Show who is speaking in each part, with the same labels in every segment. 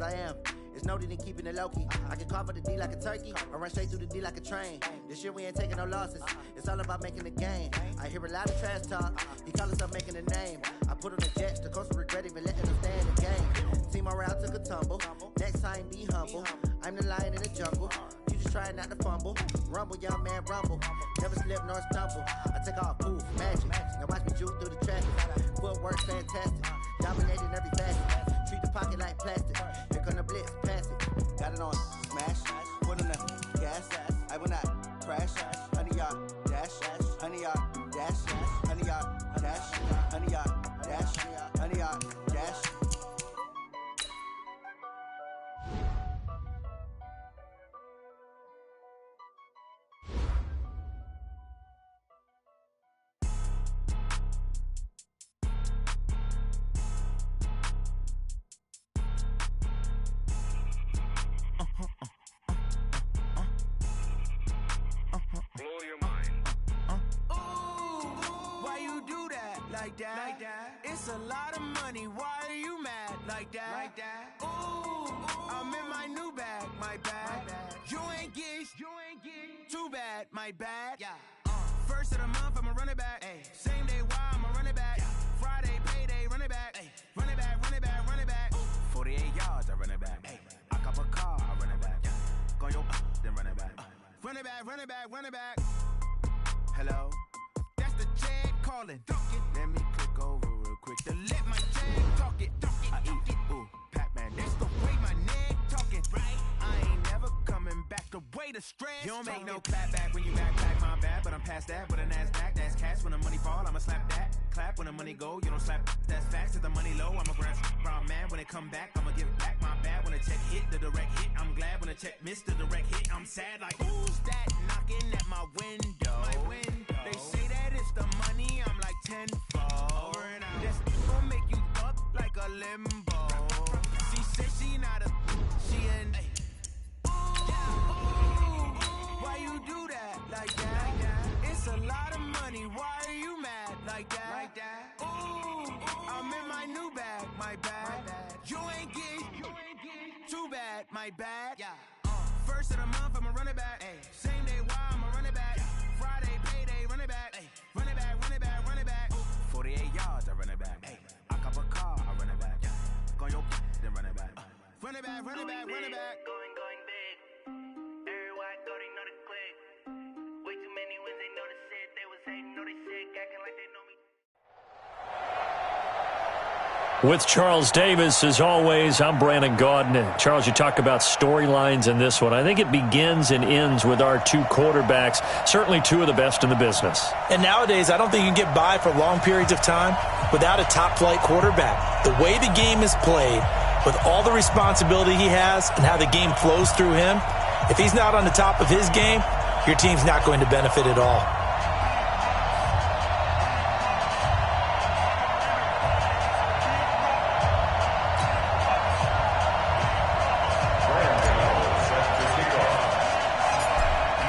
Speaker 1: cause I am. It's noted in keeping it low-key. I can carve up the D like a turkey, or run straight through the D like a train. This year we ain't taking no losses. It's all about making the game. I hear a lot of trash talk. He call himself making a name. I put on the Jets. The coach regret even letting them stay in the game. Team morale took a tumble. Next time, be humble. I'm the lion in the jungle. You just trying not to fumble. Rumble, young man, rumble. Never slip nor stumble. I take off, poof, magic. Now watch me juke through the traffic. Footwork fantastic. Dominating every facet. Treat the pocket like plastic. Here come the blitz, pass it. Got it on smash. Put on the gas. I will not crash. Honey yard dash. Honey yard dash. Honey yard dash. Honey yard dash. Honey yard dash.
Speaker 2: Like that. It's a lot of money. Why are you mad like that? Ooh, I'm in my new bag, my bad. You ain't get too bad, my bad. Yeah. First of the month, I'ma run it back. Ay. Same day, why I'ma run it back. Yeah. Friday, payday, run it back. Ay. Run it back, run it back, run it back. 48 yards, I run it back. Ay. I cop a car, I run it back. Yeah. Go yo, then run it back. Run it back, run it back, run it back. Hello? That's the check calling. Let me click over real quick to let my check talk it. I eat it, ooh, Pac-Man. That's the way my neck talking. Right? I ain't never coming back the way the stress. You don't make no clap back when you backpack, my bad. But I'm past that with a NASDAQ. That's cash when the money fall. I'ma slap that. Clap when the money go. You don't slap. That's facts. If the money low, I'ma grab brown man. When it come back, I'ma give it back. My bad when the check hit the direct hit. I'm glad when the check missed the direct hit. I'm sad like who's that knocking at my window? My window. They say that it's the money. I'm like tenfold. Over and out. That's gonna make you up like a limbo. She said she not a. She an. Why you do that like that? It's a lot of money. Why are you mad like that? Ooh, I'm in my new bag, my bad. You ain't get too bad, my bad. Yeah. First of the month, I'ma run it back. Ay. Same day, why I'ma run it back. Friday, payday, run it back. Ay. Run it back, run it back, run it back. 48 yards, I run it back. Ay. I cop a car, I run it back. Go yo, then run it back. Run it back, run it back, run it back.
Speaker 3: Going big. Everywhere I go, they know the click. Way too many wins, they know the shit. They was hating, know they sick, acting like they know me.
Speaker 4: With Charles Davis, as always, I'm Brandon Gaudin. Charles, you talk about storylines in this one. I think it begins and ends with our two quarterbacks, certainly two of the best in the business.
Speaker 5: And nowadays, I don't think you can get by for long periods of time without a top-flight quarterback. The way the game is played, with all the responsibility he has and how the game flows through him, if he's not on the top of his game, your team's not going to benefit at all.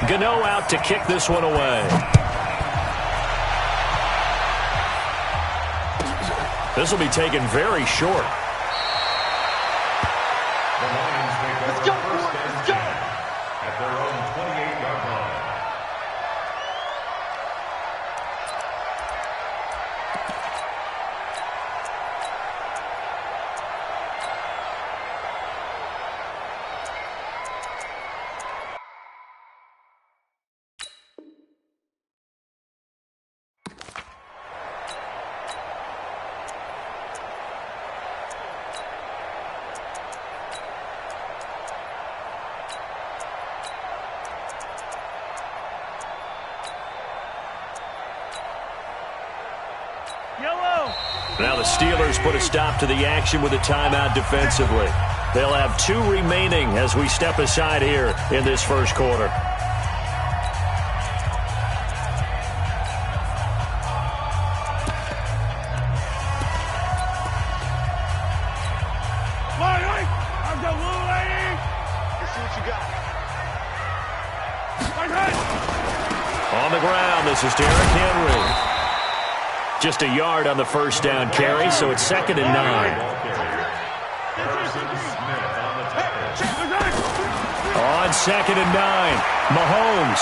Speaker 4: Gano out to kick this one away. This will be taken very short.
Speaker 6: Let's go, let's go! At their own 28-yard line.
Speaker 4: Now the Steelers put a stop to the action with a timeout defensively. They'll have two remaining as we step aside here in this first quarter. On the ground, this is Derrick Henry. Just a yard on the first down carry, so it's 2nd and 9.
Speaker 6: Harrison Smith
Speaker 4: on 2nd and 9. Mahomes.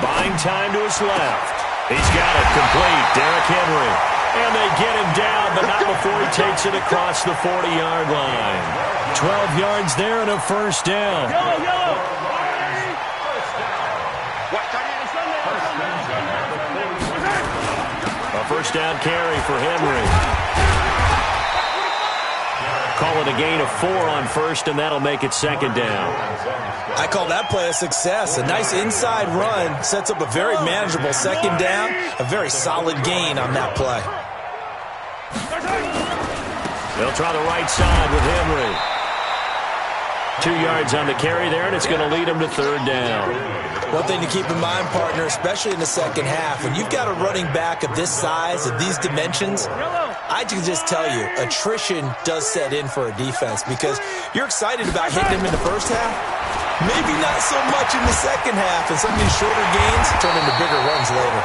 Speaker 4: Buying time to his left. He's got it complete. Derrick Henry. And they get him down, but not before he takes it across the 40-yard line. 12 yards there and a first down. A first down carry for Henry. Call it a gain of 4 on first, and that'll make it 2nd down.
Speaker 5: I call that play a success. A nice inside run sets up a very manageable 2nd down. A very solid gain on that play.
Speaker 4: They'll try the right side with Henry. 2 yards on the carry there, and it's going to lead them to 3rd down.
Speaker 5: One thing to keep in mind, partner, especially in the second half, when you've got a running back of this size, of these dimensions, I can just tell you, attrition does set in for a defense because you're excited about hitting him in the first half. Maybe not so much in the second half, and some of these shorter gains turn into bigger runs later.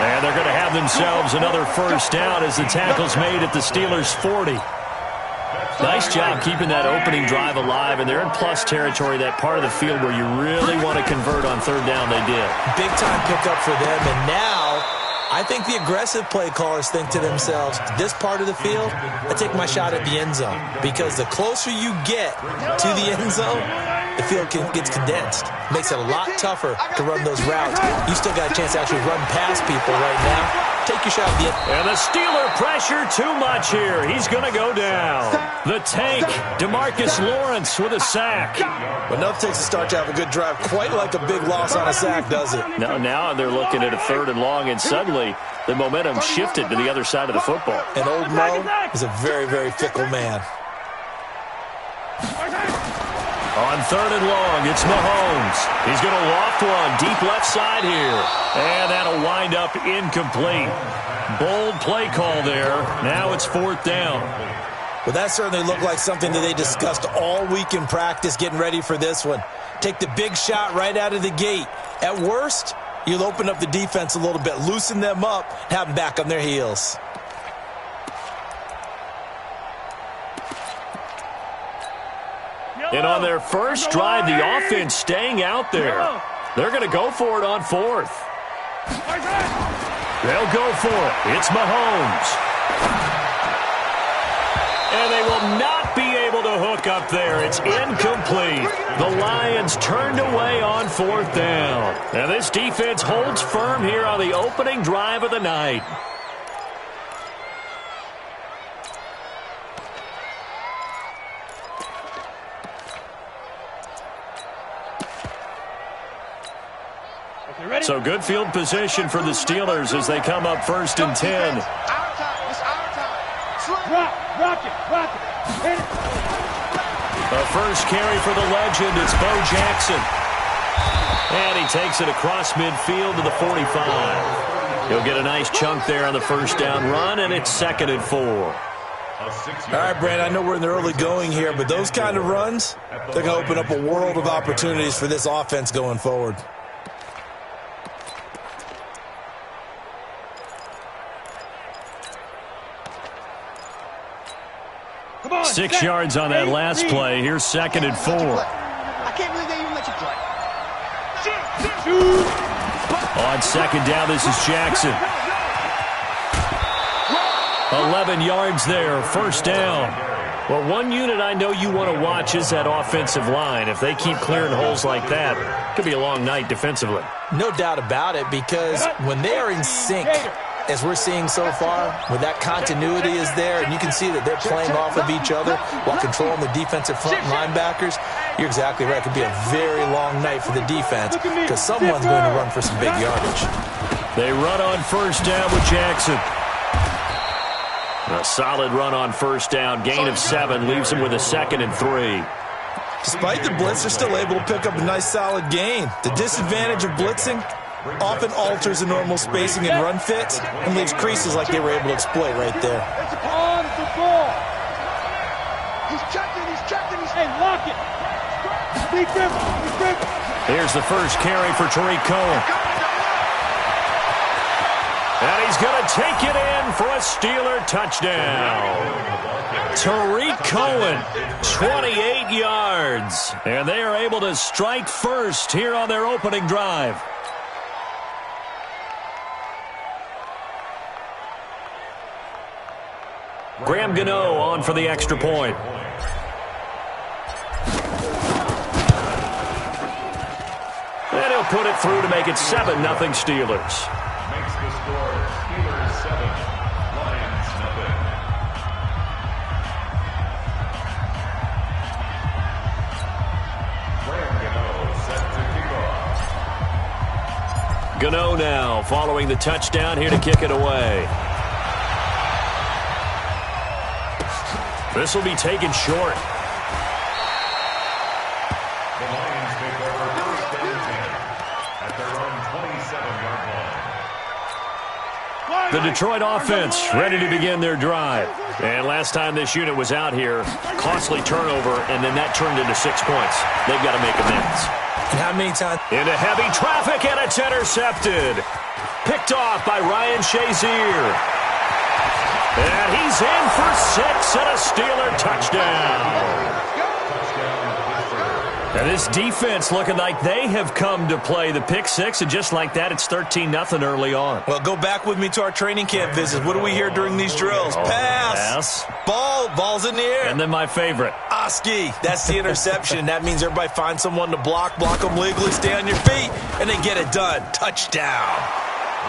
Speaker 4: And they're going to have themselves another first down as the tackle's made at the Steelers' 40. Nice job keeping that opening drive alive, and they're in plus territory, that part of the field where you really want to convert on 3rd down. They did. Big
Speaker 5: time pickup for them, and now I think the aggressive play callers think to themselves, this part of the field, I take my shot at the end zone, because the closer you get to the end zone, the field gets condensed. Makes it a lot tougher to run those routes. You still got a chance to actually run past people right now. Take your shot at the end.
Speaker 4: And the Steeler pressure too much here. He's going to go down. The tank, DeMarcus Lawrence with a sack.
Speaker 5: But nothing takes a start to have a good drive quite like a big loss on a sack, does it?
Speaker 4: No, now they're looking at a 3rd and long, and suddenly the momentum shifted to the other side of the football.
Speaker 5: And old Mo is a very, very fickle man.
Speaker 4: On 3rd and long, it's Mahomes. He's going to loft one deep left side here. And that'll wind up incomplete. Bold play call there. Now it's 4th down.
Speaker 5: Well, that certainly looked like something that they discussed all week in practice getting ready for this one. Take the big shot right out of the gate. At worst, you'll open up the defense a little bit, loosen them up, have them back on their heels.
Speaker 4: And on their first drive, the offense staying out there. They're going to go for it on 4th. They'll go for it. It's Mahomes. And they will not be able to hook up there. It's incomplete. The Lions turned away on 4th down. And this defense holds firm here on the opening drive of the night. So good field position for the Steelers as they come up 1st and 10.
Speaker 2: It's our time. Rock it. Hit it.
Speaker 4: The first carry for the legend, it's Bo Jackson. And he takes it across midfield to the 45. He'll get a nice chunk there on the first down run, and it's 2nd and 4.
Speaker 5: All right, Brad, I know we're in the early going here, but those kind of runs, they're going to open up a world of opportunities for this offense going forward.
Speaker 4: 6 yards on that last play. Here's 2nd and 4.
Speaker 2: I can't believe they even let you play.
Speaker 4: On 2nd down, this is Jackson. 11 yards there, first down. Well, one unit I know you want to watch is that offensive line. If they keep clearing holes like that, it could be a long night defensively.
Speaker 5: No doubt about it, because when they are in sync, as we're seeing so far, when that continuity is there, and you can see that they're playing off of each other while controlling the defensive front linebackers, you're exactly right. It could be a very long night for the defense because someone's going to run for some big yardage.
Speaker 4: They run on first down with Jackson. A solid run on first down. Gain of 7 leaves him with a 2nd and 3.
Speaker 5: Despite the blitz, they're still able to pick up a nice solid gain. The disadvantage of blitzing often alters the normal spacing and run fits and leaves creases like they were able to exploit right there.
Speaker 2: It's on the ball. He's checking. Hey, lock it. Be careful.
Speaker 4: Here's the first carry for Tariq Cohen. And he's going to take it in for a Steeler touchdown. Tariq Cohen, 28 yards. yards. And they are able to strike first here on their opening drive. Graham Gano on for the extra point. And he'll put it through to make it 7-0 Steelers.
Speaker 6: Makes the score Steelers 7, Lions nothing. Graham Gano set to kick off.
Speaker 4: Gano now following the touchdown here to kick it away. This will be taken short.
Speaker 6: The Lions take over first and 10 at their own 27-yard line.
Speaker 4: The Detroit offense ready to begin their drive. And last time this unit was out here, costly turnover, and then that turned into 6 points. They've got to make amends.
Speaker 5: And how many times?
Speaker 4: Into heavy traffic, and it's intercepted. Picked off by Ryan Shazier. And he's in for 6 and a Steeler touchdown. And this defense looking like they have come to play the pick 6, and just like that, it's 13-0 early on.
Speaker 5: Well, go back with me to our training camp visits. What do we hear during these drills? Pass. Ball's in the air.
Speaker 4: And then my favorite.
Speaker 5: Oski. That's the interception. That means everybody finds someone to block them legally, stay on your feet, and they get it done. Touchdown.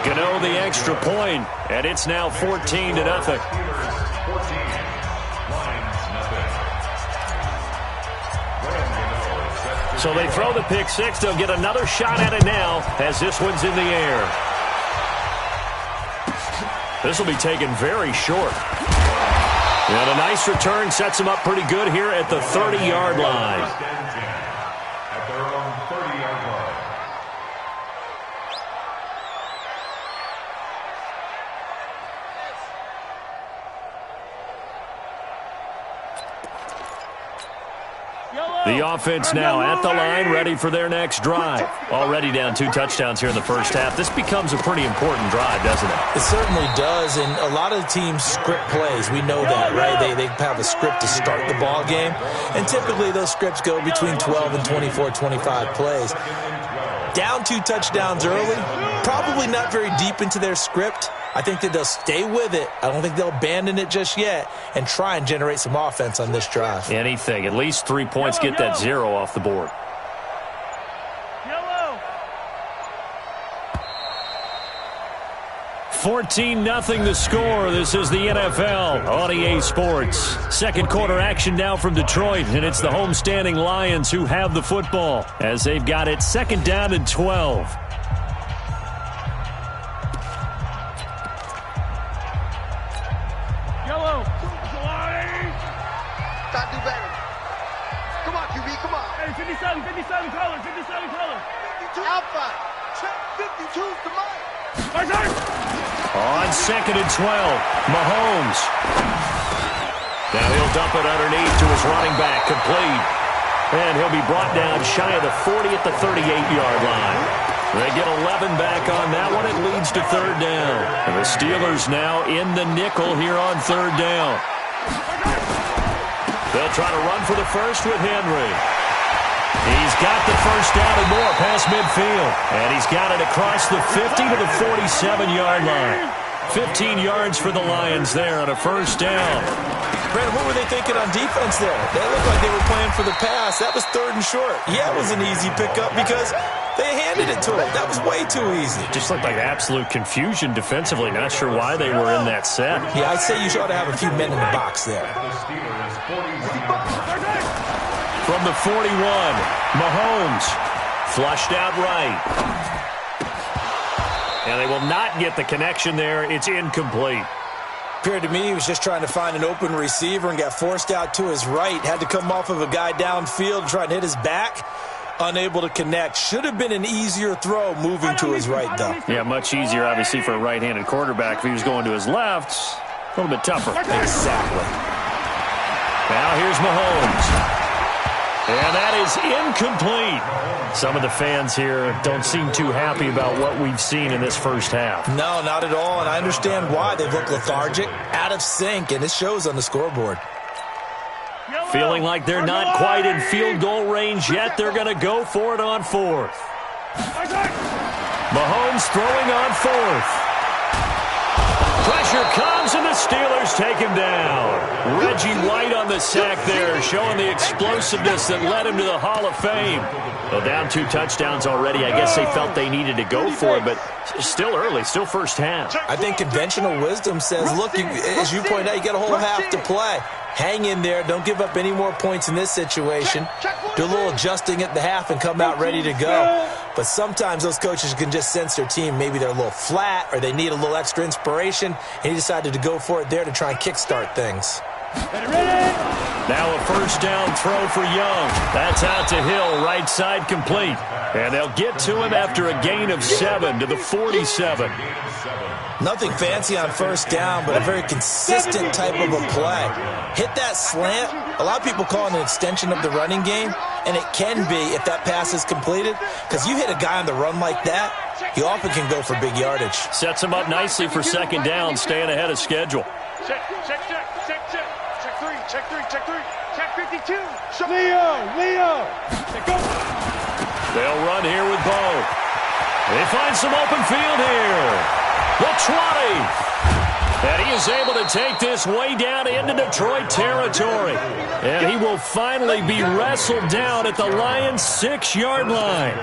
Speaker 4: Gano the extra point, and it's now 14-0.
Speaker 6: Steelers 14, Lions nothing.
Speaker 4: So they throw the pick 6. They'll get another shot at it now as this one's in the air. This will be taken very short. And a nice return sets them up pretty good here at the 30-yard line.
Speaker 6: First and 10 at their own 30-yard line.
Speaker 4: The offense now at the line, ready for their next drive. Already down 2 touchdowns here in the first half. This becomes a pretty important drive, doesn't it?
Speaker 5: It certainly does, and a lot of teams script plays. We know that, right? They have a script to start the ball game, and typically those scripts go between 12 and 24, 25 plays. Down 2 touchdowns early, probably not very deep into their script. I think that they'll stay with it. I don't think they'll abandon it just yet and try and generate some offense on this drive.
Speaker 4: Anything. At least 3 points, get that 0 off the board. 14-0 the score. This is the NFL on EA Sports. Second quarter action now from Detroit, and it's the homestanding Lions who have the football as they've got it 2nd down and 12. On 2nd and 12, Mahomes. Now he'll dump it underneath to his running back, complete. And he'll be brought down shy of the 40 at the 38-yard line. They get 11 back on that one. It leads to 3rd down. And the Steelers now in the nickel here on 3rd down. They'll try to run for the first with Henry. He's got the first down and more past midfield. And he's got it across the 50 to the 47-yard line. 15 yards for the Lions there on a first down.
Speaker 5: Brandon, what were they thinking on defense there? They looked like they were playing for the pass. That was 3rd and short. Yeah, it was an easy pickup because they handed it to him. That was way too easy.
Speaker 4: Just looked like absolute confusion defensively. Not sure why they were in that set.
Speaker 5: Yeah, I'd say you ought to have a few men in the box there.
Speaker 4: From the 41, Mahomes flushed out right. And they will not get the connection there. It's incomplete.
Speaker 5: Appeared to me he was just trying to find an open receiver and got forced out to his right. Had to come off of a guy downfield, trying to hit his back. Unable to connect. Should have been an easier throw moving to his right, though.
Speaker 4: Yeah, much easier, obviously, for a right-handed quarterback. If he was going to his left, a little bit tougher.
Speaker 5: Exactly.
Speaker 4: Now here's Mahomes. And that is incomplete. Some of the fans here don't seem too happy about what we've seen in this first half.
Speaker 5: No, not at all, and I understand why. They look lethargic, out of sync, and it shows on the scoreboard.
Speaker 4: Feeling like they're not quite in field goal range yet. They're going to go for it on fourth. Mahomes throwing on fourth. Pressure comes, and the Steelers take him down. Reggie White on the sack there, showing the explosiveness that led him to the Hall of Fame. Well, down 2 touchdowns already. I guess they felt they needed to go for it, but still early, still first half.
Speaker 5: I think conventional wisdom says, look, as you point out, you got a whole half to play. Hang in there. Don't give up any more points in this situation. Do a little adjusting at the half and come out ready to go. But sometimes those coaches can just sense their team. Maybe they're a little flat or they need a little extra inspiration, and he decided to go for it there to try and kickstart things.
Speaker 4: Now a first down throw for Young. That's out to Hill, right side complete. And they'll get to him after a gain of 7 to the 47.
Speaker 5: Nothing fancy on first down, but a very consistent type of a play. Hit that slant. A lot of people call it an extension of the running game, and it can be if that pass is completed, because you hit a guy on the run like that, he often can go for big yardage.
Speaker 4: Sets him up nicely for second down, staying ahead of schedule.
Speaker 7: Check 3, check 52. Leo.
Speaker 4: They'll run here with Bo. They find some open field here. The 20. And he is able to take this way down into Detroit territory. And he will finally be wrestled down at the Lions' 6-yard line.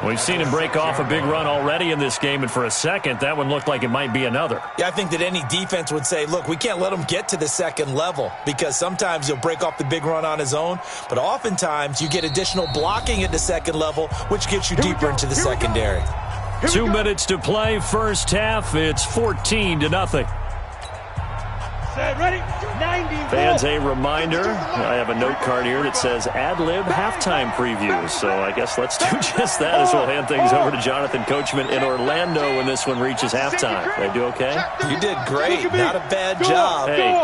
Speaker 4: We've seen him break off a big run already in this game, and for a second, that one looked like it might be another.
Speaker 5: Yeah, I think that any defense would say, look, we can't let him get to the second level, because sometimes he'll break off the big run on his own, but oftentimes you get additional blocking at the second level, which gets you deeper into the secondary.
Speaker 4: 2 minutes to play, first half. It's 14-0.
Speaker 7: Ready? 90.
Speaker 4: Fans, a reminder, I have a note card here that says ad-lib halftime previews. So I guess let's do just that as we'll hand things over to Jonathan Coachman in Orlando when this one reaches halftime. Did I do okay?
Speaker 5: You did great. Not a bad job.
Speaker 4: Hey.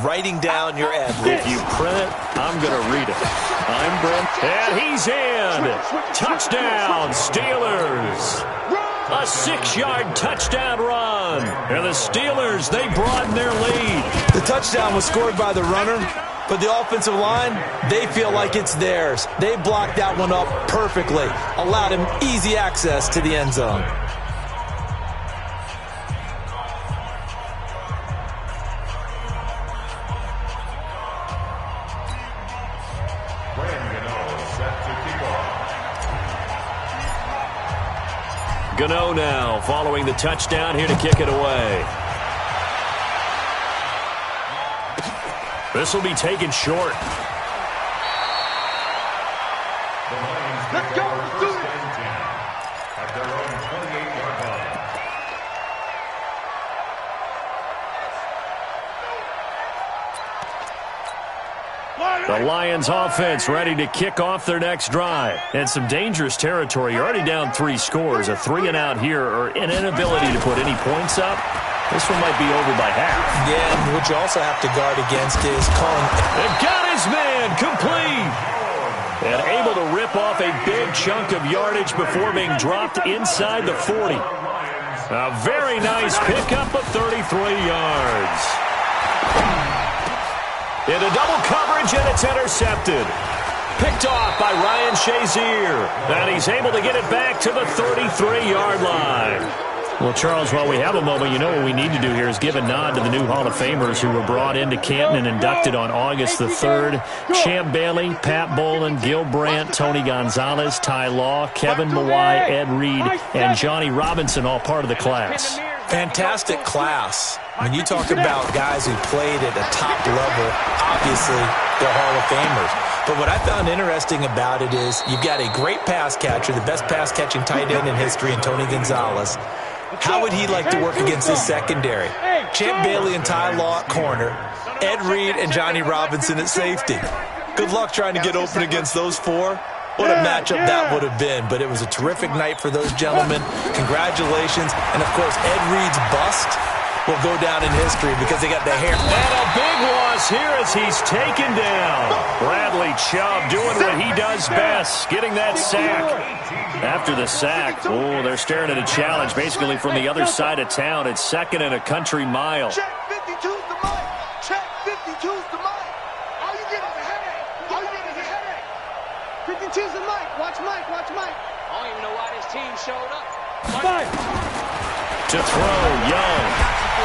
Speaker 5: Writing down your ad-lib.
Speaker 4: If you print it, I'm going to read it. I'm Brent. And he's in. Touchdown, Steelers. A 6-yard touchdown run. And the Steelers, they broaden their lead.
Speaker 5: The touchdown was scored by the runner, but the offensive line, they feel like it's theirs. They blocked that one up perfectly, allowed him easy access to the end zone.
Speaker 4: Gano now following the touchdown here to kick it away. This will be taken short.
Speaker 7: Let's go. Let's do it.
Speaker 6: At their own 28-yard line.
Speaker 4: The Lions offense ready to kick off their next drive. And some dangerous territory. You're already down 3 scores. A 3-and-out here or an inability to put any points up. This one might be over by half.
Speaker 5: Yeah, what you also have to guard against is calling.
Speaker 4: They've got his man complete. And able to rip off a big chunk of yardage before being dropped inside the 40. A very nice pickup of 33 yards. Into double coverage, and it's intercepted. Picked off by Ryan Shazier. And he's able to get it back to the 33-yard line. Well, Charles, while we have a moment, you know what we need to do here is give a nod to the new Hall of Famers who were brought into Canton and inducted on August the 3rd. Champ Bailey, Pat Bolin, Gil Brandt, Tony Gonzalez, Ty Law, Kevin Mawai, Ed Reed, and Johnny Robinson, all part of the class.
Speaker 5: Fantastic class. When you talk about guys who played at a top level, obviously they're Hall of Famers. But what I found interesting about it is you've got a great pass catcher, the best pass-catching tight end in history, in Tony Gonzalez. How would he like to work against his secondary? Champ Bailey and Ty Law at corner, Ed Reed and Johnny Robinson at safety. Good luck trying to get open against those 4. What a matchup that would have been. But it was a terrific night for those gentlemen. Congratulations. And, of course, Ed Reed's bust will go down in history because they got the hair.
Speaker 4: And a big loss here as he's taken down. Bradley Chubb doing what he does best, getting that sack. After the sack, they're staring at a challenge basically from the other side of town. It's 2nd and a country mile.
Speaker 7: Check 52's the mic. Check 52's the mic. Are you getting the head? 52's the Mike. Watch Mike. Watch Mike.
Speaker 8: I don't even know why this team showed up.
Speaker 7: Mike.
Speaker 4: To throw, Young.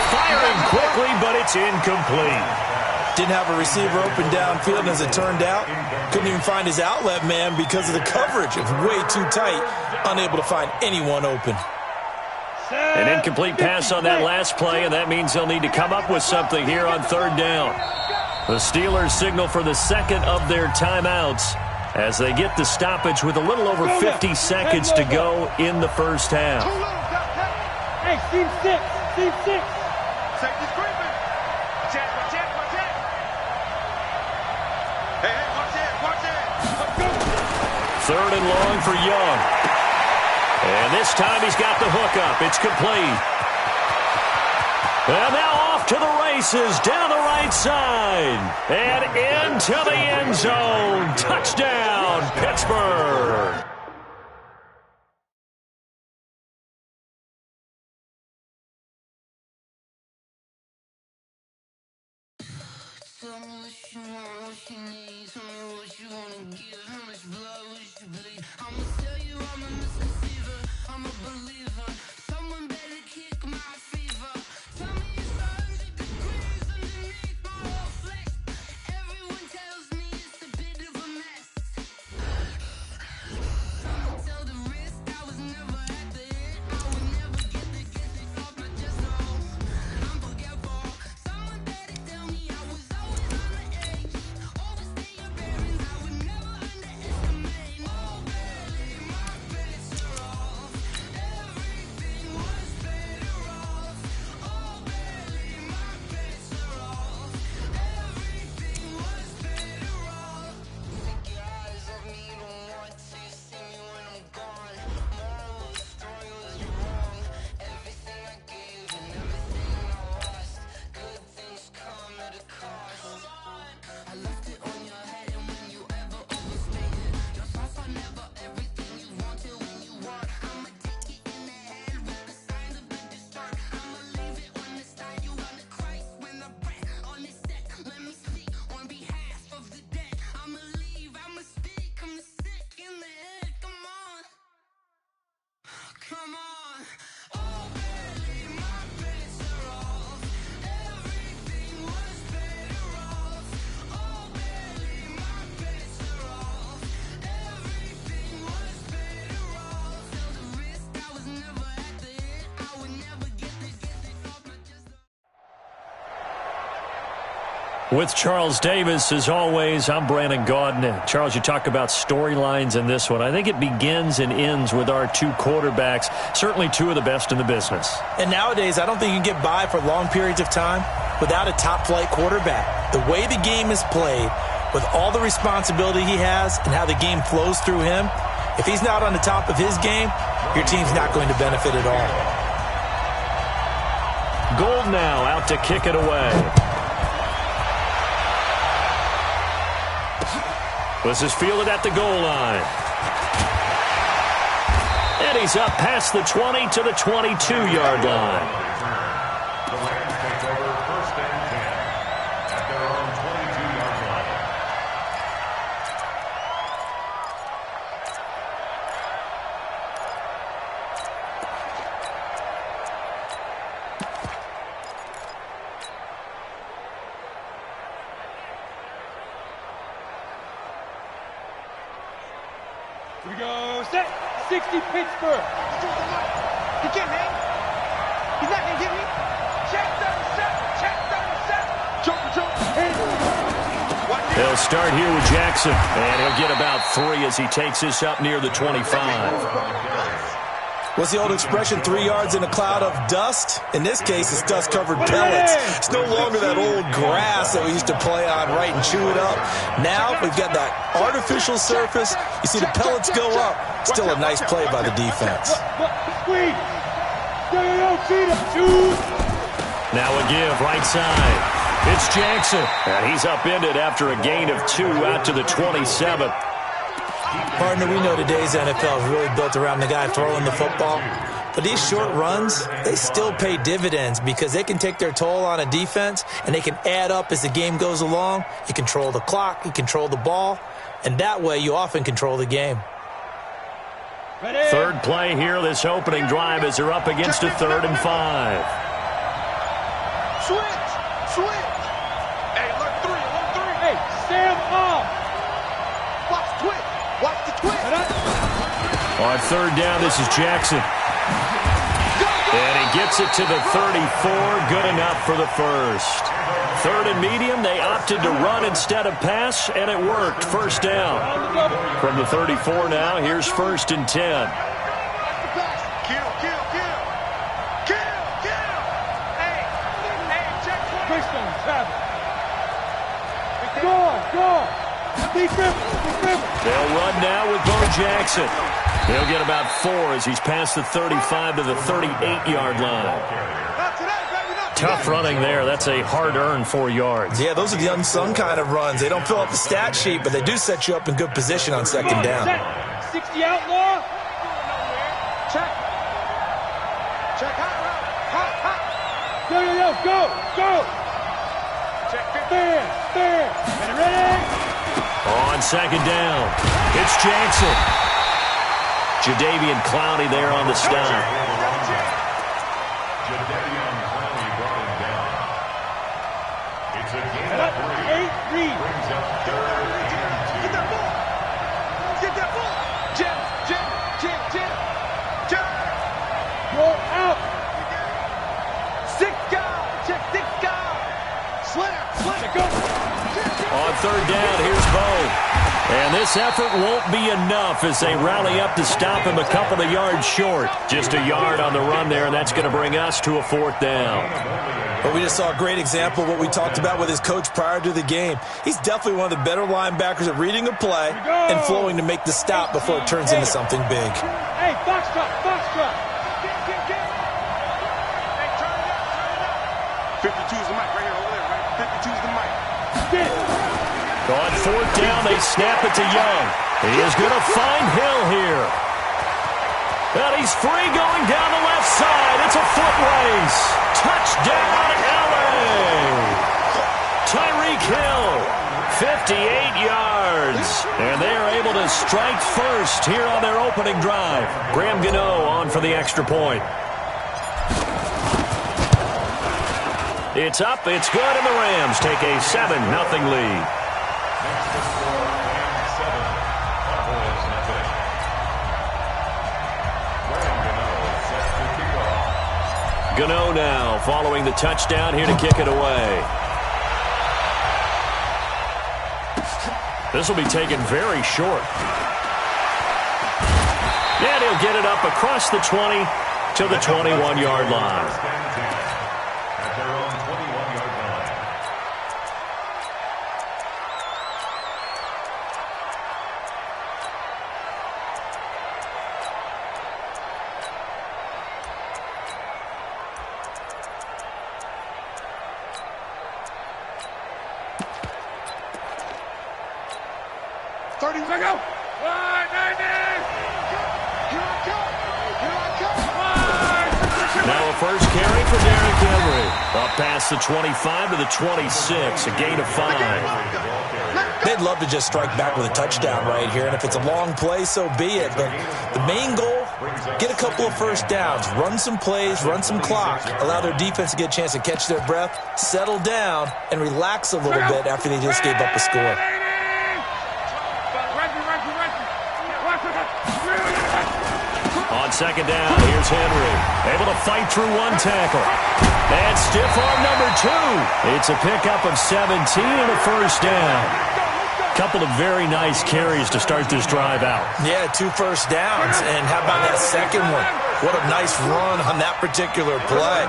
Speaker 4: Firing quickly, but it's incomplete.
Speaker 5: Didn't have a receiver open downfield, and as it turned out, couldn't even find his outlet man because of the coverage. It was way too tight, unable to find anyone open.
Speaker 4: An incomplete pass on that last play, and that means they'll need to come up with something here on third down. The Steelers signal for the second of their timeouts as they get the stoppage with a little over 50 seconds to go in the first half.
Speaker 7: Hey, team 6. Team 6.
Speaker 2: Safety's creeping. Watch it. Hey, watch it.
Speaker 4: Third and long for Young. And this time he's got the hook up. It's complete. And now off to the races down the right side. And into the end zone. Touchdown, Pittsburgh.
Speaker 9: Tell me what you want, what you need. Tell me what you wanna give. How much blood would you bleed? I'ma tell you I'm a misdeceiver. I'm a believer. Someone better kick my fever. Tell me it's 100 degrees underneath my whole flesh. Everyone tells me it's a bit of a mess. Someone tell the risk I was never at the end. I would never get this off my chest. No, I'm forgetful. Someone better tell me I was always on the edge. Overstay your bearings, I would never underestimate. Oh, barely, my bets are off. Everything was better off. Oh, barely, my bets are off. Everything was better off. Take your eyes off me, don't want to see me when I'm gone. Moral of the story was you're wrong. Everything I gave and everything I lost. Good things come at a cost. I left it on your head, and when you ever overstayed it, your thoughts are never everything you wanted when you want. I'ma take it in the head with the signs of a distort. I'ma leave it on the side. You on the Christ when the breath on the set. Let me speak on behalf of the dead. I'ma leave, I'ma speak. I'm sick in the head. Come on. Come on. Oh, barely, my bets are off. Everything was better off. Oh, barely, my bets are off. Everything was better off. Tell the risk I was never at the end. I would never get this off my chest.
Speaker 4: With Charles Davis, as always, I'm Brandon Gaudin. Charles, you talk about storylines in this one. I think it begins and ends with our two quarterbacks, certainly two of the best in the business.
Speaker 5: And nowadays, I don't think you can get by for long periods of time without a top-flight quarterback. The way the game is played, with all the responsibility he has and how the game flows through him, if he's not on the top of his game, your team's not going to benefit at all.
Speaker 4: Gold now out to kick it away. This is fielded at the goal line. And he's up past the 20 to the 22-yard line.
Speaker 6: The Rams take over first and 10 at their own 22-yard line.
Speaker 7: Here we go. Set. 60 Pittsburgh. He can't hang. He's not going to get me. Check 37. Check 37. Jump.
Speaker 4: They'll start here with Jackson. And he'll get about 3 as he takes this up near the 25.
Speaker 5: What's the old expression, 3 yards in a cloud of dust? In this case, it's dust-covered pellets. It's no longer that old grass that we used to play on, right, and chew it up. Now we've got that artificial surface. You see the pellets go up. Still a nice play by the defense.
Speaker 4: Now a give, right side. It's Jackson. And he's upended after a gain of 2 out to the 27.
Speaker 5: Partner, we know today's NFL is really built around the guy throwing the football. But these short runs, they still pay dividends because they can take their toll on a defense and they can add up as the game goes along. You control the clock, you control the ball, and that way you often control the game.
Speaker 4: Third play here, this opening drive as they're up against a 3rd and 5.
Speaker 7: Switch. Hey, alert 3. Hey, stand up. Watch the twitch.
Speaker 4: On 3rd down, this is Jackson. And he gets it to the 34, good enough for the first. 3rd and medium, they opted to run instead of pass, and it worked. First down. From the 34 now, here's 1st and 10.
Speaker 7: Kill. Hey, check. Touchdowns, have it. Go.
Speaker 4: They'll run now with Bo Jackson. He'll get about 4 as he's past the 35 to the 38-yard line. Tough running there. That's a hard-earned 4 yards.
Speaker 5: Yeah, those are the unsung kind of runs. They don't fill up the stat sheet, but they do set you up in good position on 2nd down.
Speaker 7: 60 outlaw. Check hot. Go. Check 50. Ready.
Speaker 4: On 2nd down, it's Jackson. Jadeveon Clowney there on the stop.
Speaker 6: Jadeveon Clowney brought him down. It's a gain of 3. Brings up 3rd and 2.
Speaker 7: Get that ball. Jim. Go out. 6 guys. Check 6 guys. Slayer. Go.
Speaker 4: On 3rd down, here's Bo. And this effort won't be enough as they rally up to stop him a couple of yards short. Just a yard on the run there, and that's going to bring us to a 4th down.
Speaker 5: But we just saw a great example of what we talked about with his coach prior to the game. He's definitely one of the better linebackers at reading a play and flowing to make the stop before it turns into something big.
Speaker 7: Hey, box truck. 52's the mic right here, over there, right? 52's the mic.
Speaker 4: On 4th down, they snap it to Young. He is going to find Hill here. And he's free going down the left side. It's a foot race. Touchdown, LA! Tyreek Hill, 58 yards. And they are able to strike first here on their opening drive. Graham Gano on for the extra point. It's up, it's good, and the Rams take a 7-0 lead.
Speaker 6: Next to score and 7. Cowboys nothing. Graham Gano set to kick off.
Speaker 4: Gano now following the touchdown here to kick it away. This will be taken very short. And he'll get it up across the 20 to the 21-yard line.
Speaker 6: At their own 21-yard line.
Speaker 4: Now a first carry for Derrick Henry. Up past the 25 to the 26, a gain of 5.
Speaker 5: They'd love to just strike back with a touchdown right here, and if it's a long play, so be it. But the main goal, get a couple of first downs, run some plays, run some clock, allow their defense to get a chance to catch their breath, settle down, and relax a little bit after they just gave up a score.
Speaker 4: On 2nd down, here's Henry. Able to fight through one tackle. And stiff arm number 2. It's a pickup of 17 and a first down. Couple of very nice carries to start this drive out.
Speaker 5: Yeah, 2 first downs. And how about that second one? What a nice run on that particular play.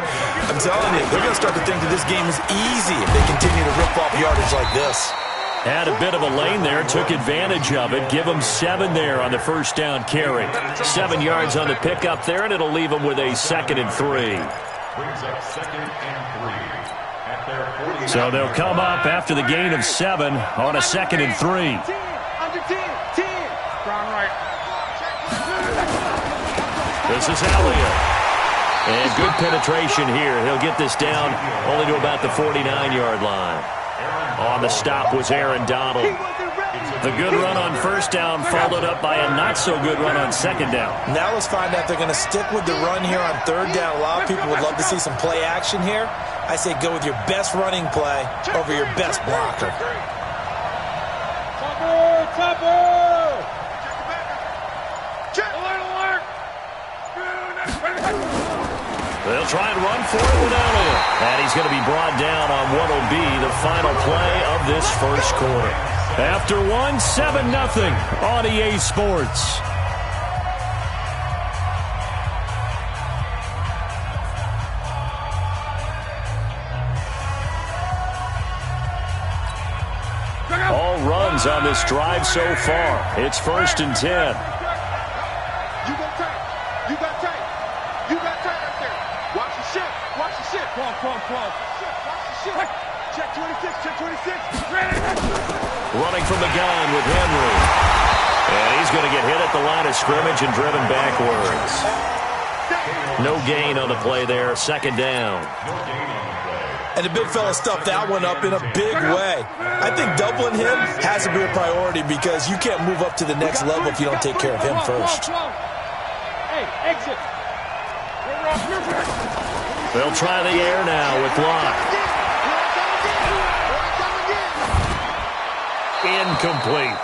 Speaker 5: I'm telling you, they're going to start to think that this game is easy if they continue to rip off yardage like this.
Speaker 4: Had a bit of a lane there, took advantage of it. Give them 7 there on the first down carry. 7 yards on the pickup there, and it'll leave them with a 2nd and 3.
Speaker 6: Brings up 2nd and 3 at their 40.
Speaker 4: So they'll come up after the gain of 7 on a 2nd and 3. This is Elliott. And good penetration here. He'll get this down only to about the 49-yard line. On the stop was Aaron Donald.
Speaker 6: It's a
Speaker 4: The good run on first down followed up by a not-so-good run on second down.
Speaker 5: Now let's find out if they're going to stick with the run here on third down. A lot of people would love to see some play action here. I say go with your best running play over your best blocker.
Speaker 4: They'll try and run for it with Elliott. And he's going to be brought down on what will be the final play of this first quarter. After 7-0 on EA Sports. All runs on this drive so far. It's 1st and 10.
Speaker 7: You got tight. You got tight. You got tight up there. Watch the shit. Watch the shit. Come on. Watch the shit. Check 26. Check 26.
Speaker 4: Running from the gun with Henry. And he's going to get hit at the line of scrimmage and driven backwards. No gain on the play there. 2nd down.
Speaker 5: And the big fella stuffed that one up in a big way. I think doubling him has to be a priority because you can't move up to the next level if you don't take care of him first.
Speaker 7: Hey, exit.
Speaker 4: They'll try the air now with Locke. Incomplete.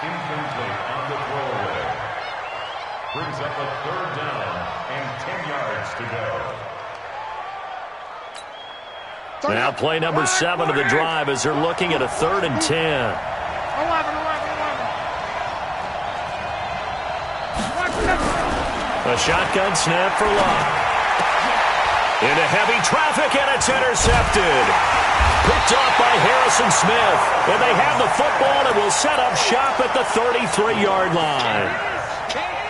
Speaker 6: Incomplete on the throwaway. Brings up a 3rd down and 10 yards to go.
Speaker 4: Now play number 7 of the drive as they're looking at a 3rd and 10.
Speaker 7: 11.
Speaker 4: A shotgun snap for Locke. Into heavy traffic, and it's intercepted. Picked off by Harrison Smith. And they have the football and will set up shop at the 33-yard line.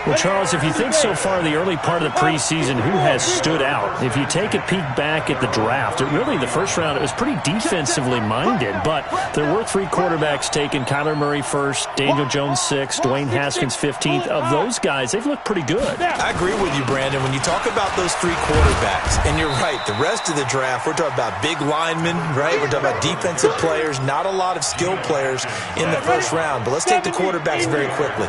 Speaker 4: Well, Charles, if you think so far the early part of the preseason, who has stood out? If you take a peek back at the draft, really the first round, it was pretty defensively minded, but there were 3 quarterbacks taken. Kyler Murray first, Daniel Jones 6th, Dwayne Haskins 15th. Of those guys, they've looked pretty good.
Speaker 5: I agree with you, Brandon. When you talk about those 3 quarterbacks, and you're right, the rest of the draft, we're talking about big linemen, right? We're talking about defensive players, not a lot of skilled players in the first round. But let's take the quarterbacks very quickly.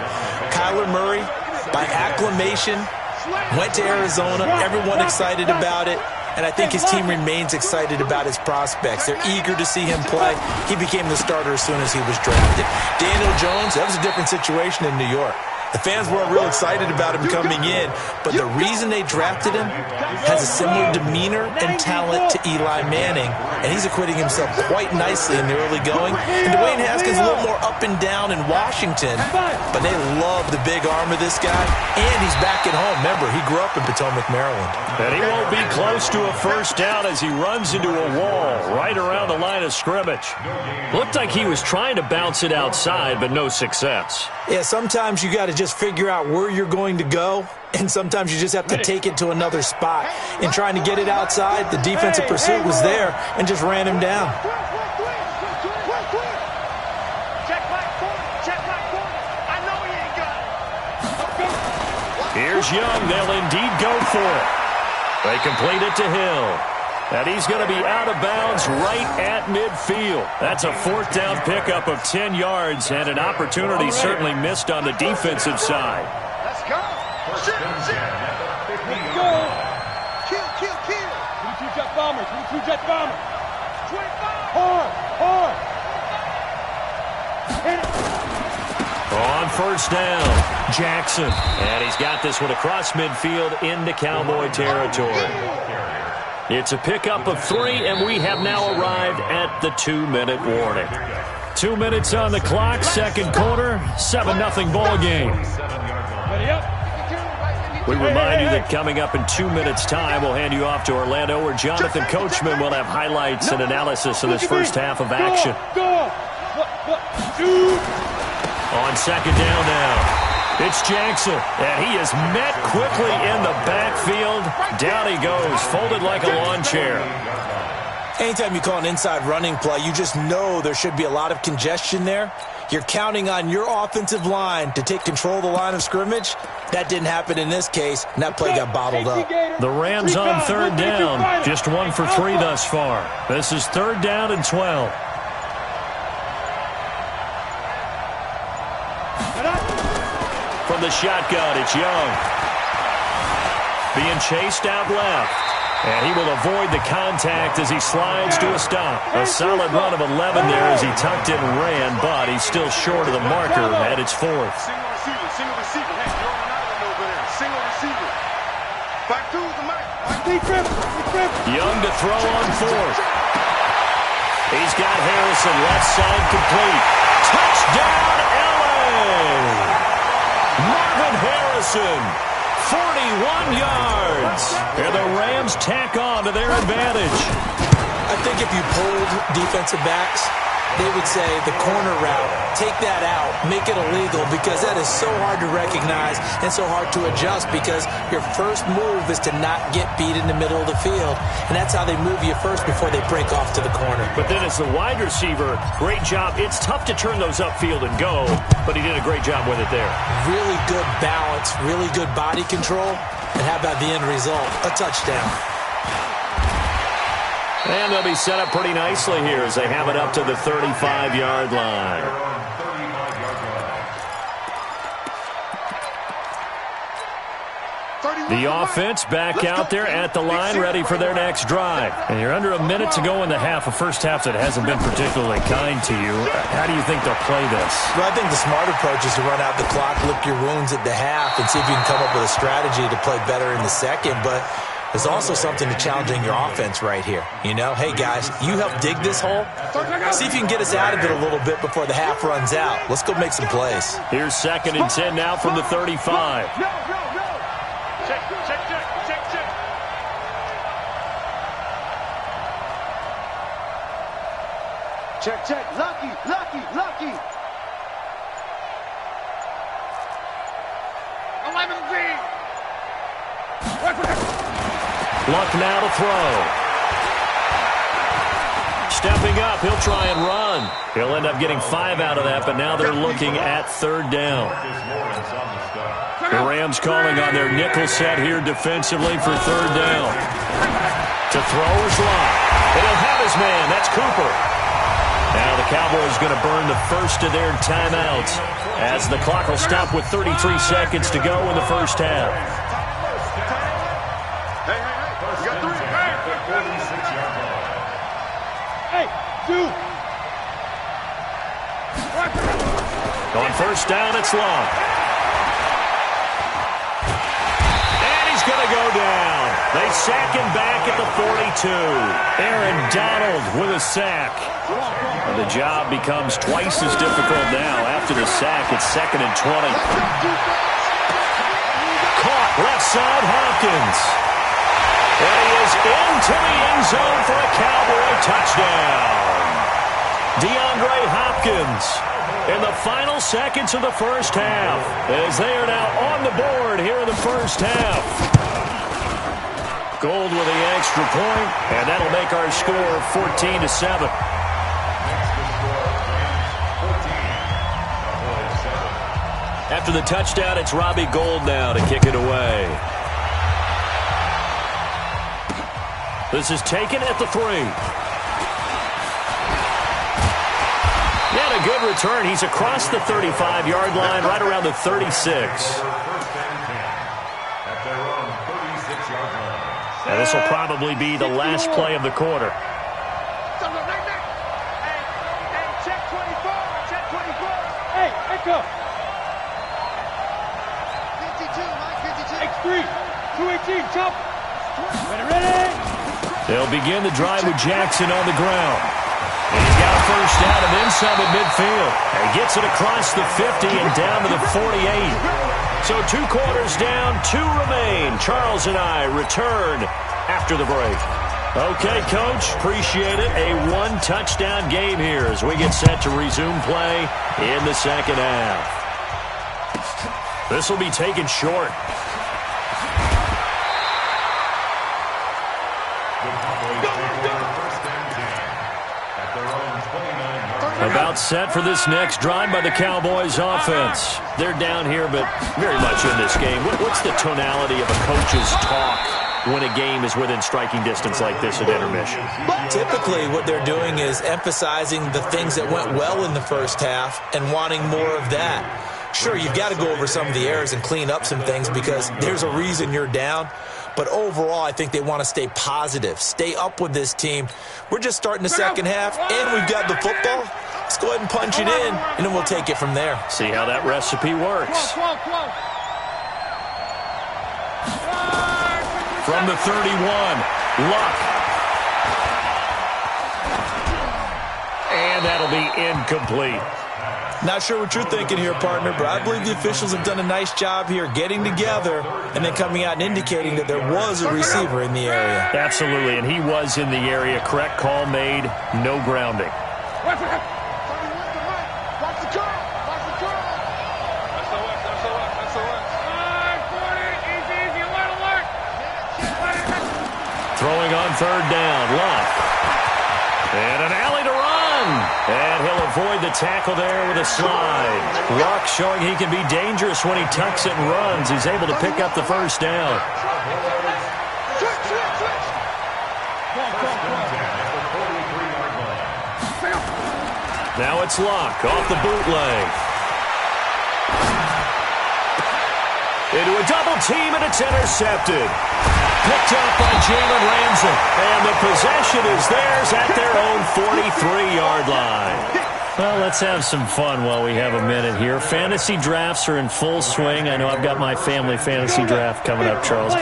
Speaker 5: Kyler Murray, by acclamation, went to Arizona. Everyone excited about it. And I think his team remains excited about his prospects. They're eager to see him play. He became the starter as soon as he was drafted. Daniel Jones, that was a different situation in New York. The fans weren't real excited about him coming in, but the reason they drafted him has a similar demeanor and talent to Eli Manning, and he's acquitting himself quite nicely in the early going. And Dwayne Haskins a little more up and down in Washington, but they love the big arm of this guy, and he's back at home. Remember, he grew up in Potomac, Maryland.
Speaker 4: And he won't be close to a first down as he runs into a wall right around the line of scrimmage. Looked like he was trying to bounce it outside, but no success.
Speaker 5: Yeah, sometimes you got to just figure out where you're going to go, and sometimes you just have to take it to another spot. In trying to get it outside, the defensive pursuit was there and just ran him down.
Speaker 4: Here's Young. They'll indeed go for it. They complete it to Hill. And he's going to be out of bounds right at midfield. That's a 4th down pickup of 10 yards and an opportunity certainly missed on the defensive side.
Speaker 7: Let's go. Let's go. Kill. 22 jet bombers. 22 jet bombers. 25. Hard. Hit it.
Speaker 4: On first down, Jackson. And he's got this one across midfield into Cowboy territory. It's a pickup of 3, and we have now arrived at the 2-minute warning. 2 minutes on the clock, second quarter, 7-0 ball game. We remind you that coming up in 2 minutes' time, we'll hand you off to Orlando, where Jonathan Coachman will have highlights and analysis of this first half of action. On second down now. It's Jackson, and he is met quickly in the backfield. Down he goes, folded like a lawn chair.
Speaker 5: Anytime you call an inside running play, you just know there should be a lot of congestion there. You're counting on your offensive line to take control of the line of scrimmage. That didn't happen in this case, and that play got bottled up.
Speaker 4: The Rams on third down, just 1 for 3 thus far. This is 3rd down and 12. from the shotgun. It's Young. Being chased out left. And he will avoid the contact as he slides to a stop. A solid run of 11 there as he tucked it and ran, but he's still short of the marker at its fourth.
Speaker 7: Single receiver, single receiver. Hey, you're on an island over there. Single receiver. Back to the mic.
Speaker 4: Young to throw on fourth. He's got Harrison left side complete. Touchdown, LA! Marvin Harrison, 41 yards. And the Rams tack on to their advantage.
Speaker 5: I think if you polled defensive backs, they would say the corner route, take that out, make it illegal, because that is so hard to recognize and so hard to adjust, because your first move is to not get beat in the middle of the field. And that's how they move you first before they break off to the corner.
Speaker 4: But then as the wide receiver, great job. It's tough to turn those upfield and go, but he did a great job with it there.
Speaker 5: Really good balance, really good body control. And how about the end result? A touchdown.
Speaker 4: And they'll be set up pretty nicely here as they have it up to the 35-yard line. The offense back out there at the line, ready for their next drive. And you're under a minute to go in the half, a first half that hasn't been particularly kind to you. How do you think they'll play this?
Speaker 5: Well, I think the smart approach is to run out the clock, lick your wounds at the half, and see if you can come up with a strategy to play better in the second. But there's also something to challenging your offense right here. You know, hey, guys, you help dig this hole. See if you can get us out of it a little bit before the half runs out. Let's go make some plays.
Speaker 4: Here's 2nd and 10 now from the 35.
Speaker 7: Check. Lucky.
Speaker 4: Luck now to throw. Stepping up, he'll try and run. He'll end up getting 5 out of that, but now they're looking at 3rd down. The Rams calling on their nickel set here defensively for 3rd down. To throw is Locke. And he'll have his man. That's Cooper. Now the Cowboys going to burn the first of their timeouts as the clock will stop with 33 seconds to go in the first half. On 1st down, it's Long. And he's going to go down. They sack him back at the 42. Aaron Donald with a sack. And the job becomes twice as difficult now. After the sack, it's 2nd and 20. Caught left side, Hopkins. And he is into the end zone for a Cowboy touchdown. DeAndre Hopkins in the final seconds of the first half, as they are now on the board here in the first half. Gold with the extra point, and that'll make our score 14-7. After the touchdown, it's Robbie Gould now to kick it away. This is taken at the 3. And a good return. He's across the 35-yard line, right around the 36. And this will probably be the last play of the quarter.
Speaker 7: Check 24. Hey, echo. 52, Mike, 52. X3, 218, jump. Ready.
Speaker 4: They'll begin the drive with Jackson on the ground. And he's got a first down and then some at midfield. And he gets it across the 50 and down to the 48. So 2 quarters down, 2 remain. Charles and I return after the break. Okay, Coach, appreciate it. A 1-touchdown game here as we get set to resume play in the second half. This will be taken short. About set for this next drive by the Cowboys offense. They're down here, but very much in this game. What's the tonality of a coach's talk when a game is within striking distance like this at intermission?
Speaker 5: Typically, what they're doing is emphasizing the things that went well in the first half and wanting more of that. Sure, you've got to go over some of the errors and clean up some things because there's a reason you're down. But overall, I think they want to stay positive, stay up with this team. We're just starting the second half, and we've got the football. Let's go ahead and punch it in, and then we'll take it from there.
Speaker 4: See how that recipe works. From the 31, Luck. And that'll be incomplete.
Speaker 5: Not sure what you're thinking here, partner, but I believe the officials have done a nice job here getting together and then coming out and indicating that there was a receiver in the area.
Speaker 4: Absolutely, and he was in the area. Correct call made, no grounding. Throwing on third down, Luck. And an alley to run. And he'll avoid the tackle there with a slide. Luck showing he can be dangerous when he tucks it and runs. He's able to pick up the first down. Now it's Luck off the bootleg. Into a double team, and it's intercepted. Picked up by Jalen Ramsey. And the possession is theirs at their own 43-yard line. Well, let's have some fun while we have a minute here. Fantasy drafts are in full swing. I know I've got my family fantasy draft coming up, Charles.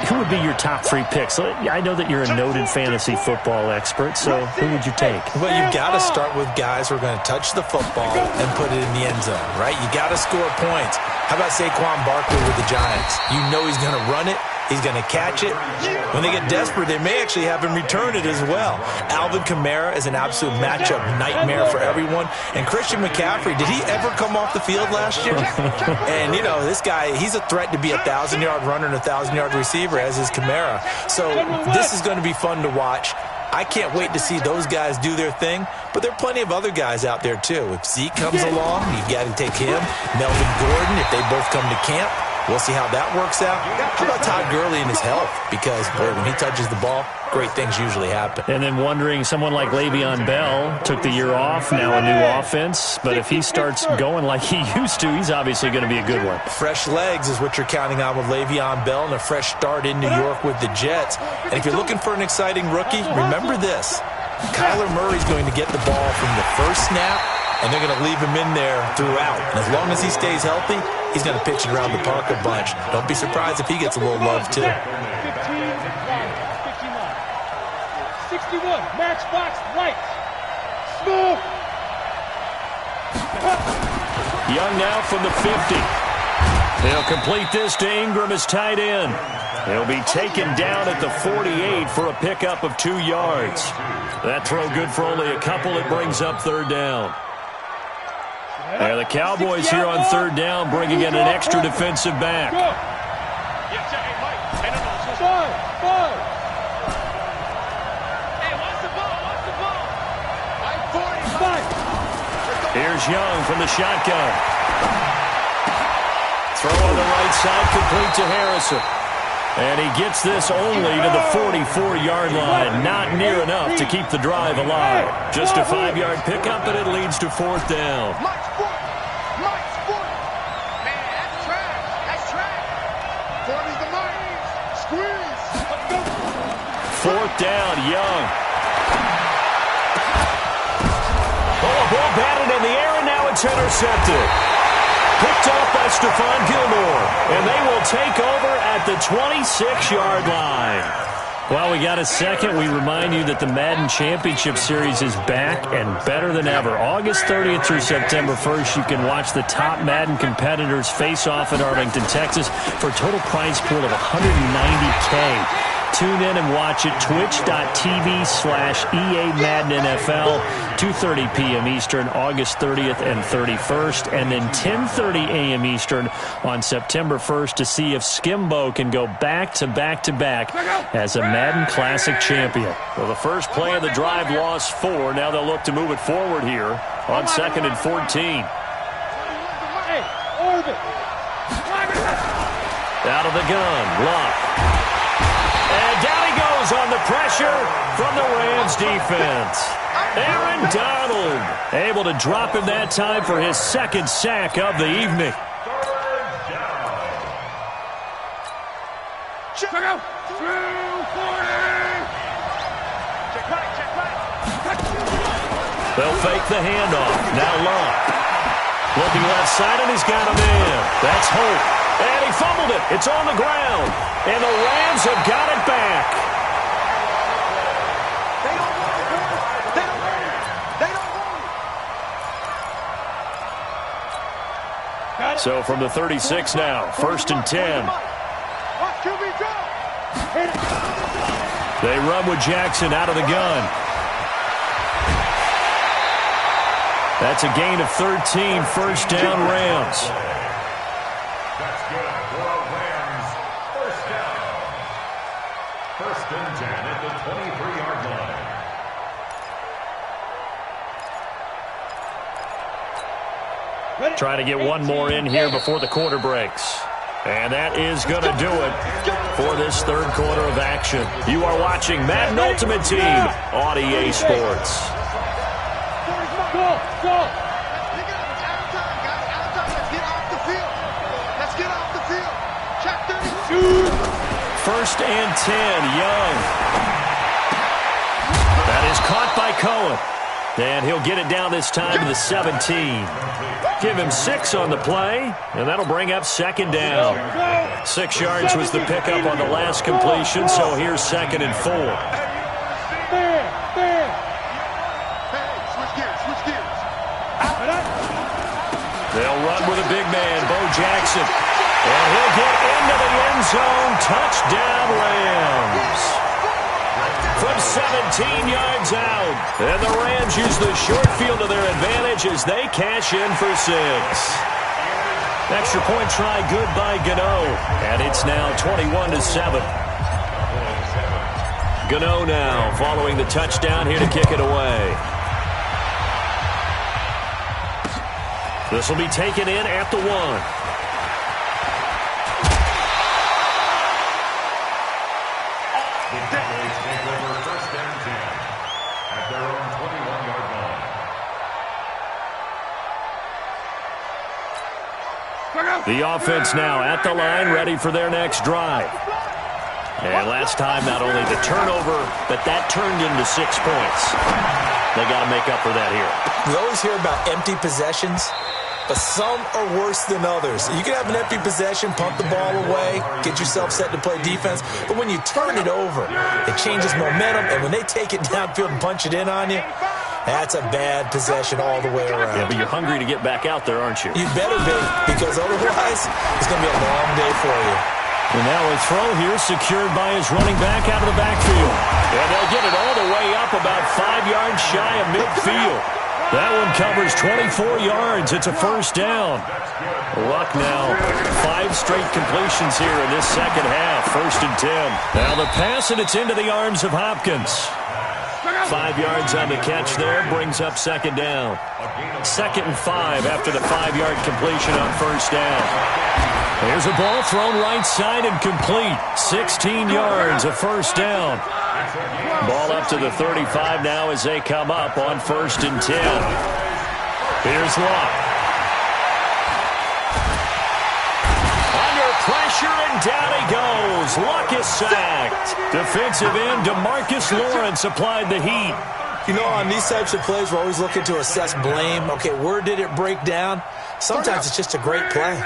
Speaker 4: Who would be your top 3 picks? I know that you're a noted fantasy football expert, so who would you take?
Speaker 5: Well, you've got to start with guys who are going to touch the football and put it in the end zone, right? You got to score points. How about Saquon Barkley with the Giants? You know he's going to run it. He's going to catch it. When they get desperate, they may actually have him return it as well. Alvin Kamara is an absolute matchup nightmare for everyone. And Christian McCaffrey, did he ever come off the field last year? And, you know, this guy, he's a threat to be a 1,000-yard runner and a 1,000-yard receiver, as is Kamara. So this is going to be fun to watch. I can't wait to see those guys do their thing, but there are plenty of other guys out there, too. If Zeke comes along, you've got to take him. Melvin Gordon, if they both come to camp, we'll see how that works out. How about Todd Gurley and his health? Because, boy, when he touches the ball, great things usually happen.
Speaker 4: And then wondering, someone like Le'Veon Bell took the year off, now a new offense. But if he starts going like he used to, he's obviously going to be a good one.
Speaker 5: Fresh legs is what you're counting on with Le'Veon Bell and a fresh start in New York with the Jets. And if you're looking for an exciting rookie, remember this. Kyler Murray's going to get the ball from the first snap, and they're going to leave him in there throughout. And as long as he stays healthy, he's going to pitch it around the park a bunch. Don't be surprised if he gets a little love, too.
Speaker 7: 59. 61, matchbox lights. Smooth.
Speaker 4: Young now from the 50. He'll complete this to Ingram as tight end. He'll be taken down at the 48 for a pickup of 2 yards. That throw good for only a couple. It brings up third down. And the Cowboys here on third down bringing in an extra defensive back. Here's Young from the shotgun. Throw on the right side, complete to Harrison. And he gets this only to the 44-yard line. Not near enough to keep the drive alive. Just a 5-yard pickup, and it leads to fourth down. Fourth down, Young. Oh, ball batted in the air, and now it's intercepted. Picked off by Stephon Gilmore, and they will take over at the 26-yard line. While we got a second, we remind you that the Madden Championship Series is back and better than ever. August 30th through September 1st, you can watch the top Madden competitors face off in Arlington, Texas for a total prize pool of $190K. Tune in and watch it, twitch.tv/EA Madden NFL, 2:30 p.m. Eastern, August 30th and 31st, and then 10:30 a.m. Eastern on September 1st to see if Skimbo can go back-to-back-to-back as a Madden Classic champion. Well, the first play of the drive lost 4. Now they'll look to move it forward here on 2nd and 14. Out of the gun, Luck. And down he goes on the pressure from the Rams defense. Aaron Donald able to drop him that time for his second sack of the evening.
Speaker 7: Check out. 240. Check right.
Speaker 4: They'll fake the handoff. Now Luck. Looking left side, and he's got him in. That's Hope. And he fumbled it. It's on the ground. And the Rams have got it back.
Speaker 7: They don't want it. They don't want it.
Speaker 4: So from the 36 now, 1st and 10.
Speaker 7: Watch QB drop.
Speaker 4: They run with Jackson out of the gun. That's a gain of 13, first down Rams.
Speaker 6: That's good for Rams. First down. 1st and 10 at the 23-yard line.
Speaker 4: Trying to get one more in here before the quarter breaks. And that is going to do it for this third quarter of action. You are watching Madden Ultimate Team on EA Sports.
Speaker 7: Go.
Speaker 9: Pick it up. It's out of time, guys. Out of time. Let's get off the field. Let's get off the field. Check 32.
Speaker 4: 1st and 10, Young. That is caught by Cohen. And he'll get it down this time to the 17. Give him 6 on the play, and that'll bring up 2nd down. 6 yards was the pickup on the last completion, so here's 2nd and 4. They'll run with a big man, Bo Jackson. And he'll get into the end zone. Touchdown, Rams. From 17 yards out. And the Rams use the short field to their advantage as they cash in for 6. Extra point try good by Gano. And it's now 21-7. Gano now following the touchdown here to kick it away. This will be taken in at the 1.
Speaker 6: The Cowboys take over 1st and 10 at their own 21-yard line.
Speaker 4: The offense now at the line, ready for their next drive. And last time, not only the turnover, but that turned into 6 points. They got to make up for that here.
Speaker 5: We always hear about empty possessions, but some are worse than others. You can have an empty possession, pump the ball away, get yourself set to play defense, but when you turn it over, it changes momentum, and when they take it downfield and punch it in on you, that's a bad possession all the way around.
Speaker 4: Yeah, but you're hungry to get back out there, aren't you?
Speaker 5: You better be, because otherwise, it's going to be a long day for you.
Speaker 4: And now a throw here secured by his running back out of the backfield. And they'll get it all the way up about 5 yards shy of midfield. That one covers 24 yards. It's a first down. Luck now. 5 straight completions here in this second half. 1st and 10. Now the pass, and it's into the arms of Hopkins. 5 yards on the catch there. Brings up 2nd down. 2nd and 5 after the 5-yard completion on first down. Here's a ball thrown right side and complete. 16 yards, a first down. Ball up to the 35 now as they come up on 1st and 10. Here's Luck. Under pressure, and down he goes. Luck is sacked. Defensive end DeMarcus Lawrence applied the heat.
Speaker 5: You know, on these types of plays, we're always looking to assess blame. Okay, where did it break down? Sometimes it's just a great play.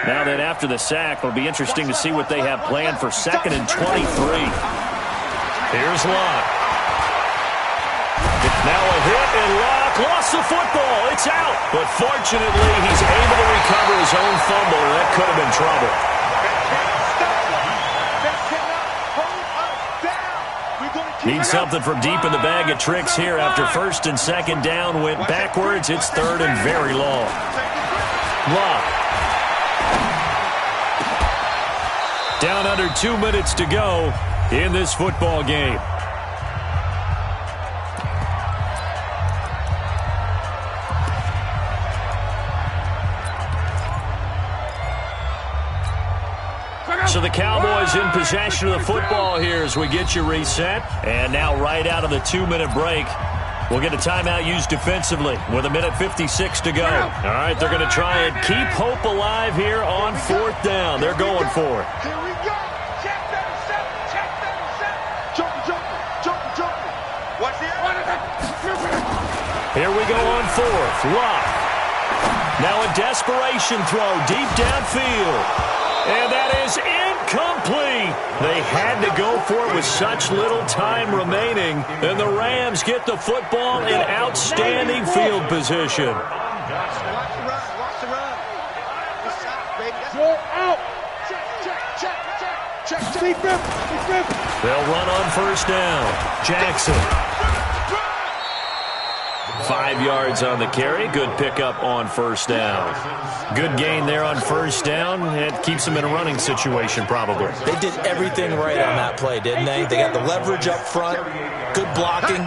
Speaker 4: Now that after the sack, it'll be interesting to see what they have planned for 2nd and 23. Here's Luck. Now a hit, and Luck lost the football. It's out. But fortunately, he's able to recover his own fumble, and that could have been trouble. Need something from deep in the bag of tricks here after 1st and 2nd down went backwards. It's 3rd and very long. Luck. Down under 2 minutes to go in this football game. So the Cowboys in possession of the football here as we get you reset. And now right out of the 2-minute break, we'll get a timeout used defensively with 1:56 to go. All right, they're going to try and keep hope alive here on 4th down. They're going for it.
Speaker 7: Here we go. Check 37. Check 37. Jump. Watch the
Speaker 4: Here we go on 4th. Lock. Now a desperation throw deep downfield. And that is incomplete. They had to go for it with such little time remaining. And the Rams get the football in outstanding field position.
Speaker 7: Watch the run. Good shot, baby. You're out. Check. Deep rip.
Speaker 4: They'll run on 1st down. Jackson. 5 yards on the carry. Good pickup on 1st down. Good gain there on 1st down. It keeps them in a running situation probably.
Speaker 5: They did everything right on that play, didn't they? They got the leverage up front, good blocking,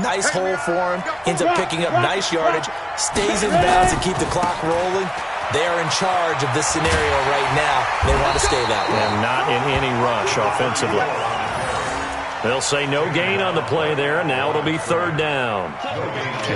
Speaker 5: nice hole for him, ends up picking up nice yardage, stays in bounds to keep the clock rolling. They are in charge of this scenario right now. They want to stay that way.
Speaker 4: And not in any rush offensively. They'll say no gain on the play there. Now it'll be 3rd down.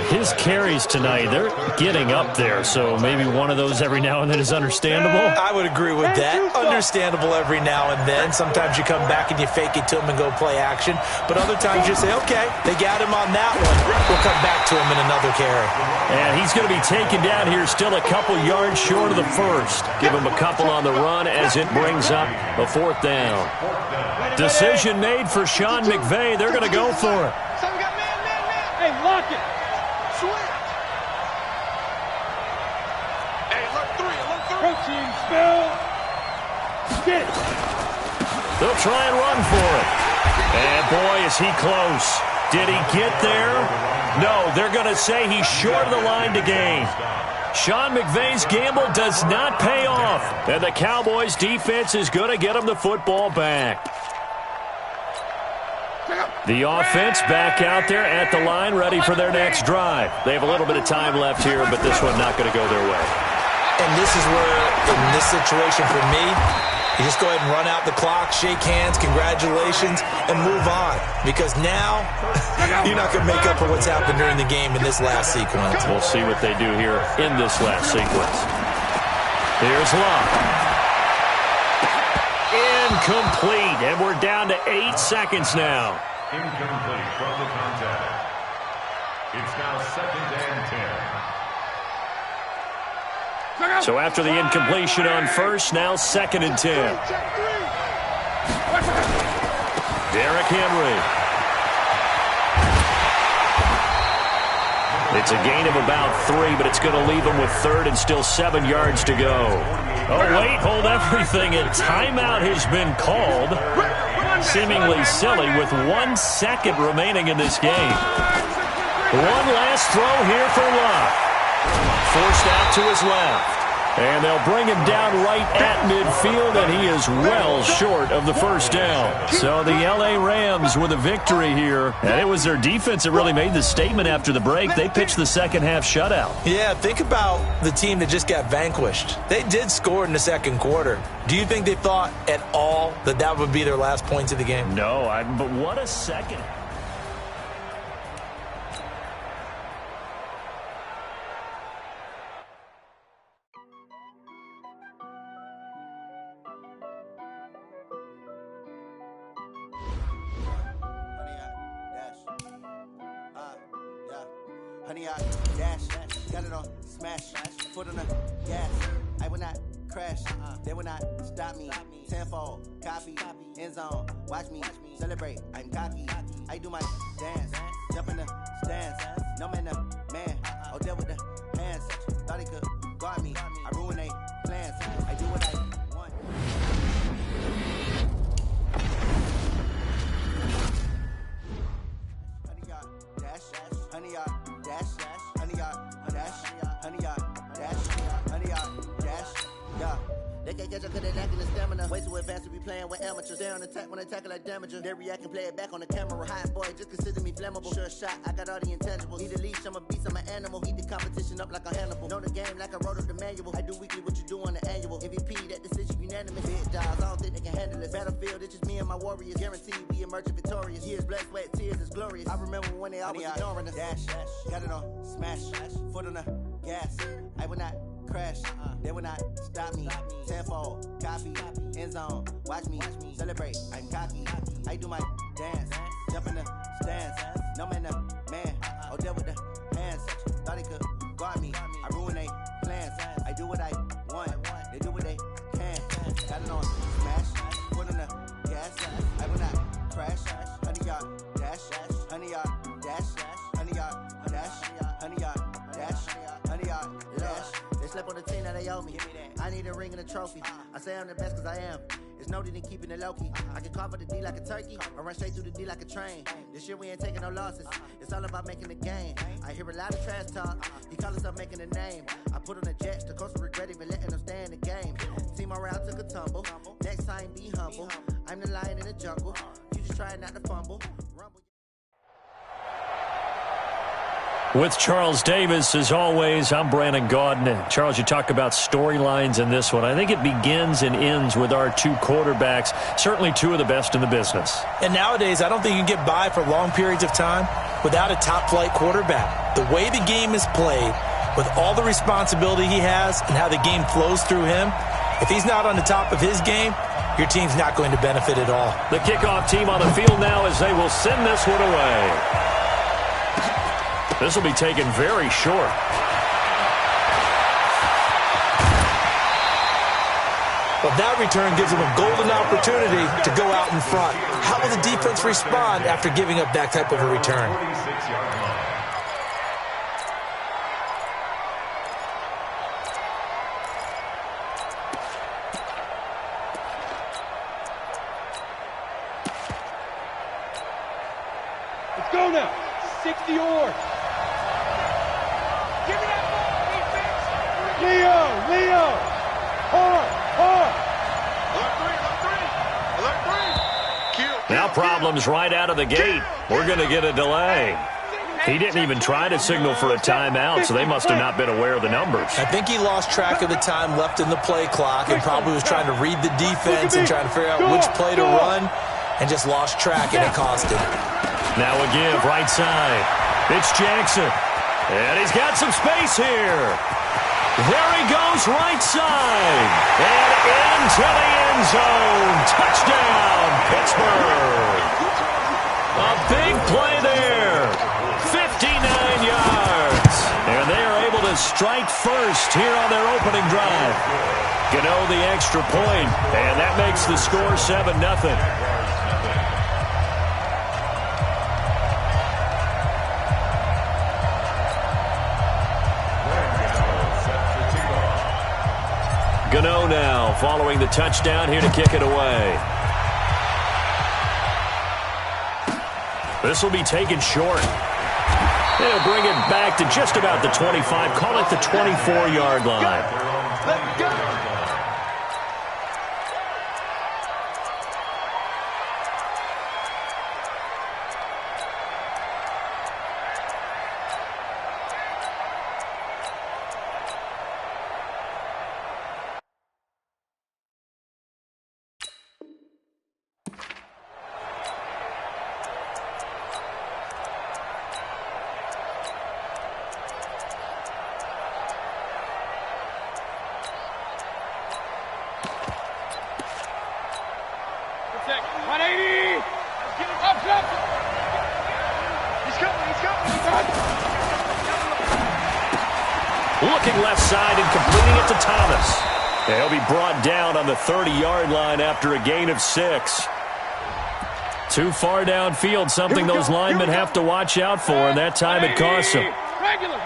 Speaker 4: His carries tonight, they're getting up there, so maybe one of those every now and then is understandable.
Speaker 5: I would agree with that. Understandable every now and then. Sometimes you come back and you fake it to him and go play action. But other times you say, okay, they got him on that one. We'll come back to him in another carry.
Speaker 4: And he's going to be taken down here still a couple yards short of the 1st. Give him a couple on the run as it brings up a 4th down. Decision made for Sean McVay. They're going to go for it.
Speaker 7: So we got man. Hey, lock it. Switch. Hey, look 3. Protein spill. Get it.
Speaker 4: They'll try and run for it. And boy, is he close. Did he get there? No, they're going to say he's short of the line to gain. Sean McVay's gamble does not pay off. And the Cowboys defense is going to get him the football back. The offense back out there at the line, ready for their next drive. They have a little bit of time left here, but this one not going to go their way.
Speaker 5: And this is where, in this situation for me, you just go ahead and run out the clock, shake hands, congratulations, and move on. Because now, you're not going to make up for what's happened during the game in this last sequence.
Speaker 4: We'll see what they do here in this last sequence. Here's Locke. Incomplete, and we're down to 8 seconds now.
Speaker 6: Incomplete from the contact. It's now 2nd and 10.
Speaker 4: So after the incompletion on 1st, now 2nd and 10. Derrick Henry. It's a gain of about 3, but it's going to leave them with 3rd and still 7 yards to go. Oh, wait, hold everything. A timeout has been called. Seemingly silly with 1 second remaining in this game. One last throw here for Locke. Forced out to his left. And they'll bring him down right at midfield, and he is well short of the 1st down. So the L.A. Rams with a victory here. And it was their defense that really made the statement after the break. They pitched the second half shutout.
Speaker 5: Yeah, think about the team that just got vanquished. They did score in the 2nd quarter. Do you think they thought at all that that would be their last points of the game?
Speaker 4: No, but what a second.
Speaker 1: Honey, I dash, got it on, smash, foot on the gas. I will not crash, they will not stop me. Tenfold, copy, end zone, watch me celebrate. I'm cocky, I do my dance, jump in the stands. No man, the man, oh, deal with the hands. Thought he could guard me, I ruin they plans. I do what I want. Honey, y'all dash, honey, y'all. Dash, honey yard, dash, honey yard, dash, honey yard, dash, yeah. They can't catch up cause they lacking the stamina. Way too advanced to be playing with amateurs. They're on attack when they tackle like damager. They react and play it back on the camera. Hot boy, just consider me flammable. Sure shot, I got all the intangibles. Need a leash, I'm a beast, I'm an animal. Heat the competition up like a Hannibal. Know the game like I wrote up the manual. I do weekly what you do on the annual. MVP, that decision unanimous. Big dogs, I don't think they can regardless. Battlefield, it's just me and my warriors. Guaranteed we emerging victorious. Years, blood, sweat, tears is glorious. I remember when they always ignoring us. Dash, got it on, smash, foot on the gas. I will not crash, they will not stop me. Tenfold, copy, end zone, watch me celebrate. I'm cocky, I do my dance, jump in the stands. No man, man, oh, deal with the hands. Thought he could guard me, I ruin they plans. I do what I want, they do what they can. Got it on, smash, foot on the gas. I will not crash, 100-yard dash, 100-yard dash, 100-yard dash, 100-yard dash, 100-yard dash. They slept on the team that they owe me. I need a ring and a trophy. I say I'm the best cause I am. It's noted in keeping it low-key. I can carve the D like a turkey or run straight through the D like a train. This year we ain't taking no losses. It's all about making the game. I hear a lot of trash talk. He call us up making a name. I put on the Jets. The coach will regret even letting them stay in the game. Team morale took a tumble. Next time be humble. I'm the lion in the jungle. You just try not to fumble. Rumble.
Speaker 4: With Charles Davis, as always, I'm Brandon Gaudin. Charles, you talk about storylines in this one. I think it begins and ends with our two quarterbacks, certainly two of the best in the business.
Speaker 5: And nowadays, I don't think you can get by for long periods of time without a top-flight quarterback. The way the game is played, with all the responsibility he has and how the game flows through him, if he's not on the top of his game, your team's not going to benefit at all.
Speaker 4: The kickoff team on the field now as they will send this one away. This will be taken very short.
Speaker 5: But that return gives them a golden opportunity to go out in front. How will the defense respond after giving up that type of a return?
Speaker 7: Let's go now. 60 yards. Give me that ball, defense. Leo. Hard.
Speaker 3: Alert three.
Speaker 4: Now problems right out of the gate. We're going to get a delay. He didn't even try to signal for a timeout, so they must have not been aware of the numbers.
Speaker 5: I think he lost track of the time left in the play clock and probably was trying to read the defense and trying to figure out which play to run and just lost track, and it cost him.
Speaker 4: Now a give right side. It's Jackson. And he's got some space here. There he goes right side. And into the end zone. Touchdown, Pittsburgh. A big play there. 59 yards. And they are able to strike first here on their opening drive. Gano the extra point, and that makes the score 7-0. Gano now following the touchdown here to kick it away. This will be taken short. They'll bring it back to just about the 25. Call it the 24-yard line.
Speaker 7: Let's go.
Speaker 4: Looking left side and completing it to Thomas. He'll be brought down on the 30-yard line after a gain of 6. Too far downfield, something those linemen have to watch out for, and that time it costs them.
Speaker 7: Regular.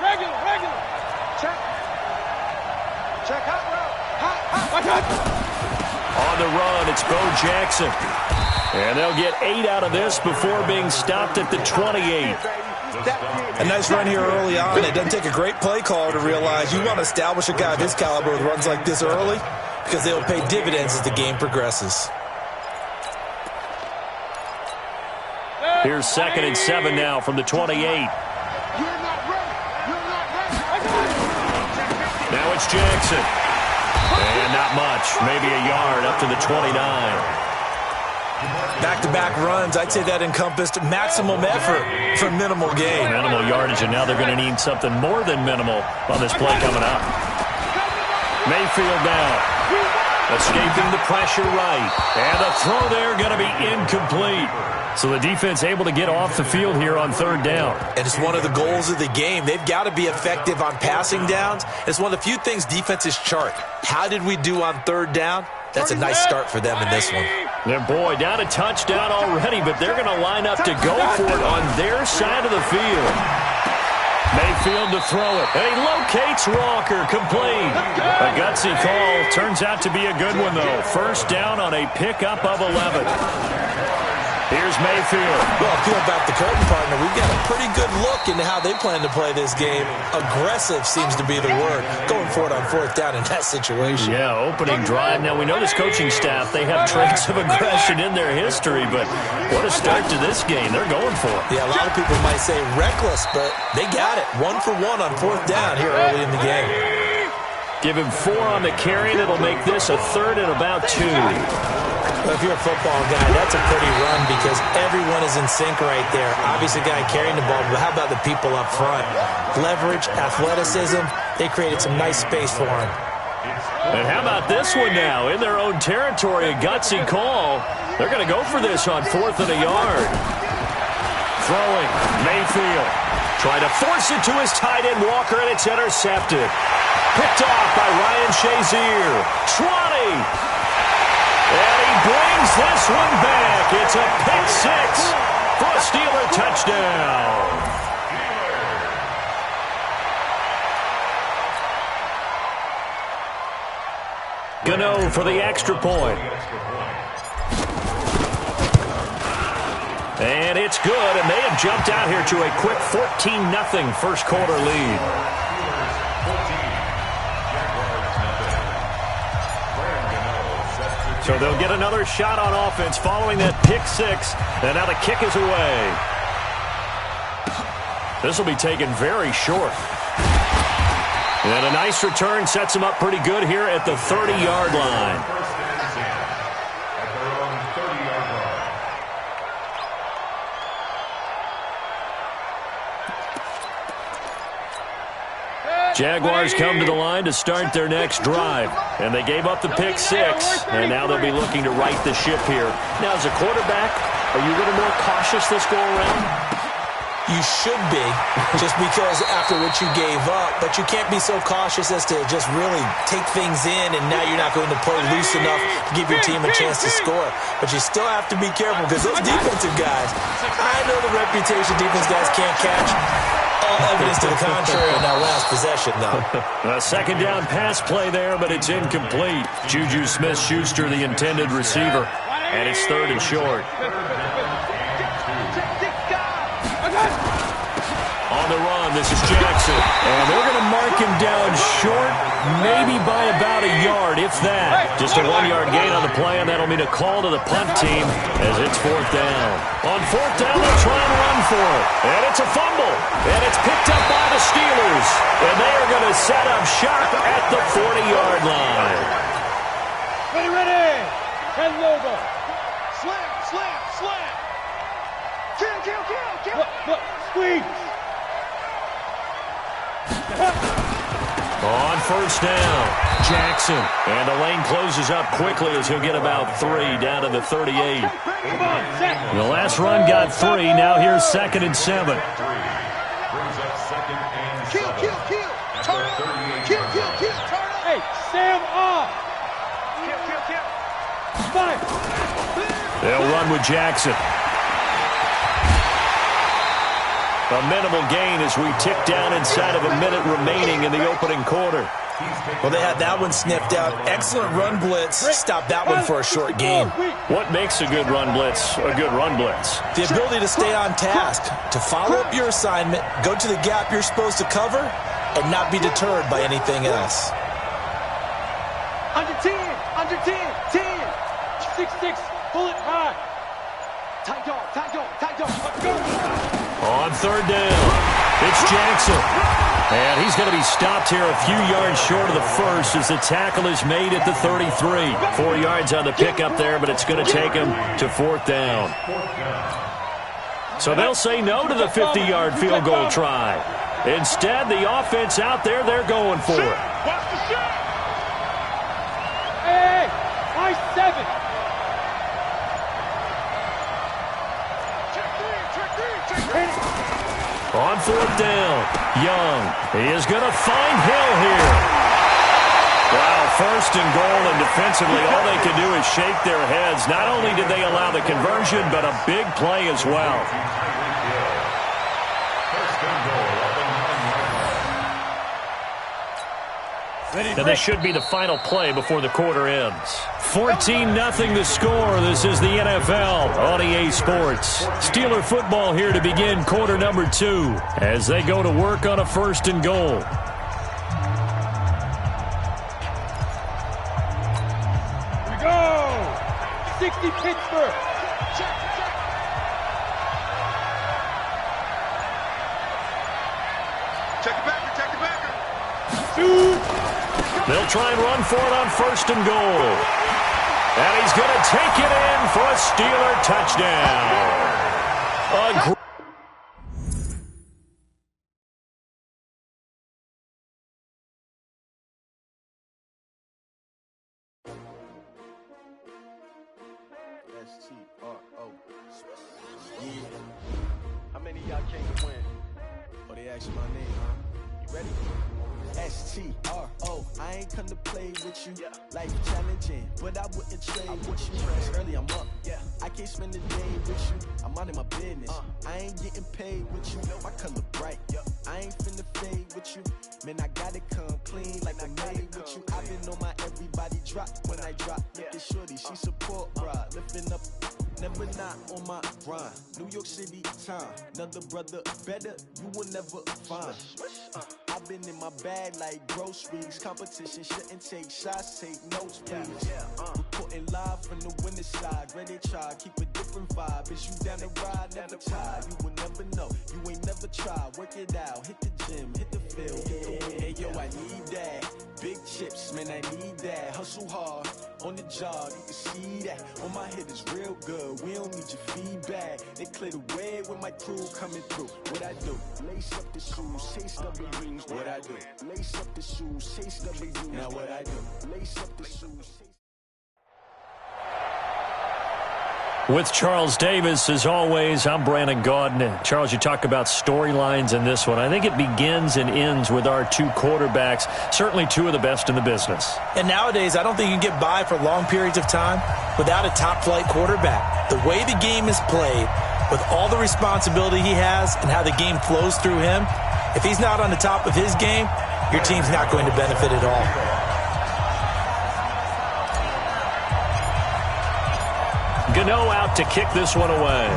Speaker 7: Check hot route.
Speaker 4: On the run, it's Bo Jackson. And they'll get 8 out of this before being stopped at the 28.
Speaker 5: A nice run here early on. It doesn't take a great play call to realize you want to establish a guy of his caliber with runs like this early because they'll pay dividends as the game progresses.
Speaker 4: Here's 2nd and 7 now from the 28. Now it's Jackson. And not much, maybe a yard up to the 29.
Speaker 5: Back-to-back runs, I'd say that encompassed maximum effort for minimal gain.
Speaker 4: Minimal yardage, and now they're going to need something more than minimal on this play coming up. Mayfield now. Escaping the pressure right. And the throw there going to be incomplete. So the defense able to get off the field here on third down.
Speaker 5: And it's one of the goals of the game. They've got to be effective on passing downs. It's one of the few things defenses chart. How did we do on third down? That's a nice start for them in this one.
Speaker 4: Their boy down a touchdown already, but they're going to line up to go for it on their side of the field. Mayfield to throw it, and he locates Walker, complete. A gutsy call, turns out to be a good one, though. First down on a pickup of 11. Here's Mayfield.
Speaker 5: Well, peel back the curtain, partner. We've got a pretty good look into how they plan to play this game. Aggressive seems to be the word. Going for it on fourth down in that situation.
Speaker 4: Yeah, opening drive. Now, we know this coaching staff, they have traits of aggression in their history, but what a start to this game. They're going for it.
Speaker 5: Yeah, a lot of people might say reckless, but they got it. 1 for 1 on fourth down here early in the game.
Speaker 4: Give him 4 on the carry, and it'll make this a third and about 2.
Speaker 5: Well, if you're a football guy, that's a pretty run because everyone is in sync right there. Obviously, the guy carrying the ball, but how about the people up front? Leverage, athleticism, they created some nice space for him.
Speaker 4: And how about this one now? In their own territory, a gutsy call. They're going to go for this on 4th and a yard. Throwing, Mayfield. Trying to force it to his tight end, Walker, and it's intercepted. Picked off by Ryan Shazier. 20. And he brings this one back. It's a pick 6 for a Steeler touchdown. Gano for the extra point. And it's good, and they have jumped out here to a quick 14-0 first quarter lead. So they'll get another shot on offense following that pick 6, and now the kick is away. This will be taken very short. And a nice return sets him up pretty good here at the 30-yard line. Jaguars come to the line to start their next drive. And they gave up the pick 6, and now they'll be looking to right the ship here. Now, as a quarterback, are you a little more cautious this go-around?
Speaker 5: You should be, just because after what you gave up. But you can't be so cautious as to just really take things in, and now you're not going to play loose enough to give your team a chance to score. But you still have to be careful, because those defensive guys, I know the reputation defense guys can't catch. All evidence to the contrary on that last possession, though.
Speaker 4: A second down pass play there, but it's incomplete. Juju Smith-Schuster, the intended receiver, and it's 3rd and short. On the run, this is Jackson. And they're going to mark him down short, maybe by about a yard, if that. Just a 1-yard gain on the play, and that'll mean a call to the punt team as it's 4th down. On 4th down, they'll try and run for it. And it's a fumble. And it's picked up by the Steelers. And they are going to set up shop at the 40-yard line.
Speaker 7: Ready. Head logo. Slam. Kill. Look. Squeeze.
Speaker 4: On 1st down, Jackson. And the lane closes up quickly as he'll get about 3 down to the 38. The last run got 3. Now here's 2nd and 7.
Speaker 7: Kill. Turn up. Kill. Turn up. Hey, Sam off. Kill. Fire.
Speaker 4: They'll run with Jackson. A minimal gain as we tick down inside of a minute remaining in the opening quarter.
Speaker 5: Well, they had that one sniffed out. Excellent run blitz. Stop that one for a short gain.
Speaker 4: What makes a good run blitz a good run blitz?
Speaker 5: The ability to stay on task, to follow up your assignment, go to the gap you're supposed to cover, and not be deterred by anything else.
Speaker 7: Under 10. 6-6, bullet high. Tight dog. Let's go.
Speaker 4: On 3rd down, it's Jackson. And he's going to be stopped here a few yards short of the first as the tackle is made at the 33. 4 yards on the pickup there, but it's going to take him to 4th down. So they'll say no to the 50-yard field goal try. Instead, the offense out there, they're going for it.
Speaker 7: Watch the shot. Hey, nice 7.
Speaker 4: On 4th down, Young. He is going to find Hill here. Wow, 1st and goal, and defensively all they can do is shake their heads. Not only did they allow the conversion, but a big play as well. And this should be the final play before the quarter ends. 14-0 the score. This is the NFL on EA Sports. Steeler football here to begin quarter number 2 as they go to work on a 1st and goal.
Speaker 7: Here we go. 60 Pittsburgh. Check it back. Check it back. Shoot.
Speaker 4: They'll try and run for it on 1st and goal. And he's going to take it in for a Steeler touchdown.
Speaker 2: S-T-R-O. Yeah. How many of y'all came to win? Oh, they asked my name, huh? You ready? S-T-R-O. I ain't come to play with you. Life challenging, but I wouldn't trade with you. It's early, I'm up. I can't spend the day with you. I'm out of my business. I ain't getting paid with you. My color bright. I ain't finna fade with you. Man, I gotta come clean like I made with you. I've been on my everybody drop when I drop. Look at shorty, she support bra. Lifting up, never not on my grind. New York City time. Another brother better, you will never find. I've been in my bag like groceries. Competition shouldn't take shots, take notes, please. Reporting live from the winning side. Ready to try, keep a different vibe. Is you down the ride, never tired. You will never know, you ain't never tried. Work it out, hit the gym, hit the field, hit the win. Hey yo, I need that. Big chips, man, I need that. Hustle hard, on the job, you can see that. On my head is real good, we don't need your feedback. They clear the way with my crew coming through. What I do? Lace up the shoes, chase double dreams. What I do? Lace up the shoes, chase double dreams. Now what I do? Lace up the shoes.
Speaker 4: With Charles Davis, as always, I'm Brandon Gaudin. Charles, you talk about storylines in this one. I think it begins and ends with our 2 quarterbacks, certainly 2 of the best in the business.
Speaker 5: And nowadays, I don't think you can get by for long periods of time without a top-flight quarterback. The way the game is played, with all the responsibility he has and how the game flows through him, if he's not on the top of his game, your team's not going to benefit at all.
Speaker 4: Gano out to kick this one away.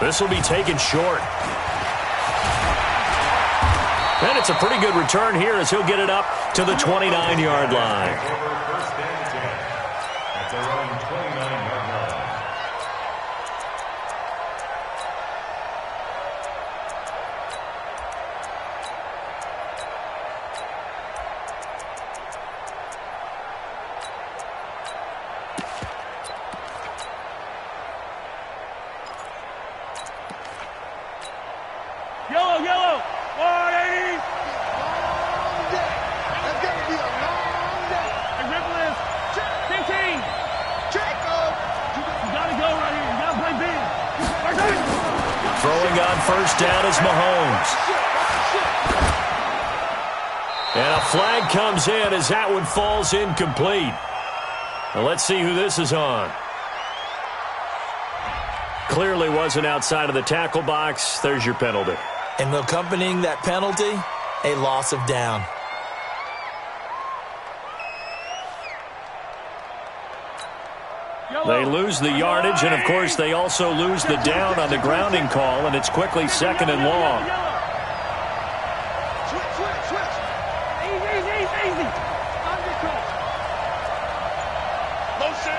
Speaker 4: This will be taken short. And it's a pretty good return here as he'll get it up to the 29-yard line.
Speaker 6: First and 10 at their own 29-yard line.
Speaker 7: Yellow, yellow. 180.
Speaker 9: Long day. That's gonna be a long day.
Speaker 7: Hey, Ripple is 15.
Speaker 9: Jacob.
Speaker 7: You gotta go right here. You gotta play big.
Speaker 4: Throwing on 1st down is Mahomes. And a flag comes in as that one falls incomplete. Now let's see who this is on. Clearly wasn't outside of the tackle box. There's your penalty.
Speaker 5: And accompanying that penalty, a loss of down.
Speaker 4: They lose the yardage, and of course they also lose the down on the grounding call, and it's quickly 2nd and long.
Speaker 7: Switch. Easy. Under control. Motion.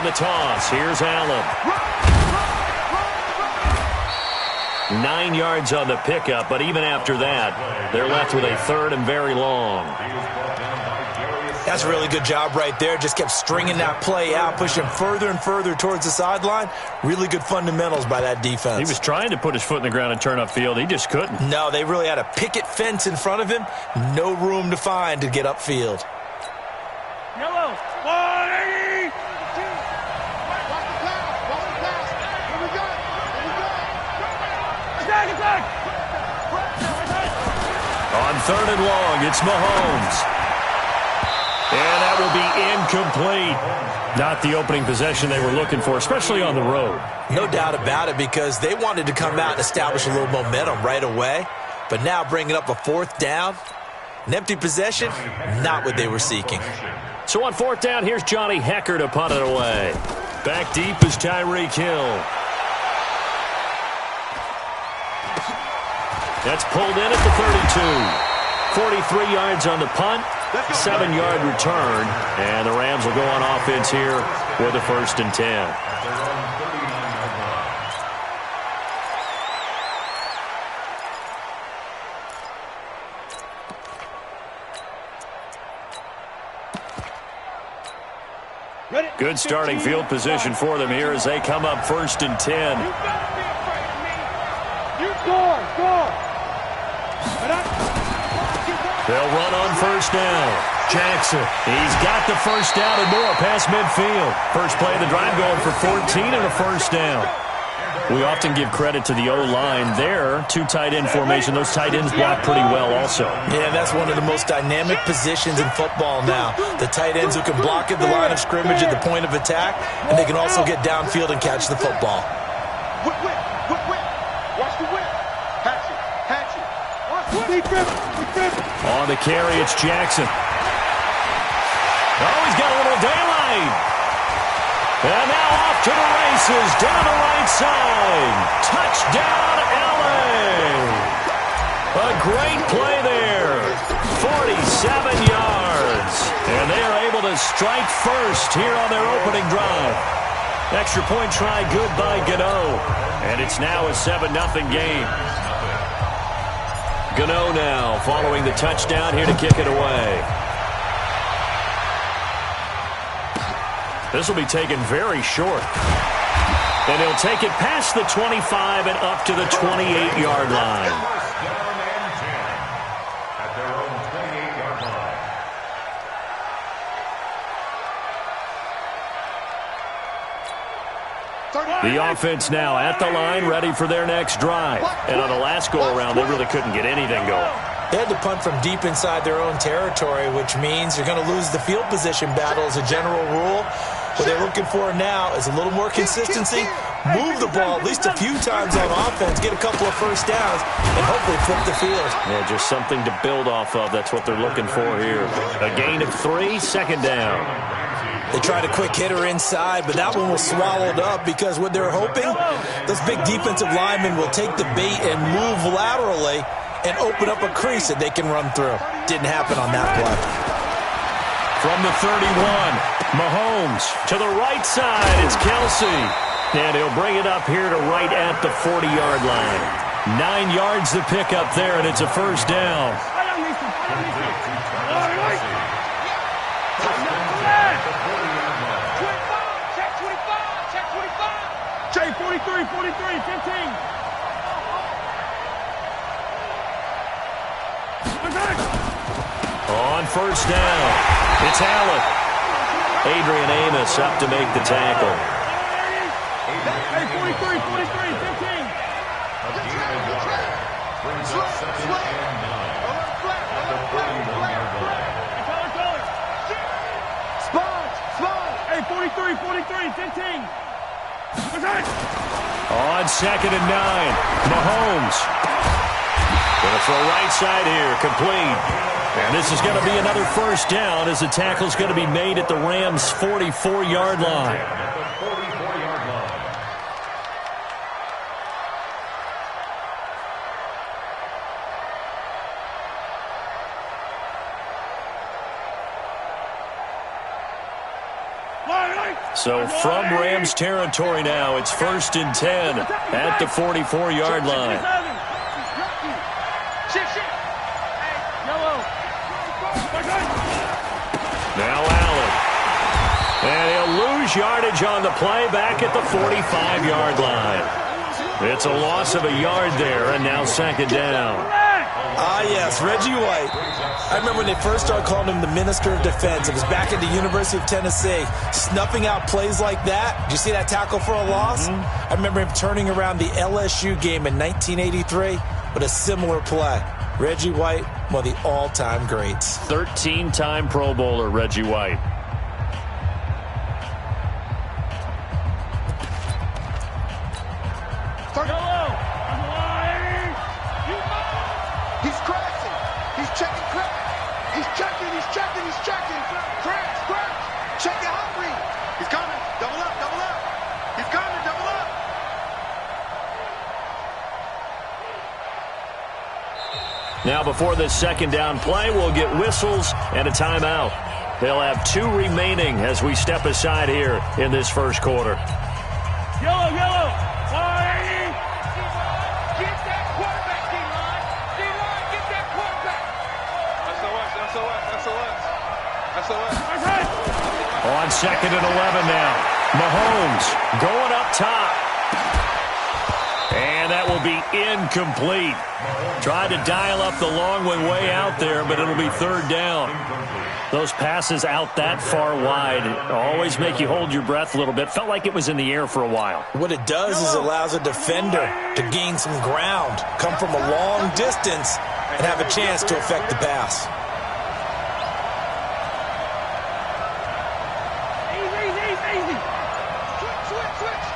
Speaker 4: on the toss. Here's Allen. 9 yards on the pickup, but even after that, they're left with a third and very long.
Speaker 5: That's a really good job right there. Just kept stringing that play out, pushing further and further towards the sideline. Really good fundamentals by that defense.
Speaker 4: He was trying to put his foot in the ground and turn upfield. He just couldn't.
Speaker 5: No, they really had a picket fence in front of him. No room to find to get upfield.
Speaker 7: Yellow. 180.
Speaker 4: On third and long, it's Mahomes. And that will be incomplete. Not the opening possession they were looking for, especially on the road.
Speaker 5: No doubt about it, because they wanted to come out and establish a little momentum right away. But now bringing up a fourth down, an empty possession, not what they were seeking.
Speaker 4: So on fourth down, here's Johnny Hecker to punt it away. Back deep is Tyreek Hill. That's pulled in at the 32. 43 yards on the punt. 7-yard return, and the Rams will go on offense here with a 1st and 10. Good starting field position for them here as they come up 1st and 10.
Speaker 7: You gotta be afraid of me. You score.
Speaker 4: They'll run on 1st down. Jackson, he's got the 1st down and more past midfield. First play of the drive going for 14 and a 1st down. We often give credit to the O-line there. 2 tight end formation. Those tight ends block pretty well also.
Speaker 5: Yeah, that's one of the most dynamic positions in football now. The tight ends who can block at the line of scrimmage at the point of attack, and they can also get downfield and catch the football.
Speaker 7: Whip. Watch the whip. Hatch it.
Speaker 4: On the carry, it's Jackson. Oh, he's got a little daylight. And now off to the races, down the right side. Touchdown, LA. A great play there. 47 yards. And they are able to strike first here on their opening drive. Extra point try good by Gano. And it's now a 7-0 game. Gano now following the touchdown here to kick it away. This will be taken very short. And he'll take it past the 25 and up to the 28-yard line.
Speaker 6: First down and 10 at their own 28-yard line.
Speaker 4: The offense now at the line, ready for their next drive. And on the last go-around, they really couldn't get anything going.
Speaker 5: They had to punt from deep inside their own territory, which means you're going to lose the field position battle as a general rule. What they're looking for now is a little more consistency, move the ball at least a few times on offense, get a couple of first downs, and hopefully flip the field.
Speaker 4: Yeah, just something to build off of. That's what they're looking for here. A gain of 3, 2nd down.
Speaker 5: They tried a quick hitter inside, but that one was swallowed up because what they're hoping, those big defensive linemen will take the bait and move laterally and open up a crease that they can run through. Didn't happen on that play.
Speaker 4: From the 31, Mahomes to the right side. It's Kelsey. And he'll bring it up here to right at the 40-yard line. 9 yards to pick up there, and it's a 1st down.
Speaker 7: Jay, 43, 15.
Speaker 4: On 1st down, it's Allen. Adrian Amos up to make the tackle.
Speaker 7: Hey, 43, 15.
Speaker 6: Brings up 2nd and 9 at the 41-yard line.
Speaker 7: Hey, 43, 15.
Speaker 4: On 2nd and 9, Mahomes. Going to throw right side here, complete. And this is going to be another 1st down as the tackle's going to be made at the Rams' 44-yard line.
Speaker 6: At the 44-yard line.
Speaker 7: Right.
Speaker 4: So from Rams territory now, it's 1st and 10 at the 44-yard line. Now Allen. And he'll lose yardage on the play back at the 45-yard line. It's a loss of a yard there, and now 2nd down.
Speaker 5: Ah, yes, Reggie White. I remember when they first started calling him the Minister of Defense. It was back at the University of Tennessee, snuffing out plays like that. Did you see that tackle for a loss? I remember him turning around the LSU game in 1983 with a similar play. Reggie White, one of the all-time greats.
Speaker 4: 13-time Pro Bowler, Reggie White.
Speaker 7: He's crashing. He's checking crack. He's checking. He's checking. He's checking. Crash, crash. Check it out, read. He's coming. Double up, double up. He's coming. Double up.
Speaker 4: Now before this 2nd down play, we'll get whistles and a timeout. They'll have 2 remaining as we step aside here in this 1st quarter.
Speaker 7: Yellow, yellow. Get that quarterback, D-line. D-line, get that quarterback. SOS.
Speaker 4: On 2nd and 11 now. Mahomes going up top. And that will be incomplete. Tried to dial up the long one way out there, but it'll be 3rd down. Those passes out that far wide always make you hold your breath a little bit. Felt like it was in the air for a while.
Speaker 5: What it does is it allows a defender to gain some ground, come from a long distance, and have a chance to affect the pass.
Speaker 7: Easy. Switch.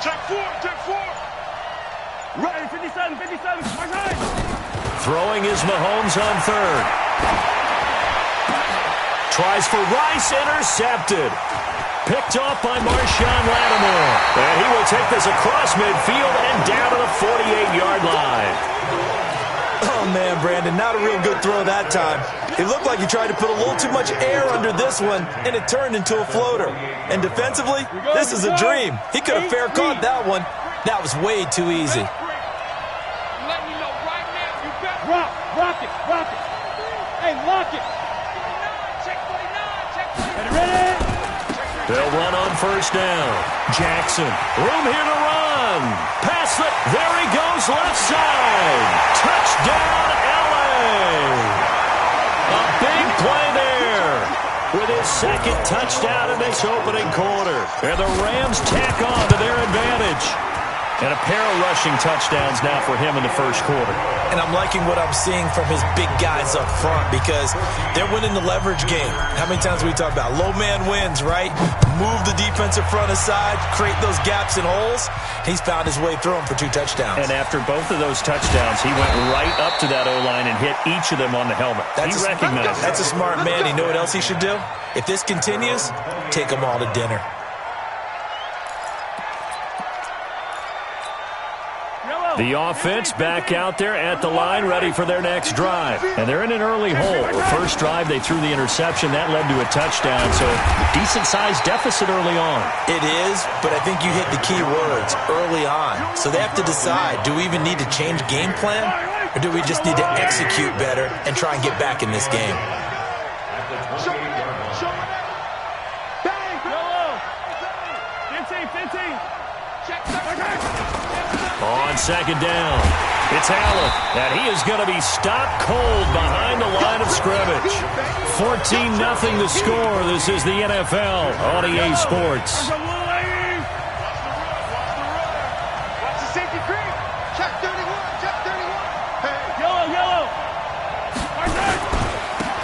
Speaker 7: Check four. Right, 57. Right.
Speaker 4: Throwing is Mahomes on 3rd. Tries for Rice, intercepted. Picked off by Marshawn Lattimore. And he will take this across midfield and down to the 48-yard line.
Speaker 5: Oh, man, Brandon, not a real good throw that time. It looked like he tried to put a little too much air under this one, and it turned into a floater. And defensively, this is a dream. He could have fair caught that one. That was way too easy.
Speaker 7: Let me know right now. You better rock it. Hey, lock it. Check 49.
Speaker 4: Ready? They'll run on 1st down. Jackson, room here to run. Pass it. There he goes, left side. Touchdown, LA. A big play there with his 2nd touchdown in this opening quarter. And the Rams tack on to their advantage. And a pair of rushing touchdowns now for him in the 1st quarter.
Speaker 5: And I'm liking what I'm seeing from his big guys up front because they're winning the leverage game. How many times we talk about low man wins, right? Move the defensive front aside, create those gaps and holes. He's found his way through them for 2 touchdowns.
Speaker 4: And after both of those touchdowns, he went right up to that O-line and hit each of them on the helmet. He recognized it.
Speaker 5: That's a smart man. You know what else he should do? If this continues, take them all to dinner.
Speaker 4: The offense back out there at the line, ready for their next drive. And they're in an early hole. The first drive, they threw the interception. That led to a touchdown, so decent-sized deficit early on.
Speaker 5: It is, but I think you hit the key words, early on. So they have to decide, do we even need to change game plan, or do we just need to execute better and try and get back in this game?
Speaker 4: On 2nd down, it's Allen, and he is going to be stopped cold behind the line of scrimmage. 14-0 the score. This is the NFL on EA Sports.
Speaker 7: Watch the safety creep. Check 31. Hey. Yellow.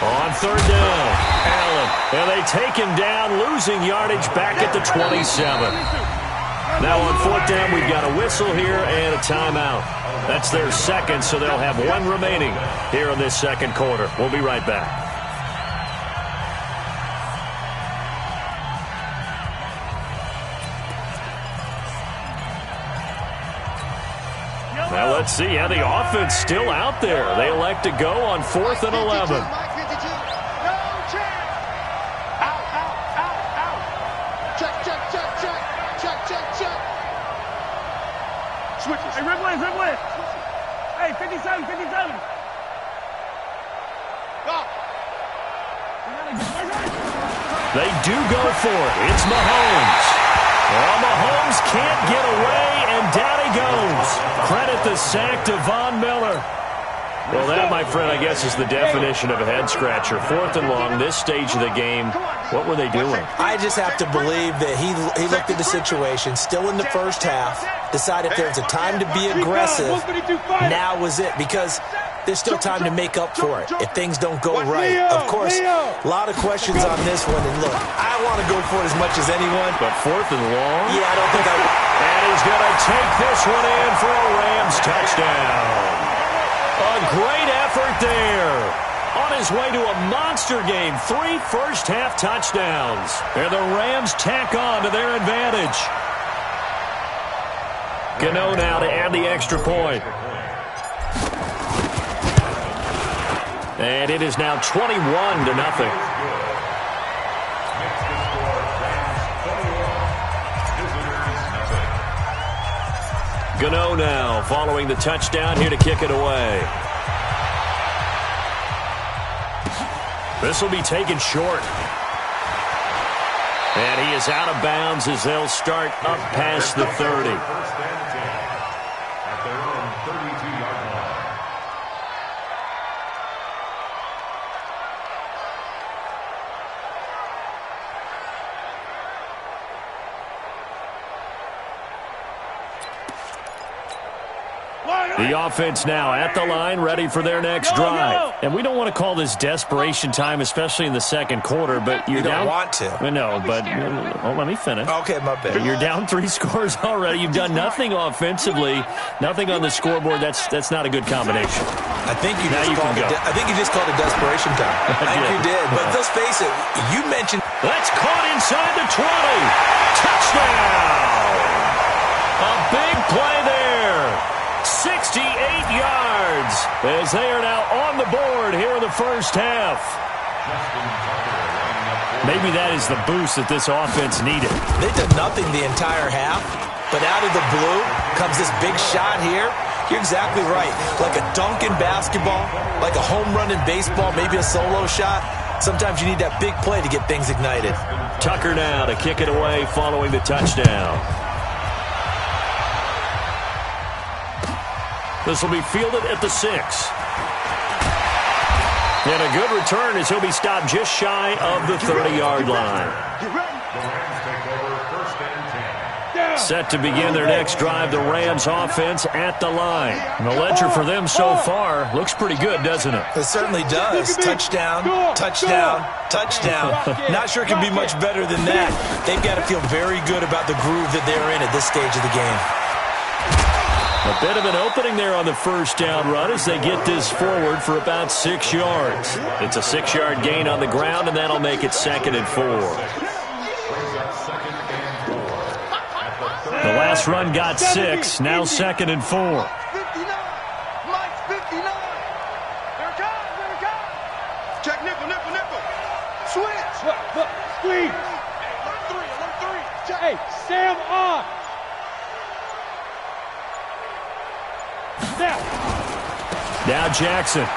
Speaker 4: On 3rd down, Allen, and they take him down, losing yardage back at the 27. Now on 4th down, we've got a whistle here and a timeout. That's their 2nd, so they'll have 1 remaining here in this 2nd quarter. We'll be right back. Now let's see how the offense still out there. They elect to go on 4th and 11.
Speaker 7: Switches. Hey, rip blitz. Hey, 57. Go.
Speaker 4: They do go for it. It's Mahomes. Well, Mahomes can't get away, and down he goes. Credit the sack to Von Miller. Well, that, my friend, I guess is the definition of a head-scratcher. 4th and long, this stage of the game. What were they doing?
Speaker 5: I just have to believe that he looked at the situation, still in the first half, decided there's a time to be aggressive. Now was it, because there's still time to make up for it if things don't go right. Of course, a lot of questions on this one. And look, I want to go for it as much as anyone.
Speaker 4: But 4th and long?
Speaker 5: Yeah, I don't think I would.
Speaker 4: And he's going to take this one in for a Rams touchdown. A great effort there. On his way to a monster game, 3 first-half touchdowns. And the Rams tack on to their advantage. Gano now to add the extra point. And it is now 21-0. Gano now following the touchdown here to kick it away. This will be taken short. And he is out of bounds as they'll start up past the 30.
Speaker 6: First and 10 at their own 32-yard line.
Speaker 4: The offense now at the line, ready for their next drive. And we don't want to call this desperation time, especially in the second quarter, but you're down.
Speaker 5: You don't want to.
Speaker 4: No, but let me finish.
Speaker 5: Okay, my bad.
Speaker 4: You're down 3 scores already. You've done nothing offensively, nothing on the scoreboard. That's not a good combination.
Speaker 5: I think you just called it desperation time. I think you did. But let's face it, you mentioned.
Speaker 4: That's caught inside the 20. Touchdown! A big play there. 68 yards as they are now on the board here in the first half. Maybe that is the boost that this offense needed.
Speaker 5: They did nothing the entire half, but out of the blue comes this big shot here. You're exactly right. Like a dunk in basketball, like a home run in baseball, maybe a solo shot. Sometimes you need that big play to get things ignited.
Speaker 4: Tucker now to kick it away following the touchdown. This will be fielded at the 6. And a good return as he'll be stopped just shy of the 30-yard line.
Speaker 6: The Rams take over first and 10.
Speaker 4: Set to begin their next drive, the Rams offense at the line. And the ledger for them so far looks pretty good, doesn't it?
Speaker 5: It certainly does. Touchdown, touchdown, touchdown. Not sure it can be much better than that. They've got to feel very good about the groove that they're in at this stage of the game.
Speaker 4: A bit of an opening there on the first down run as they get this forward for about 6 yards. It's a 6-yard gain on the ground, and that'll make it 2nd and 4. The last run got 6, now 2nd and 4.
Speaker 7: 59. Mike's 59. There it comes. Check nickel. Switch. Look, squeeze. Alert 3. Hey, Sam on.
Speaker 4: Now Jackson.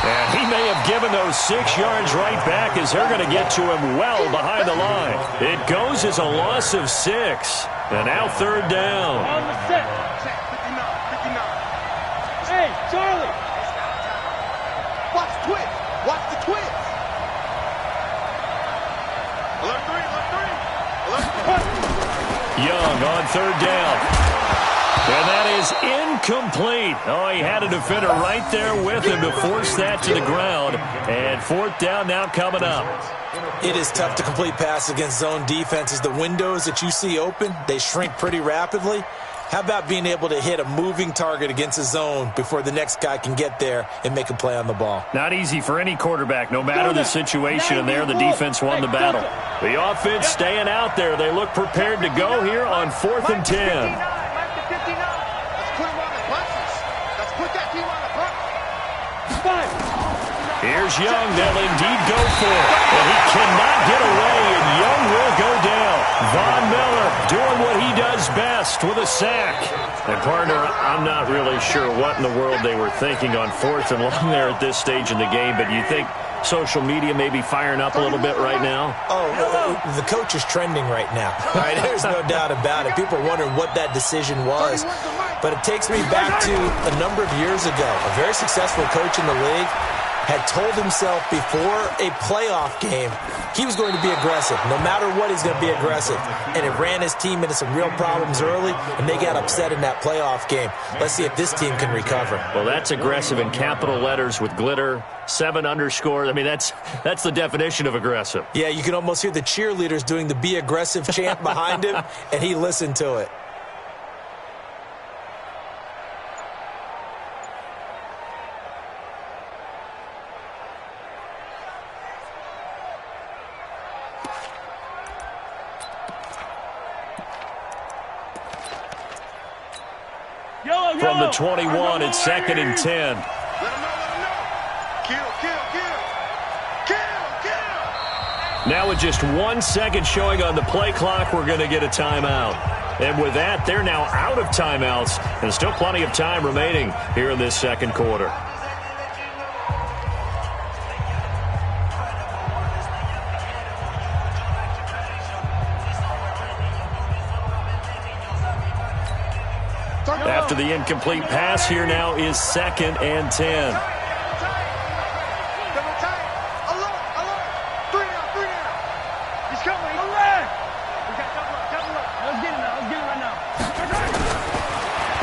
Speaker 4: And he may have given those 6 yards right back as they're going to get to him well behind the line. It goes as a loss of 6. And now 3rd down.
Speaker 7: On the set. 59. Hey, Charlie. Watch the twist. Alert 3.
Speaker 4: Young on 3rd down. And that is incomplete. Oh, he had a defender right there with him to force that to the ground. And 4th down now coming up.
Speaker 5: It is tough to complete passes against zone defenses. The windows that you see open, they shrink pretty rapidly. How about being able to hit a moving target against a zone before the next guy can get there and make a play on the ball?
Speaker 4: Not easy for any quarterback, no matter the situation. And there, the defense won the battle. The offense staying out there. They look prepared to go here on 4th and 10. Here's Young. They'll indeed go for it. And he cannot get away, and Young will go down. Von Miller doing what he does best with a sack. And, partner, I'm not really sure what in the world they were thinking on 4th and long there at this stage in the game, but you think social media may be firing up a little bit right now?
Speaker 5: Oh, the coach is trending right now. Right? There's no doubt about it. People are wondering what that decision was. But it takes me back to a number of years ago. A very successful coach in the league had told himself before a playoff game he was going to be aggressive. No matter what, he's going to be aggressive. And it ran his team into some real problems early, and they got upset in that playoff game. Let's see if this team can recover.
Speaker 4: Well, that's aggressive in capital letters with glitter, 7 underscores. I mean, that's the definition of aggressive.
Speaker 5: Yeah, you can almost hear the cheerleaders doing the be aggressive chant behind him, and he listened to it.
Speaker 4: From the 21, it's 2nd and 10.
Speaker 7: Let him know. Kill.
Speaker 4: Now with just 1 second showing on the play clock, we're going to get a timeout. And with that, they're now out of timeouts, and still plenty of time remaining here in this second quarter. After the incomplete pass, here now is 2nd and 10.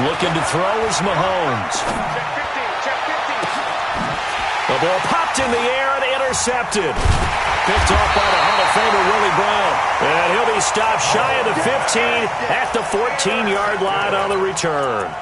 Speaker 4: Looking to throw is Mahomes. The ball popped in the air and intercepted. Picked off by the Hall of Famer Willie Brown. And he'll be stopped shy of the 15 at the 14-yard line on the return.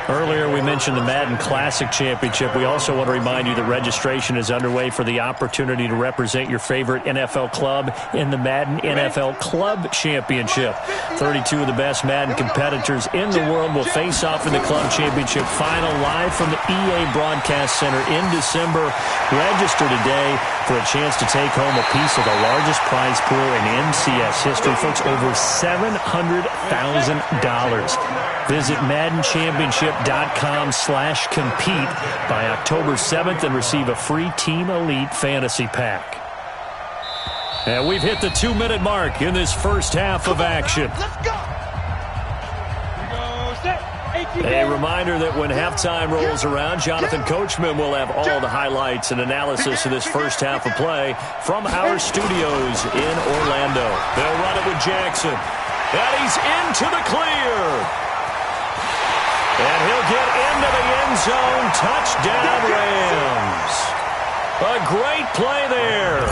Speaker 4: Earlier we mentioned the Madden Classic Championship. We also want to remind you that registration is underway for the opportunity to represent your favorite NFL club in the Madden NFL Club Championship. 32 of the best Madden competitors in the world will face off in the Club Championship final live from the EA Broadcast Center in December. Register today for a chance to take home a piece of the largest prize pool in MCS history. Folks, over $700,000. Visit MaddenChampionship.com/compete by October 7th and receive a free Team Elite Fantasy Pack. And we've hit the 2-minute mark in this first half of action. A reminder that when halftime rolls around, Jonathan Coachman will have all the highlights and analysis of this first half of play from our studios in Orlando. They'll run it with Jackson. And he's into the clear. And he'll get into the end zone. Touchdown, Rams. A great play there.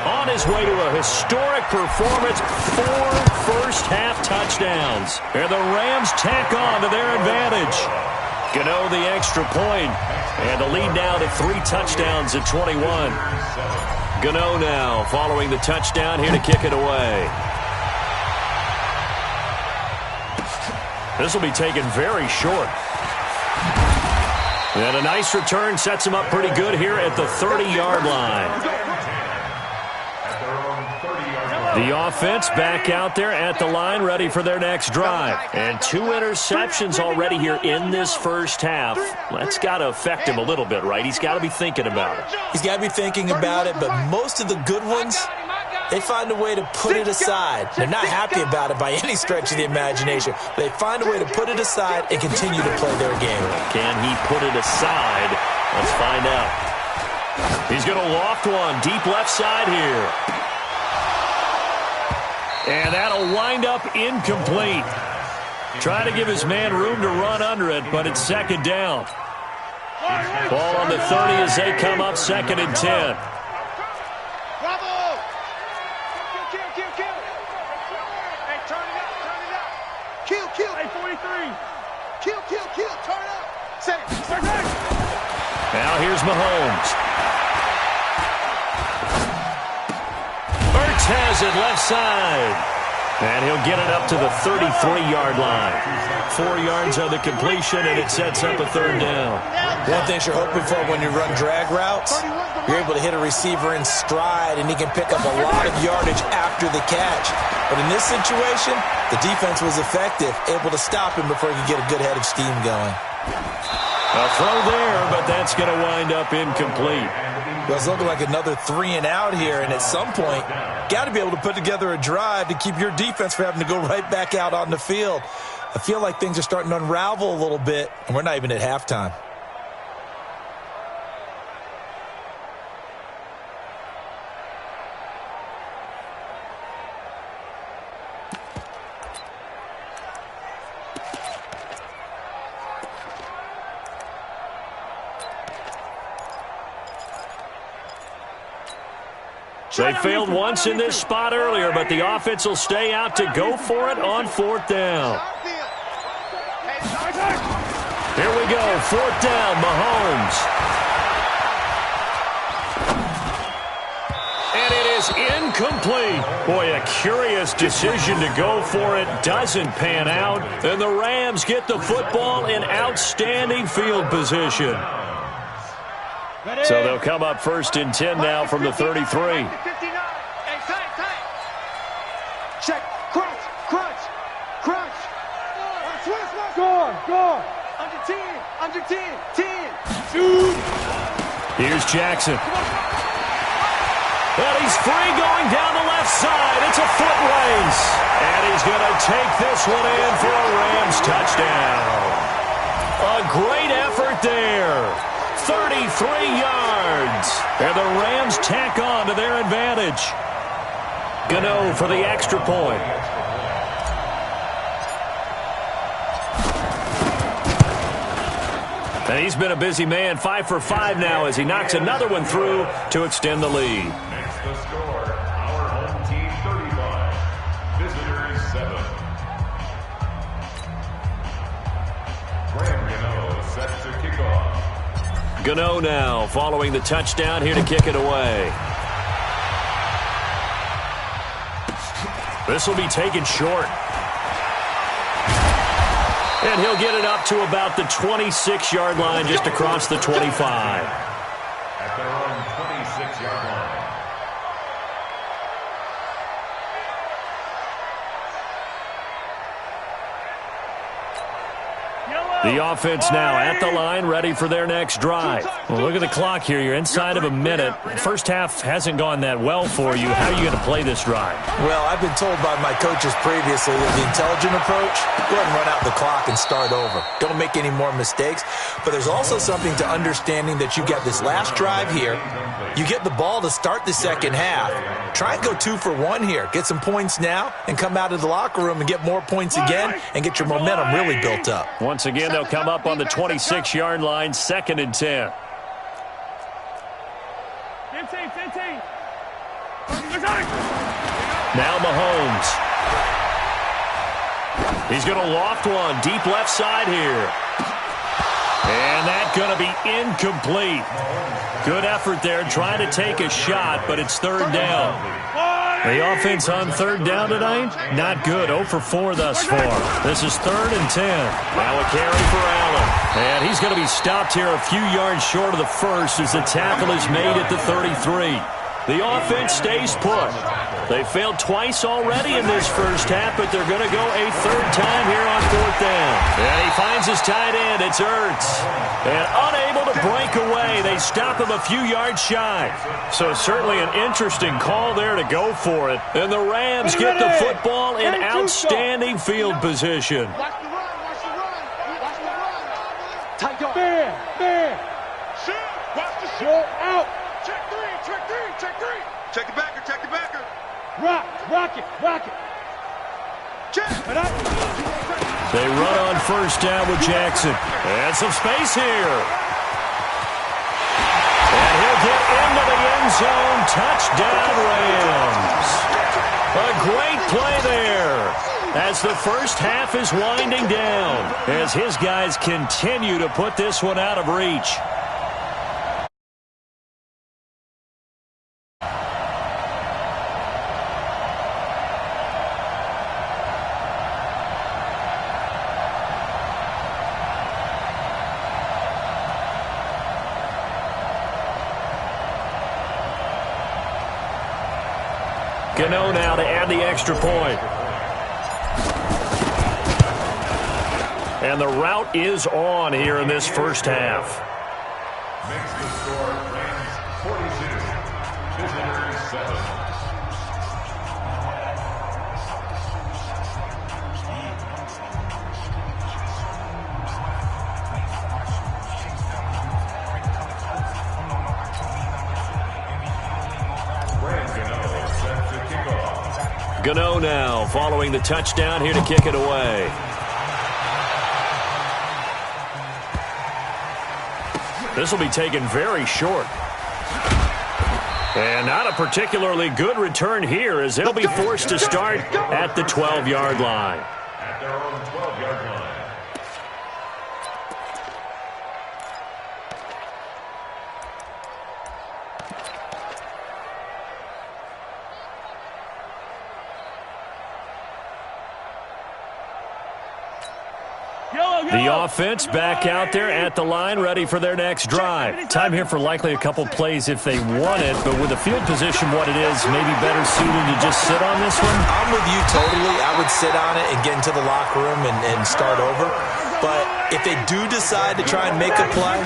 Speaker 4: On his way to a historic performance, 4 first-half touchdowns. And the Rams tack on to their advantage. Gano the extra point. And the lead now to 3 touchdowns at 21. Gano now following the touchdown, here to kick it away. This will be taken very short. And a nice return sets him up pretty good here at the 30-yard line. The offense back out there at the line, ready for their next drive. And 2 interceptions already here in this first half. That's got to affect him a little bit, right? He's got to be thinking about it.
Speaker 5: He's got to be thinking about it, but most of the good ones, they find a way to put it aside. They're not happy about it by any stretch of the imagination. They find a way to put it aside and continue to play their game.
Speaker 4: Can he put it aside? Let's find out. He's going to loft one deep left side here. And that'll wind up incomplete. Try to give his man room to run under it, but it's 2nd down. Ball on the 30 as they come up 2nd and 10. Now here's Mahomes. Ertz has it left side. And he'll get it up to the 33-yard line. 4 yards on the completion, and it sets up a third down.
Speaker 5: One thing you're hoping for when you run drag routes, you're able to hit a receiver in stride, and he can pick up a lot of yardage after the catch. But in this situation, the defense was effective, able to stop him before he could get a good head of steam going.
Speaker 4: A throw there, but that's going to wind up incomplete.
Speaker 5: Well, it's looking like another 3 and out here, and at some point, got to be able to put together a drive to keep your defense from having to go right back out on the field. I feel like things are starting to unravel a little bit, and we're not even at halftime.
Speaker 4: They failed once in this spot earlier, but the offense will stay out to go for it on 4th down. Here we go, 4th down, Mahomes. And it is incomplete. Boy, a curious decision to go for it. Doesn't pan out. And the Rams get the football in outstanding field position. So they'll come up 1st and 10 now from the 33.
Speaker 7: Check, crunch, crunch, crunch. Go. Under 10, 10. Shoot.
Speaker 4: Here's Jackson. And he's free going down the left side. It's a foot race. And he's going to take this one in for a Rams touchdown. A great effort there. 33 yards. And the Rams tack on to their advantage. Gano for the extra point. And he's been a busy man, 5 for 5 now as he knocks another one through to extend the lead.
Speaker 6: Next the score, our home team 35, visitors 7. Graham Gano set to kick off.
Speaker 4: Gano now following the touchdown here to kick it away. This will be taken short. And he'll get it up to about the 26-yard line just across the 25.
Speaker 6: At their own 26-yard line.
Speaker 4: The offense now at the line, ready for their next drive. Well, look at the clock here. You're inside of a minute. First half hasn't gone that well for you. How are you going to play this drive?
Speaker 5: Well, I've been told by my coaches previously that the intelligent approach, go ahead and run out the clock and start over. Don't make any more mistakes. But there's also something to understanding that you get this last drive here. You get the ball to start the second half. Try and go 2 for 1 here. Get some points now and come out of the locker room and get more points again and get your momentum really built up.
Speaker 4: Once again, they'll come up on the 26-yard line, 2nd and 10.
Speaker 7: 15.
Speaker 4: Now Mahomes. He's going to loft one deep left side here. And that's going to be incomplete. Good effort there trying to take a shot, but it's 3rd down. The offense on 3rd down tonight, not good. 0 for 4 thus far. This is 3rd and 10. Now a carry for Allen. And he's going to be stopped here a few yards short of the first as the tackle is made at the 33. The offense stays put. They failed twice already in this first half, but they're going to go a 3rd time here on 4th down. And he finds his tight end. It's Ertz. And unable to break away, they stop him a few yards shy. So certainly an interesting call there to go for it. And the Rams get the football in outstanding field position.
Speaker 7: Watch the run. Tight guard. Fair. Shoot. Watch the short out. Check three. Check the backer. Rock it. Check.
Speaker 4: They run on 1st down with Jackson. And some space here. And he'll get into the end zone. Touchdown, Rams. A great play there as the first half is winding down as his guys continue to put this one out of reach. Gano now to add the extra point. And the route is on here in this first half.
Speaker 6: Makes the score Rams 42, visitors 7.
Speaker 4: Gano now following the touchdown here to kick it away. This will be taken very short. And not a particularly good return here as they'll be forced to start at the 12-yard line.
Speaker 6: At their own 12-yard line.
Speaker 4: The offense back out there at the line, ready for their next drive. Time here for likely a couple plays if they want it, but with the field position what it is, maybe better suited to just sit on this one?
Speaker 5: I'm with you totally. I would sit on it and get into the locker room and start over. But if they do decide to try and make a play,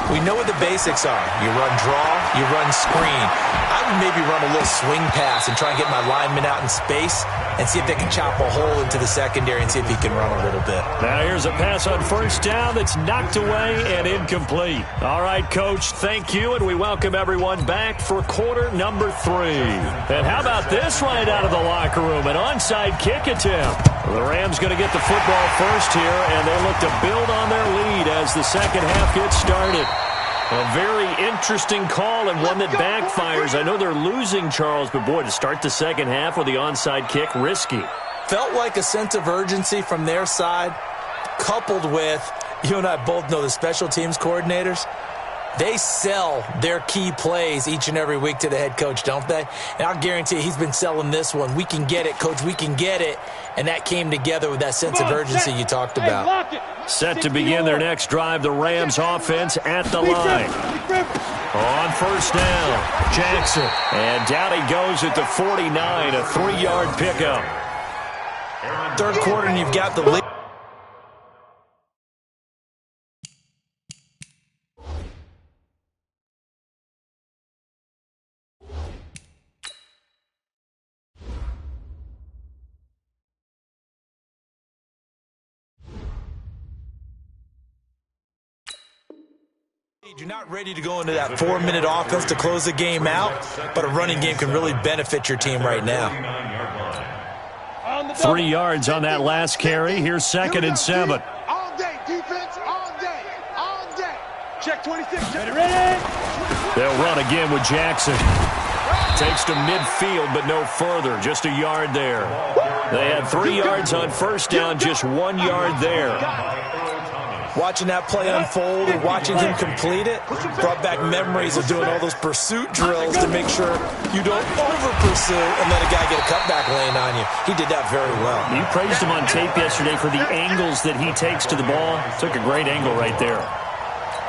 Speaker 5: we know what the basics are. You run draw, you run screen. I would maybe run a little swing pass and try and get my lineman out in space and see if they can chop a hole into the secondary and see if he can run a little bit.
Speaker 4: Now here's a pass on first down that's knocked away and incomplete. All right, Coach, thank you, and we welcome everyone back for quarter number 3. And how about this right out of the locker room, an onside kick attempt. The Rams going to get the football first here, and they look to build on their lead as the second half gets started. A very interesting call and one that backfires. I know they're losing, Charles, but boy, to start the second half with the onside kick, risky.
Speaker 5: Felt like a sense of urgency from their side, coupled with, you and I both know the special teams coordinators, they sell their key plays each and every week to the head coach, don't they? And I'll guarantee you he's been selling this one. We can get it, Coach, we can get it. And that came together with that sense of urgency you talked about.
Speaker 4: Set to begin their next drive, the Rams offense at the line. On first down, Jackson. And down he goes at the 49, a 3-yard pickup.
Speaker 5: Third quarter and you've got the lead. You're not ready to go into that 4-minute offense to close the game out, but a running game can really benefit your team right now.
Speaker 4: 3 yards on that last carry. Here's 2nd and 7.
Speaker 7: All day, defense, all day, all day. Check 26. Ready?
Speaker 4: They'll run again with Jackson. Takes to midfield, but no further. Just a yard there. They had 3 yards on first down, just 1 yard there.
Speaker 5: Watching that play unfold and watching him complete it brought back memories of doing all those pursuit drills to make sure you don't over-pursue and let a guy get a cutback lane on you. He did that very well.
Speaker 4: You praised him on tape yesterday for the angles that he takes to the ball. Took a great angle right there.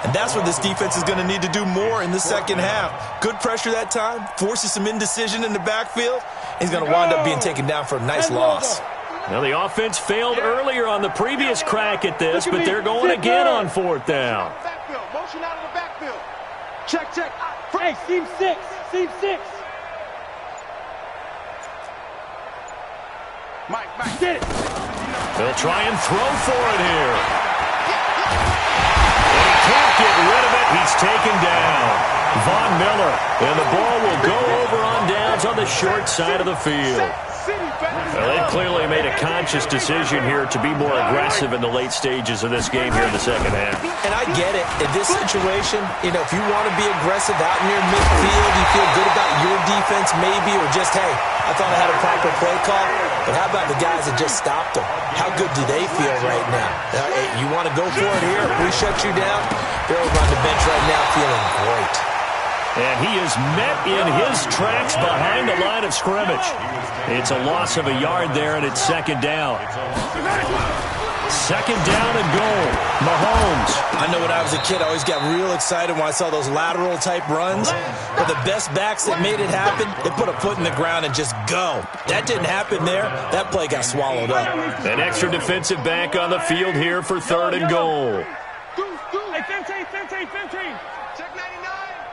Speaker 5: And that's what this defense is going to need to do more in the second half. Good pressure that time, forces some indecision in the backfield. He's going to wind up being taken down for a nice loss.
Speaker 4: Now, the offense failed earlier on the previous crack at this, but they're going again on 4th down.
Speaker 7: Motion out of the backfield. Check. Hey, seam 6. Mike, get it.
Speaker 4: They'll try and throw for it here. And he can't get rid of it. He's taken down. Von Miller. And the ball will go over on downs on the short side of the field. Well, they clearly made a conscious decision here to be more aggressive in the late stages of this game here in the second half.
Speaker 5: And I get it. In this situation, if you want to be aggressive out near midfield, you feel good about your defense maybe, or just, hey, I thought I had a proper play call. But how about the guys that just stopped them? How good do they feel right now? Hey, you want to go for it here? If we shut you down, they're over on the bench right now feeling great.
Speaker 4: And he is met in his tracks behind the line of scrimmage. It's a loss of a yard there, and it's 2nd down. Second down and goal. Mahomes.
Speaker 5: I know when I was a kid, I always got real excited when I saw those lateral-type runs. But the best backs that made it happen, they put a foot in the ground and just go. That didn't happen there. That play got swallowed up.
Speaker 4: An extra defensive back on the field here for third and goal.
Speaker 7: Hey, 15.
Speaker 2: Check 99.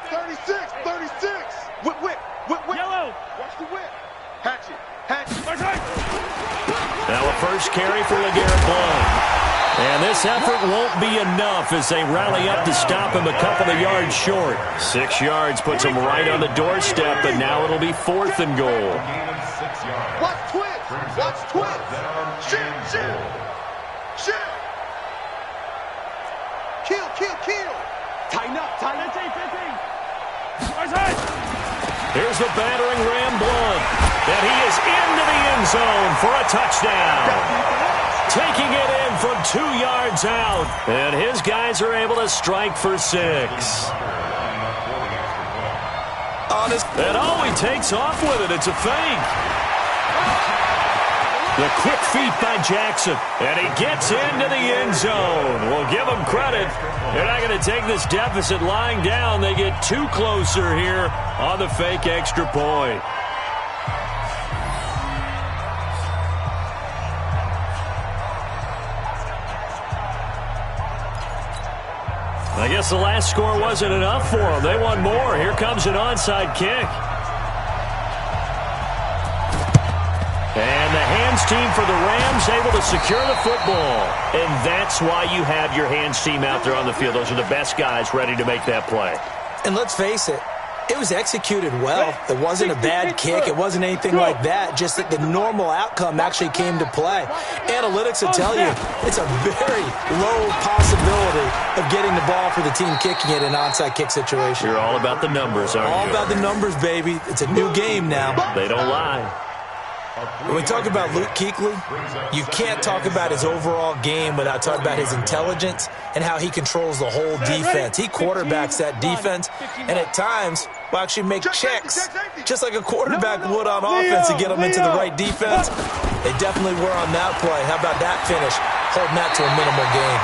Speaker 2: 36. Whip.
Speaker 7: Yellow.
Speaker 2: Watch the whip. Hatchet.
Speaker 4: Now a first carry for xLeblanc. And this effort won't be enough as they rally up to stop him a couple of yards short. 6 yards puts him right on the doorstep, but now it'll be fourth and goal.
Speaker 2: Watch twins. Shoot. Kill. Tighten up.
Speaker 7: 15.
Speaker 4: Here's the battering Ram Blunt. And he is into the end zone for a touchdown. Taking it in from 2 yards out. And his guys are able to strike for 6. And he takes off with it. It's a fake. The quick feet by Jackson. And he gets into the end zone. We'll give him credit. They're not going to take this deficit lying down. They get too closer here on the fake extra point. I guess the last score wasn't enough for them. They want more. Here comes an onside kick. And the hands team for the Rams able to secure the football. And that's why you have your hands team out there on the field. Those are the best guys ready to make that play.
Speaker 5: And let's face it, it was executed well. It wasn't a bad kick. It wasn't anything like that. Just that the normal outcome actually came to play. Analytics will tell you it's a very low possibility of getting the ball for the team kicking it in an onside kick situation.
Speaker 4: You're all about the numbers, aren't you?
Speaker 5: All about the numbers, baby. It's a new game now.
Speaker 4: They don't lie.
Speaker 5: When we talk about Luke Kuechly, you can't talk about his overall game without talking about his intelligence and how he controls the whole defense. He quarterbacks that defense, and at times will actually make checks, just like a quarterback would on offense to get them into the right defense. They definitely were on that play. How about that finish? Holding that to a minimal gain.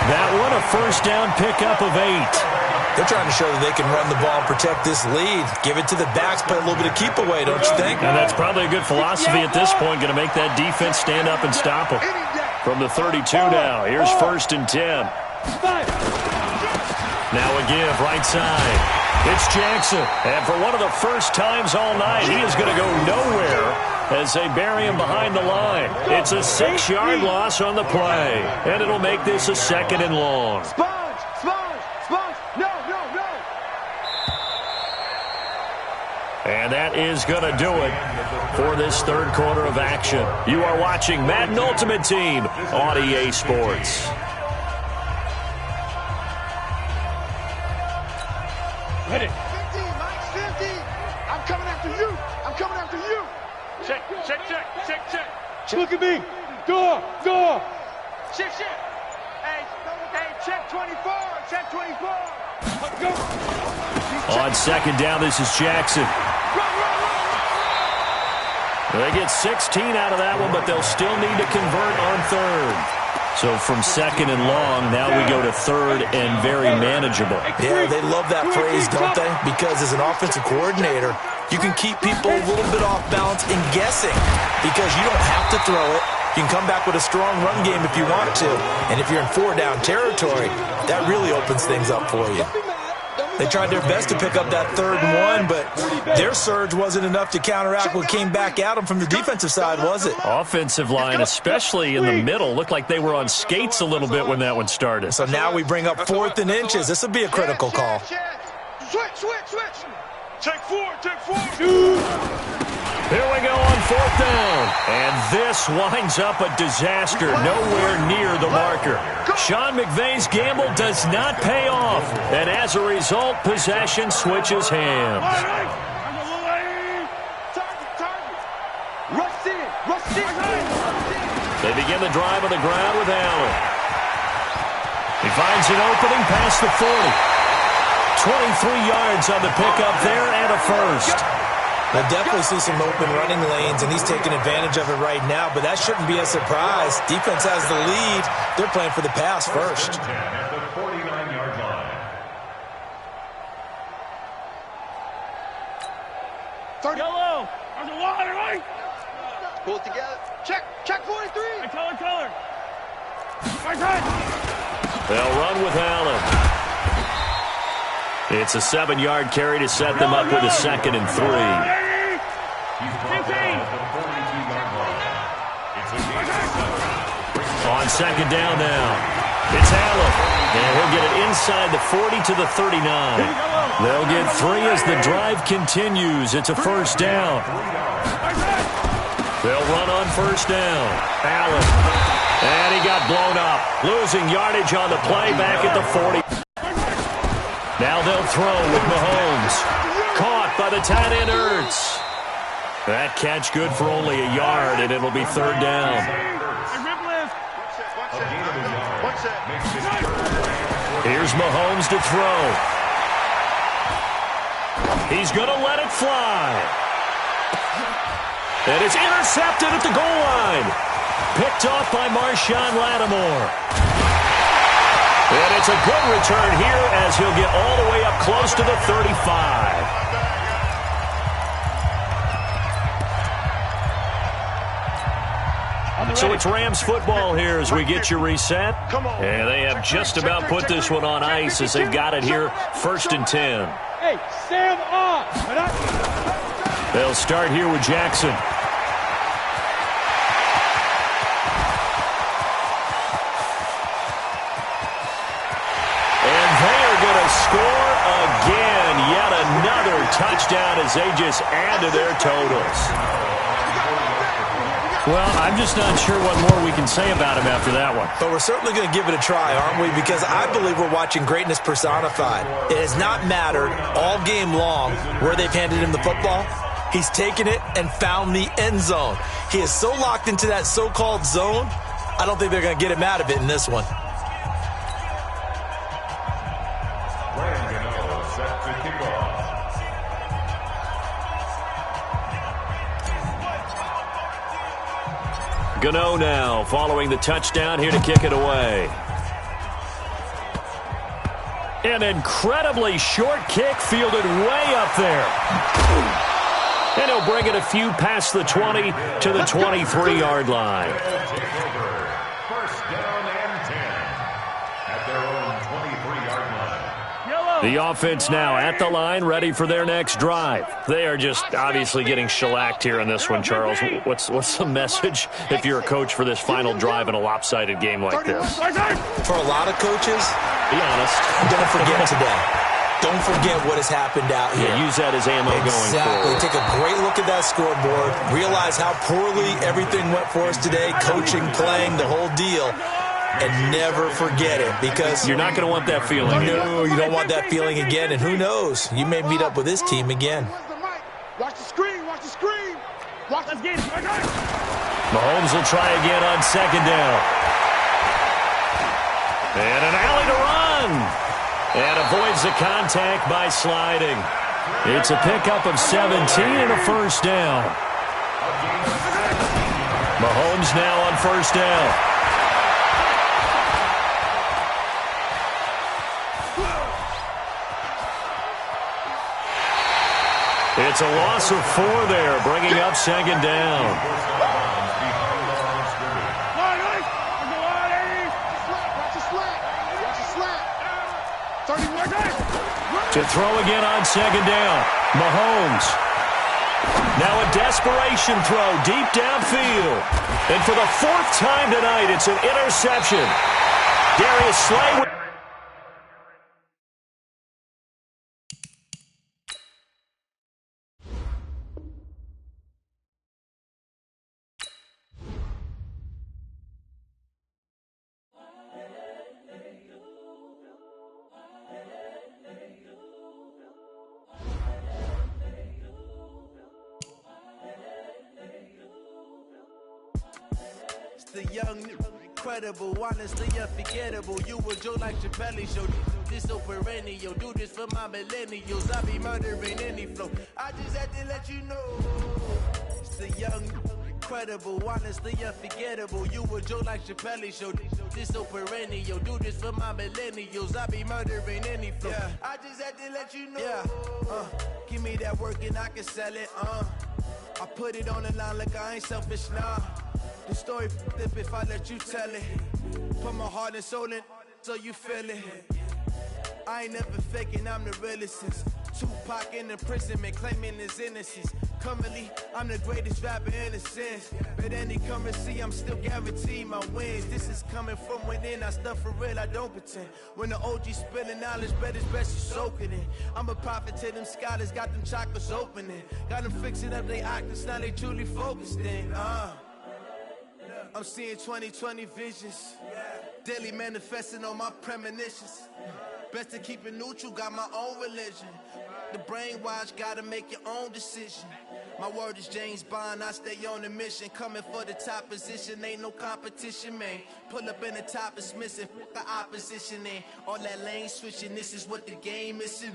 Speaker 4: That one, a first down pickup of 8.
Speaker 5: They're trying to show that they can run the ball and protect this lead. Give it to the backs, play a little bit of keep away, don't you think?
Speaker 4: And that's probably a good philosophy at this point. Going to make that defense stand up and stop them. From the 32 now. Here's first and 10. Now a give, right side. It's Jackson. And for one of the first times all night, he is going to go nowhere as they bury him behind the line. It's a 6-yard loss on the play. And it'll make this a second and long. And that is going to do it for this third quarter of action. You are watching Madden Ultimate Team on EA Sports.
Speaker 7: Hit it.
Speaker 2: 15, Mike, 15. I'm coming after you.
Speaker 7: Check. Look at me. Door. Shift. Hey, check 24. Let's go.
Speaker 4: On second down, this is Jackson. They get 16 out of that one, but they'll still need to convert on third. So from second and long, now we go to third and very manageable.
Speaker 5: Yeah, they love that phrase, don't they? Because as an offensive coordinator, you can keep people a little bit off balance and guessing because you don't have to throw it. You can come back with a strong run game if you want to. And if you're in 4-down territory, that really opens things up for you. They tried their best to pick up that 3rd and 1, but their surge wasn't enough to counteract what came back at them from the defensive side, was it?
Speaker 4: Offensive line, especially in the middle, looked like they were on skates a little bit when that one started.
Speaker 5: So now we bring up 4th and inches. This would be a critical call.
Speaker 2: Switch.
Speaker 7: Take four.
Speaker 4: Here we go on 4th down. And this winds up a disaster, nowhere near the marker. Sean McVay's gamble does not pay off. And as a result, possession switches hands.
Speaker 2: Rush in.
Speaker 4: They begin the drive on the ground with Allen. He finds an opening past the 40. 23 yards on the pickup there and a first.
Speaker 5: We'll definitely see some open running lanes, and he's taking advantage of it right now, but that shouldn't be a surprise. Defense has the lead. They're playing for the pass first.
Speaker 6: At the 49-yard line.
Speaker 7: Yellow. There's a water, right?
Speaker 10: Pull it together. Check 43.
Speaker 7: Color. Right side.
Speaker 4: They'll run with Allen. It's a 7-yard carry to set them up with a 2nd and 3.
Speaker 6: He's brought down at the 42-yard line. It's a gain of 7.
Speaker 4: On 2nd down now, it's Allen. And he'll get it inside the 40 to the 39. They'll get 3 as the drive continues. It's a 1st down. They'll run on 1st down. Allen. And he got blown up. Losing yardage on the play back at the 40. Now they'll throw with Mahomes. Caught by the tight end Ertz. That catch good for only a yard, and it'll be 3rd down. Here's Mahomes to throw. He's going to let it fly. And it's intercepted at the goal line. Picked off by Marshawn Lattimore. And it's a good return here as he'll get all the way up close to the 35. So it's Rams football here as we get you reset. And they have just about put this one on ice as they've got it here 1st and 10.
Speaker 7: Hey, Sam on.
Speaker 4: They'll start here with Jackson. And they are going to score again. Yet another touchdown as they just add to their totals. Well, I'm just not sure what more we can say about him after that one.
Speaker 5: But we're certainly going to give it a try, aren't we? Because I believe we're watching greatness personified. It has not mattered all game long where they've handed him the football. He's taken it and found the end zone. He is so locked into that so-called zone, I don't think they're going to get him out of it in this one.
Speaker 6: Set to kick off.
Speaker 4: Gano now following the touchdown here to kick it away. An incredibly short kick fielded way up there. And he'll bring it a few past the 20 to the 23-yard line.
Speaker 6: First down and 10 at their own 23-yard line.
Speaker 4: The offense now at the line, ready for their next drive. They are just obviously getting shellacked here in this one, Charles. What's the message if you're a coach for this final drive in a lopsided game like this?
Speaker 5: For a lot of coaches,
Speaker 4: be honest.
Speaker 5: Don't forget today. Don't forget what has happened out here.
Speaker 4: Yeah, use that as ammo going
Speaker 5: Exactly.
Speaker 4: forward.
Speaker 5: Take a great look at that scoreboard. Realize how poorly everything went for us today. Coaching, playing, the whole deal. And never forget it, because
Speaker 4: you're not going to want that feeling.
Speaker 5: No, you don't want that feeling again. And who knows? You may meet up with this team again.
Speaker 7: Watch the screen. Watch the screen. Let's get it.
Speaker 4: Mahomes will try again on 2nd down. And an alley to run. And avoids the contact by sliding. It's a pickup of 17 and a 1st down. Mahomes now on 1st down. It's a loss of 4 there, bringing up 2nd down. To throw again on 2nd down. Mahomes. Now a desperation throw deep downfield. And for the 4th time tonight, it's an interception. Darius Slay.
Speaker 2: The young
Speaker 11: incredible, honestly unforgettable. You a joke like Chappelle show. This so perennial, do this for my millennials. I be murdering any flow. I just had to let you know. It's a young, incredible, honestly unforgettable. You a joke like Chappelle show. This so perennial, do this for my millennials. I be murdering any flow. Yeah. I just had to let you know. Yeah. Give me that work and I can sell it. I put it on the line like I ain't selfish, nah. The story flip if I let you tell it. Put my heart and soul in so you feel it. I ain't never faking, I'm the realest since Tupac in imprisonment, claiming his innocence. Currently, I'm the greatest rapper in a sense. But any currency, I'm still guaranteed my wins. This is coming from within, I stuff for real, I don't pretend. When the OG spilling knowledge, bet it's best you soaking it. I'm a prophet to them scholars, got them chakras opening. Got them fixing up they octaves, now they truly focused in. I'm seeing 2020 visions. Daily manifesting on my premonitions. Best to keep it neutral, got my own religion. The brainwash, gotta make your own decision. My word is James Bond, I stay on the mission. Coming for the top position, ain't no competition, man. Pull up in the top is missing, the opposition in. All that lane switching, this is what the game is in.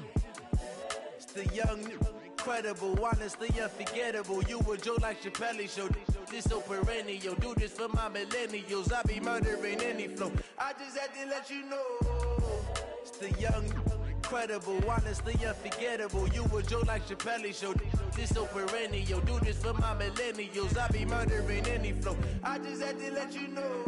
Speaker 11: It's the young, incredible, honestly unforgettable. You a joke like Chappelle show. This so perennial, do this for my millennials. I be murdering any flow. I just had to let you know. It's the young, incredible, honestly unforgettable. You a joke like Chappelle show. This so perennial, do this for my millennials. I be murdering any flow. I just had to let you know.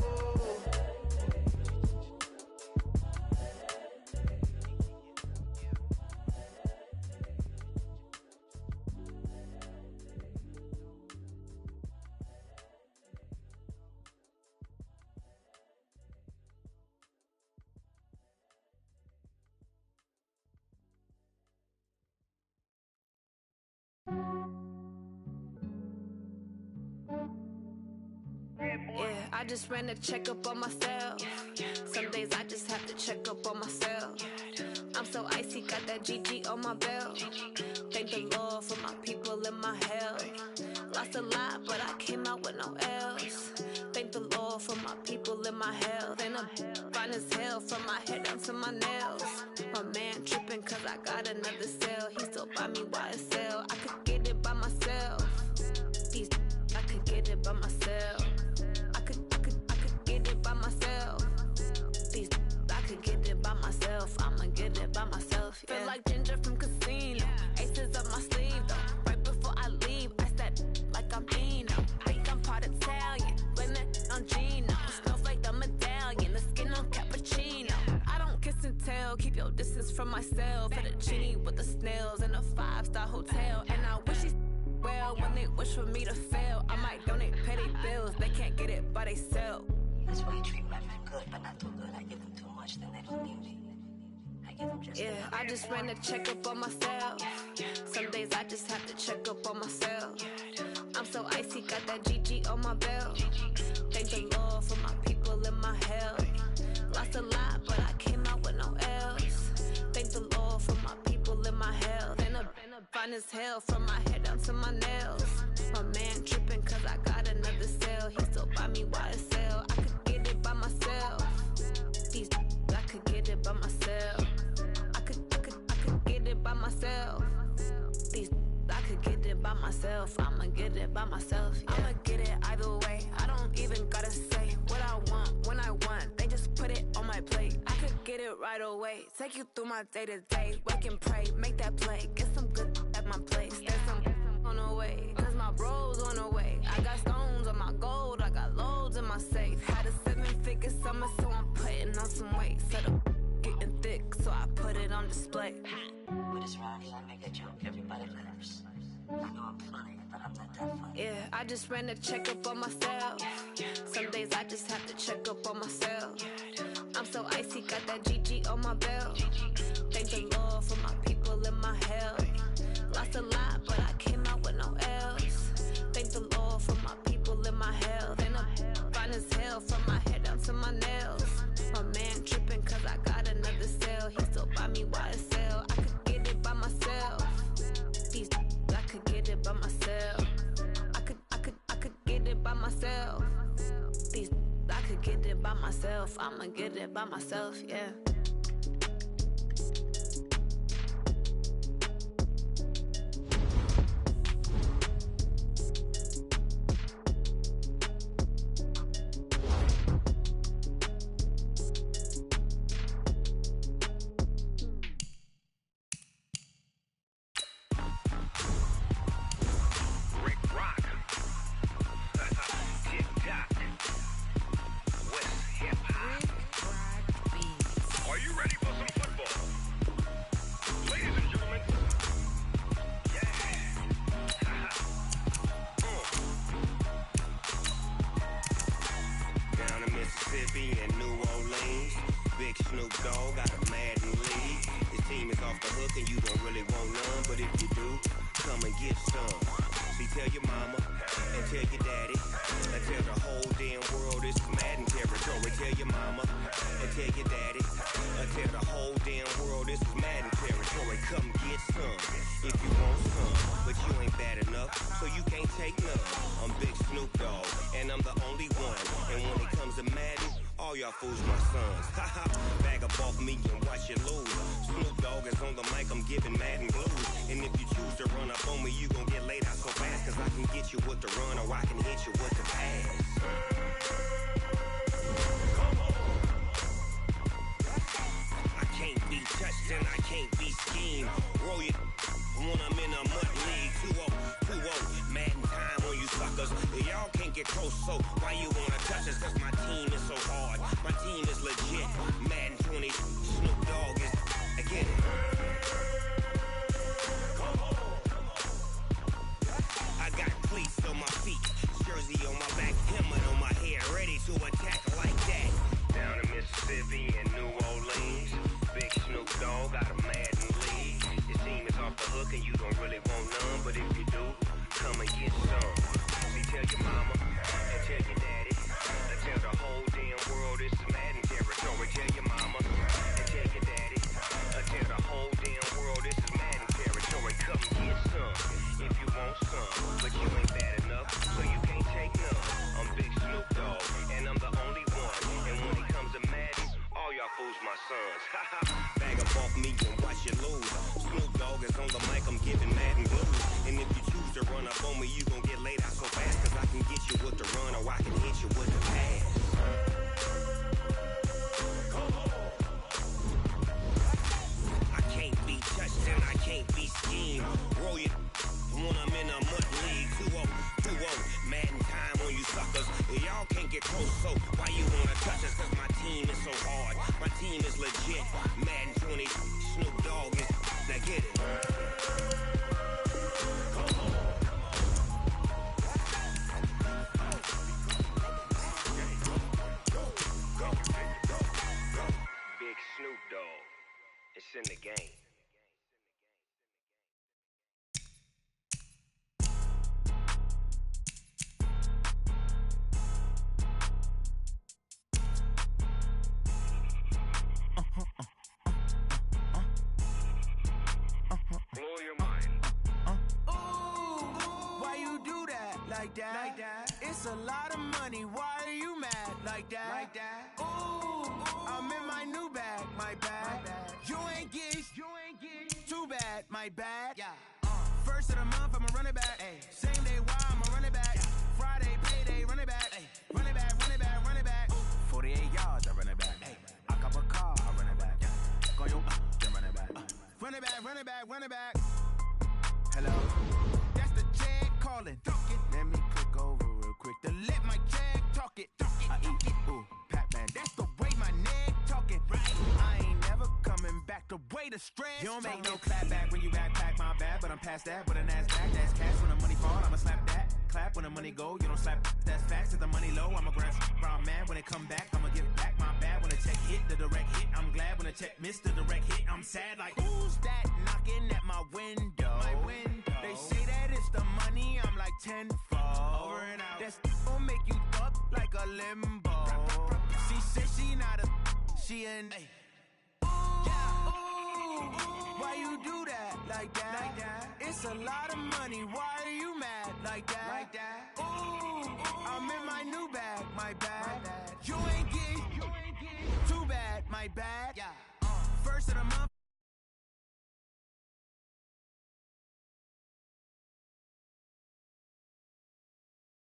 Speaker 12: Yeah, I just ran a checkup on myself. Some days I just have to check up on myself. I'm so icy, got that GG on my belt. Thank the Lord for my people and my health. Lost a lot, but I came out with no else. Thank the Lord for my people and my health. And I'm fine as hell from my head down to my nails. My man tripping cause I got another cell. He still buy me YSL. I could get it by myself. These I could get it by myself. I could get it by myself. These I could get it by myself. I'ma get it by myself. Yeah. Feel like Ginger from Casino. Aces up my sleeve though. Right before I leave, I said like I'm Dino. Think I'm part Italian. Blame it on Gino. Snowflake the medallion. The skin on cappuccino. I don't kiss and tell. Keep your distance from myself. Fettuccine with the snails in a 5-star hotel. And I wish he's well when they wish for me to fail. I might donate petty bills. They can't get it by themselves.
Speaker 13: That's why you treat women good, but not too good. I give them too much, then they don't need me. I give them just
Speaker 12: yeah, I just ran a checkup on myself. Some days I just have to check up on myself. I'm so icy, got that GG on my belt. Thank the Lord for my people and my health. Lost a lot, but I came out with no else. Thank the Lord for my people and my health. And I'm fine as hell from my head down to my nails. My man tripping cause I got another cell. He still buy me YSL. I could get it by myself. These I could get it by myself. I could get it by myself. These I could get it by myself. I'ma get it by myself. Yeah. I'ma get it either way. I don't even gotta say what I want when I want. They just put it on my plate. I could get it right away. Take you through my day to day. Wake and pray, make that play. Get some good at my place. There's some on the way. Cause my bros on the way. I got stones on my gold. I got loads in my safe. Had a 7-figure summer, so I'm putting on some weight. Set up getting thick, so I put it on display.
Speaker 13: With this round here, I make a joke. Everybody laughs. I know I'm funny, but I'm not that funny.
Speaker 12: Yeah, I just ran a checkup on myself. Some days I just have to check up on myself. I'm so icy, got that GG on my belt. Thank the Lord for my people and my health. Lost a lot, but I came out with no else. Thank the Lord for my people and my health. And I'm fine as hell from my head down to my nails. My man tripping cause I got another cell. He still buy me YSL. I could get it by myself. These I could get it by myself. I could get it by myself. These I could get it by I'ma get it by myself, yeah.
Speaker 14: Fools my sons. Bag up off me and watch you lose. Snoop Dogg is on the mic, I'm giving Madden blues. And if you choose to run up on me, you gon' get laid out so fast. Cause I can get you with the run or I can hit you with the pass. I can't be touched and I can't be schemed. Roll you when I'm in a mud league. 2-0, Madden time on you suckers. Y'all can't get close, so why you wanna touch us? Cause my team is so hard. My team is legit. Madden 20, Snoop Dogg is again. I got cleats on my feet, jersey on my back, helmet on my head, ready to attack like that. Down in Mississippi and New Orleans, big Snoop Dogg got a Madden league. Your team is off the hook and you don't really want none, but if you do, come and get some. See, tell your mama and tell your daddy, and tell the whole damn world this is Madden territory. Tell your mama and tell your daddy, and tell the whole damn world this is Madden territory. Come and get some if you want some, but you ain't bad enough, so you can't take none. I'm Big Snoop Dogg, and I'm the only one. And when it comes to Madden, all y'all fools my sons. Bag up off me and watch you lose. Snoop Dogg is on the mic, I'm giving Madden blues. And if you choose to run up on me, you gon' get laid out so fast. Cause I can get you with the run or I can hit you with the pass. I can't be touched and I can't be schemed. Roll you when I'm in a mud league. 2-0, Madden time on you suckers. Y'all can't get close, so why you wanna touch us? Cause my team is so hard. My team is legit. Madden 20, Snoop Dogg is, now get it. Big Snoop Dogg, it's in the game. Blow your mind.
Speaker 2: Ooh, why you do that? Like that? It's a lot of money. Why are you mad? Like that? Ooh, I'm in my new bag. My bad. You ain't get too bad. My bad. Yeah. First of the month, I'ma run it back. Ay. Same day, why I'ma run it back. Friday, payday, run it back. Ay. Run it back, run it back, run it back. 48 yards, I run it back. Ay. I cop a car, I run it back. Go yo, then run it back. Run it back, run it back, run it back. Hello, that's the check calling. Let me click over real quick to let my check talk it. I eat it, ooh, Pac-Man, that's the way my neck talking. Right, I ain't never coming back the way the stress. You don't make no clap back when you backpack, my bad, but I'm past that. With a NASDAQ, that's cash. When the money fall, I'ma slap that. Clap when the money go, you don't slap. That's facts. If the money low, I'ma grab brown man. When it come back, I'ma give back my bad. When the check hit, the direct hit, I'm glad. When the check missed the direct hit, I'm sad. Like who's that knocking at my window? They say that it's the money, I'm like tenfold. Over and out. That's gon' make you up like a limbo. She said she not a, she an. Why you do that? Like that? It's a lot of money. Why are you mad? Like that? Ooh, I'm in my new bag. My bad. You ain't get my bad. Yeah. First of the month.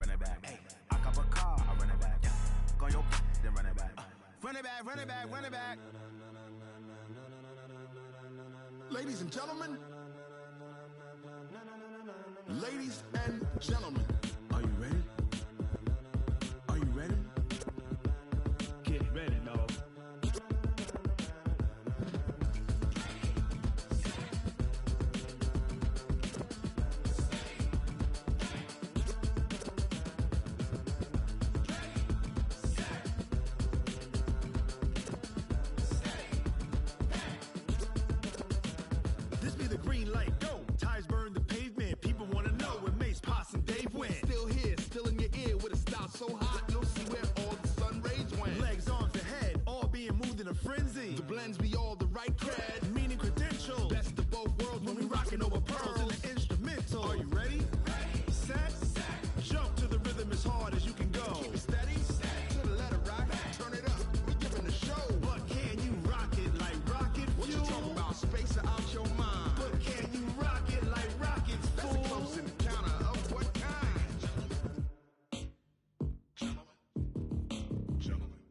Speaker 2: Run it back. Hey, I cop a car, I run it back. Yeah. Go your then run it back. Run it back, run it back, run it back.
Speaker 15: Ladies and gentlemen. Ladies and gentlemen. Are you ready? Are you ready?
Speaker 16: Get ready, dog.
Speaker 15: This be the green light, go. Tires burn the pavement. People want to know where Mace, Poss, and Dave went. Still here, still in your ear with a style so hot, you'll see where all the sun rays went. Legs, arms, and head, all being moved in a frenzy. The blends be all the right cred, meaning credentials. Best of both worlds when we rockin' over pearls in the instrumental. Are you ready? Set, jump to the rhythm as hard as you can go. Keep it steady, to the letter rock, turn it up. We giving the show. But can you rock it like rocket fuel? What you talking about? Space out your mind. But can you rock it like rockets, fool? That's a close encounter of what kind?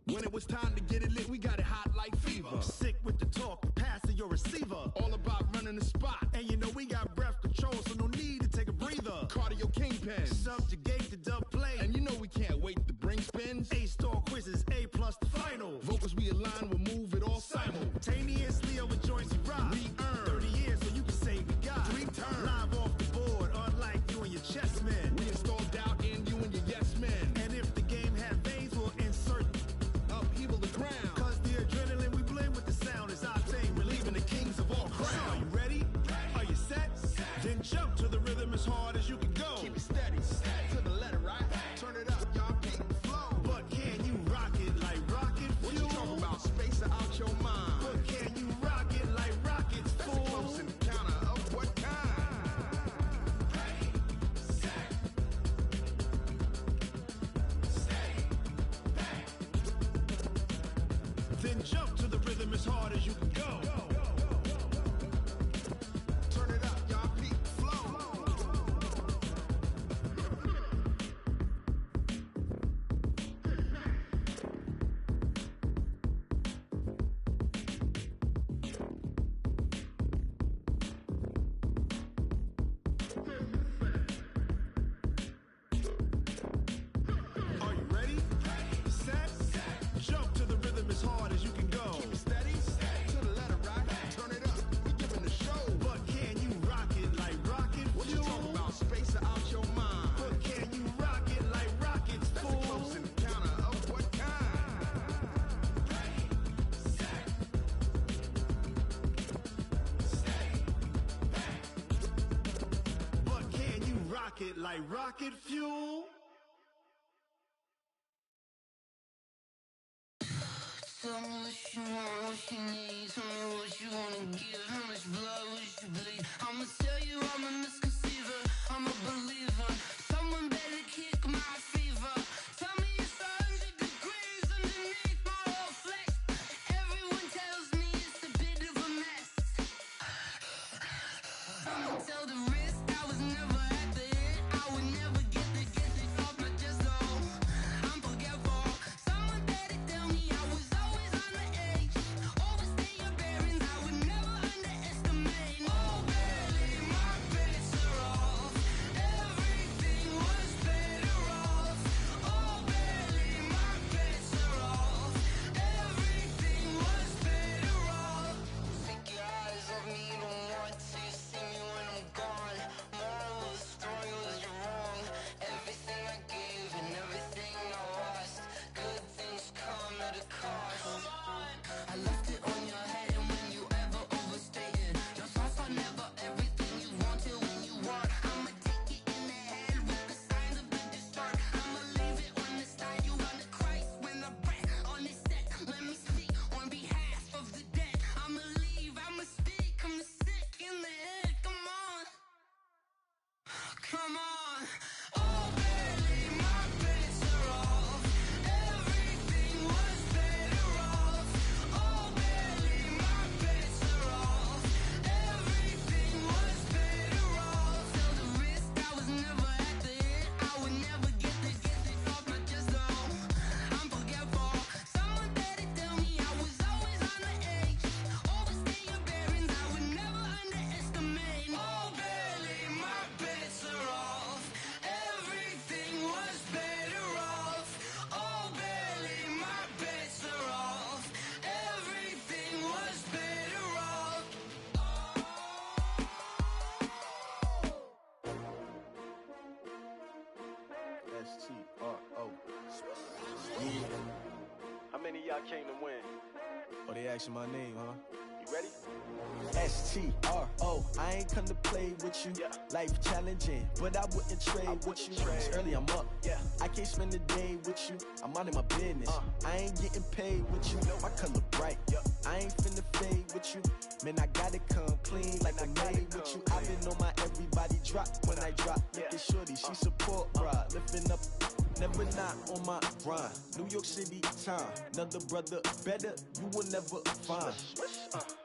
Speaker 15: When it was time to get it lit, we got it hot like fever. Sick with the talk, passing your receiver. All about running the spot. And you know we got breath control, so no need to take a breather. Cardio kingpin, subjugate the dub play. And you know we can't wait to bring spins. A-star quizzes, A+ the final. Vocals we align, we'll move it all simultaneously over joints we rock. We earn 30 years, so you can say we got 3 turns. Live off the board, unlike you and your chess men. We install doubt in you and your yes men. And if the game had veins, we'll insert upheaval the ground. Cause the adrenaline we blend with the sound is our thing. We're leaving the kings of all crowns. So are you ready? Are you set? Then jump to the rhythm as hard as you can go. Keep it steady, to the letter right. Turn it up, y'all keep the flow. But can you rock it like rocket fuel? What you talking about? Space out your mind. But can you rock it like rockets, fool? That's a close encounter of what kind? Then jump to the rhythm as hard as you can go. Turn it up, y'all peak flow. Are you ready? Set, jump to the rhythm as hard as you can go. Keep it steady, to the letter right. Turn it up, we giving the show. But can you rock it like rocket fuel? What you talking about? Space out your mind. But can you rock it like rockets, fool? That's a close encounter of what kind? But can you rock it like rocket fuel?
Speaker 9: Tell me what you want, what you need. Tell me what you wanna give. How much blood would you bleed? I'ma tell you I'm a misconceiver. I'm a believer. Someone better kick my fever. Tell me it's 100 degrees underneath my whole flesh. Everyone tells me it's a bit of a mess. I'ma tell the risk I was never at the end. I would never get this off my chest, though. I'm forgetful. Someone better tell me I was always on the edge. Always
Speaker 11: I came to win.
Speaker 17: Oh, they asking my name, huh?
Speaker 11: You ready?
Speaker 17: STRO, I ain't come to play with you. Life challenging, but I wouldn't trade with you. It's early, I'm up. I can't spend the day with you. I'm out of my business. I ain't getting paid with you. My color bright. I ain't finna fade with you. Man, I gotta come clean like I made with you. I've been on my everybody drop when I drop. Look at shorty, she support, bruh. Lifting up. Never not on my grind. New York City time. Another brother better, you will never find.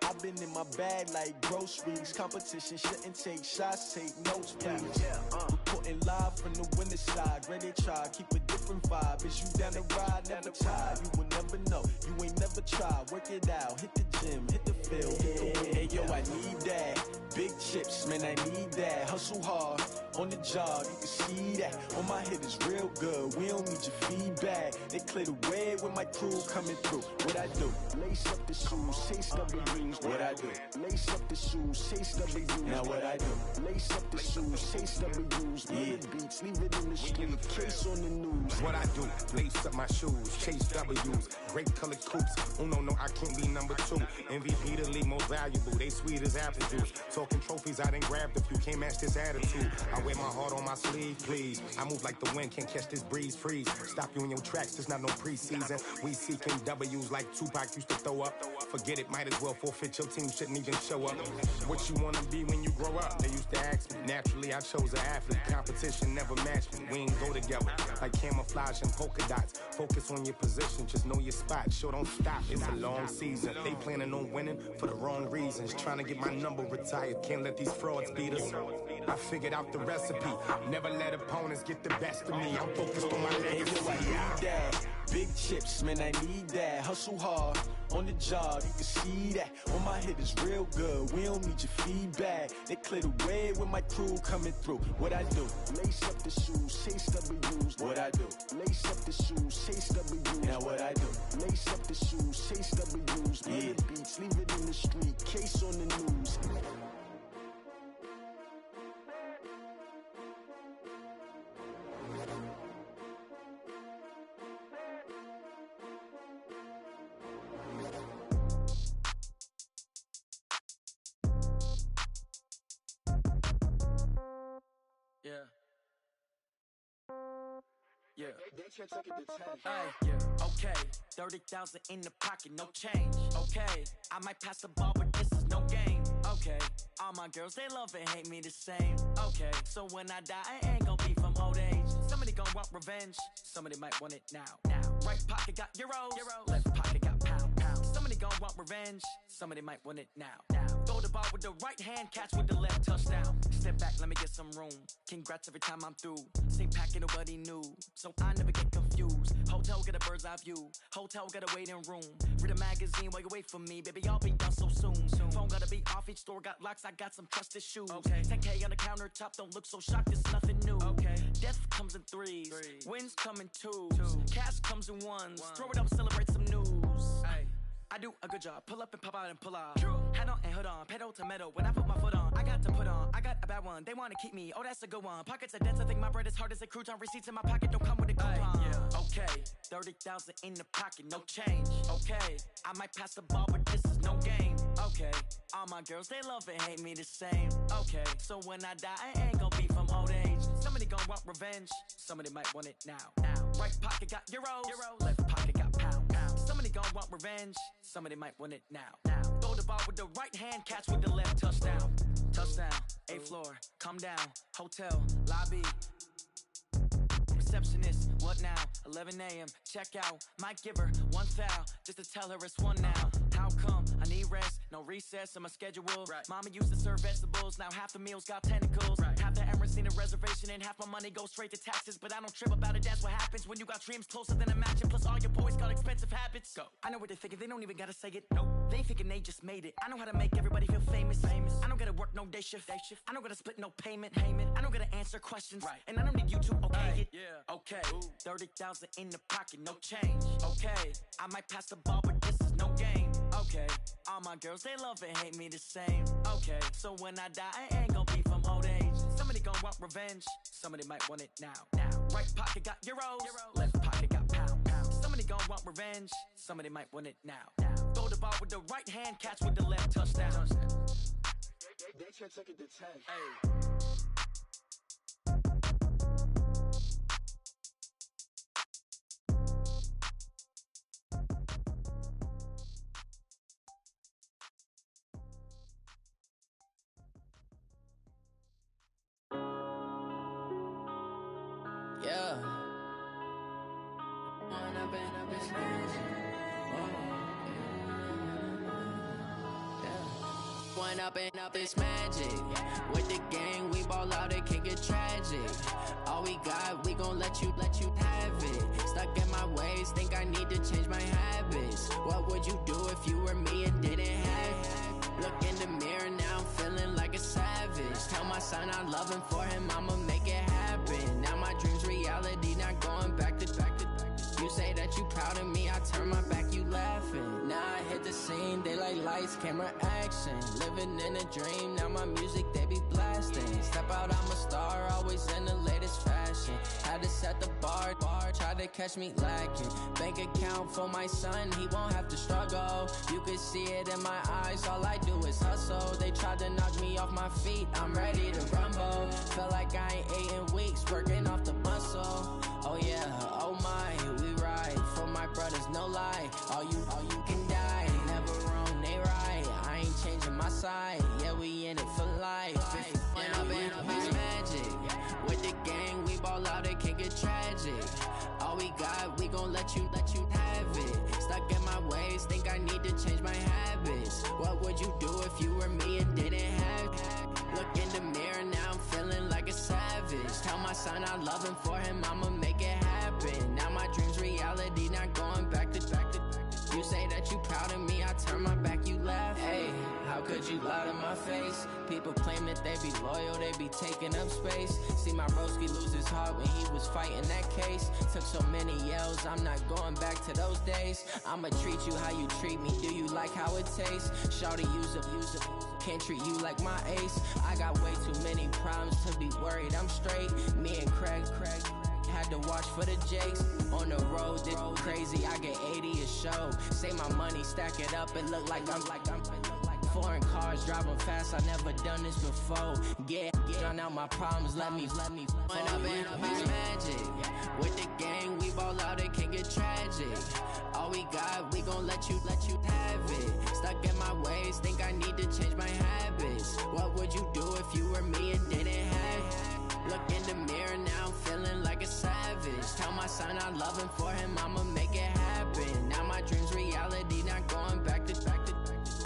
Speaker 17: I've been in my bag like groceries. Competition shouldn't take shots, take notes, please. Reporting live from the winter side. Ready to try, keep a different vibe. Is you down the ride? Never tired. You will never know. You ain't never tried. Work it out. Hit the gym, hit the field. Hey yo, I need that. Big chips, man, I need that. Hustle hard on the job, you can see that. On my head is real good. We don't need your feedback. They clear the way with my crew coming through. What I do? Lace up the shoes, chase W's. What I do? Lace up the shoes, chase W's. Now what I do? Lace up the shoes, chase W's. Yeah, beats, leave it in the street. Case on the news.
Speaker 18: What I do? Lace up my shoes, chase W's. Great colored coops. Oh no, I can't be number 2. MVP the league most valuable. They sweet as apple juice. Talking trophies, I done grabbed a few. Can't match this attitude. I wear my heart on my sleeve, please. I move like the wind, can't catch this breeze, freeze. Stop you in your tracks, there's not no preseason. We seeking W's like Tupac used to throw up. Forget it, might as well forfeit. Your team shouldn't even show up. What you wanna be when you grow up? They used to ask me. Naturally, I chose an athlete. Competition never matched me. We ain't go together like camouflage and polka dots. Focus on your position, just know your spot. Sure, don't stop. It's a long season. They planning on winning for the wrong reasons. Trying to get my number retired. Can't let these frauds beat us. I figured out the recipe. Never let opponents get the best of me. I'm focused on my legacy.
Speaker 17: I need that. Big chips, man, I need that. Hustle hard on the job, you can see that. On my head is real good. We don't need your feedback. They clear the way with my crew coming through. What I do? Lace up the shoes, chase W's. What I do? Lace up the shoes, chase W's. Now what I do? Lace up the shoes, chase W's. Yeah, beats, leave it in the street. Case on the news.
Speaker 19: Yeah. Hey, yeah. Okay, 30,000 in the pocket, no change. Okay, I might pass the ball, but this is no game. Okay, all my girls, they love and hate me the same. Okay, so when I die, I ain't gon' be from old age. Somebody gon' want revenge, somebody might want it now. Right pocket got euros, left pocket got pound. Somebody gon' want revenge, somebody might want it now. Throw the ball with the right hand, catch with the left, touchdown. Step back, let me get some room. Congrats every time I'm through. Same packet, nobody knew, so I never get confused. Hotel got a bird's eye view, hotel got a waiting room. Read a magazine while you wait for me, baby, I'll be done so soon. Phone gotta be off, each store got locks, I got some trusted shoes. 10K on the countertop, don't look so shocked, it's nothing new. Death comes in threes, wins come in twos, cash comes in ones. Throw it up, celebrate some news. I do a good job, pull up and pop out and pull out. Head on and hood on, pedal to metal. When I put my foot on, I got to put on. I got a bad one, they wanna keep me, oh that's a good one. Pockets are dense, I think my bread is hard as a crouton. Receipts in my pocket don't come with a coupon. Okay, 30,000 in the pocket, no change. Okay, I might pass the ball, but this is no game. Okay, all my girls, they love and hate me the same. Okay, so when I die, I ain't gon' be from old age. Somebody gon' want revenge, somebody might want it now. Right pocket got euros, left pocket got pound. Somebody gon' want revenge, somebody might want it now. Throw the ball with the right hand, catch with the left, touchdown. Touchdown, 8th floor, come down, hotel, lobby. Receptionist, what now? 11 a.m., check out. Might give her one foul, just to tell her it's one now. How come? I need rest, no recess in my schedule. Mama used to serve vegetables, now half the meals got tentacles. Half the Emirates need a reservation and half my money goes straight to taxes. But I don't trip about it, that's what happens when you got dreams closer than a matching. Plus all your boys got expensive habits. Go. I know what they're thinking, they don't even gotta say it. Nope. They thinking they just made it. I know how to make everybody feel famous. I don't gotta work no day shift. I don't gotta split no payment. I don't gotta answer questions. And I don't need you to okay it. Okay, 30,000 in the pocket, no change. Okay, I might pass the ball, but this is no game. Okay, all my girls, they love and hate me the same. Okay, so when I die, I ain't gon' be from old age. Somebody gon' want revenge, somebody might want it now. Right pocket got euros, left pocket got pound. Somebody gon' want revenge. Somebody might want it now. Throw the ball with the right hand, catch with the left, touchdown.
Speaker 17: They should take it to 10.
Speaker 19: Hey.
Speaker 9: Yeah. One up and up, it's magic. With the gang, we ball out, it can get tragic. All we got, we gon' let you have it. Stuck in my ways, think I need to change my habits. What would you do if you were me and didn't have it? Look in the mirror, now I'm feeling like a savage. Tell my son I love him, for him I'ma make it happen. Now my dream's reality, not going back to. You say that you proud of me, I turn my back, you laughing. Now I hit the scene, they like lights, camera, action. Living in a dream, now my music, they be blasting. Step out, I'm a star, always in the latest fashion. Had to set the bar, try to catch me lacking. Bank account for my son, he won't have to struggle. You can see it in my eyes, all I do is hustle. They tried to knock me off my feet, I'm ready to rumble. Feel like I ain't ate in weeks, working off the muscle. Oh yeah, oh my, we ride for my brothers, no lie. All you can die, never wrong, they right. I ain't changing my side, yeah, we in it for life. And up it's magic. With the gang, we ball out, it can get tragic. All we got, we gon' let you have it. Stuck in my ways, think I need to change my habits. What would you do if you were me and didn't have it? Look in the mirror, now I'm feeling like a savage. Tell my son I love him, for him I'ma make it happen. Now my dream's reality, not going back to. You say that you proud of me, I turn my back, you laugh. Hey, how could you lie to my face? People claim that they be loyal, they be taking up space. See my broski lose his heart when he was fighting that case. Took so many yells, I'm not going back to those days. I'ma treat you how you treat me, do you like how it tastes? Shawty, use up, can't treat you like my ace. I got way too many problems to be worried, I'm straight. Me and Craig had to watch for the Jakes. On the road, this crazy, I get 80 a show. Say my money, stack it up, it look like I'm foreign cars, driving fast, I never done this before. Get drown out my problems, let me One up it's magic. With the gang, we ball out, it can get tragic. All we got, we gon' let you have it. Stuck in my ways, think I need to change my habits. What would you do if you were me and didn't have it? Look in the mirror, now I'm feeling like a savage. Tell my son I love him, for him I'ma make it happen. Now my dream's reality, not going back to.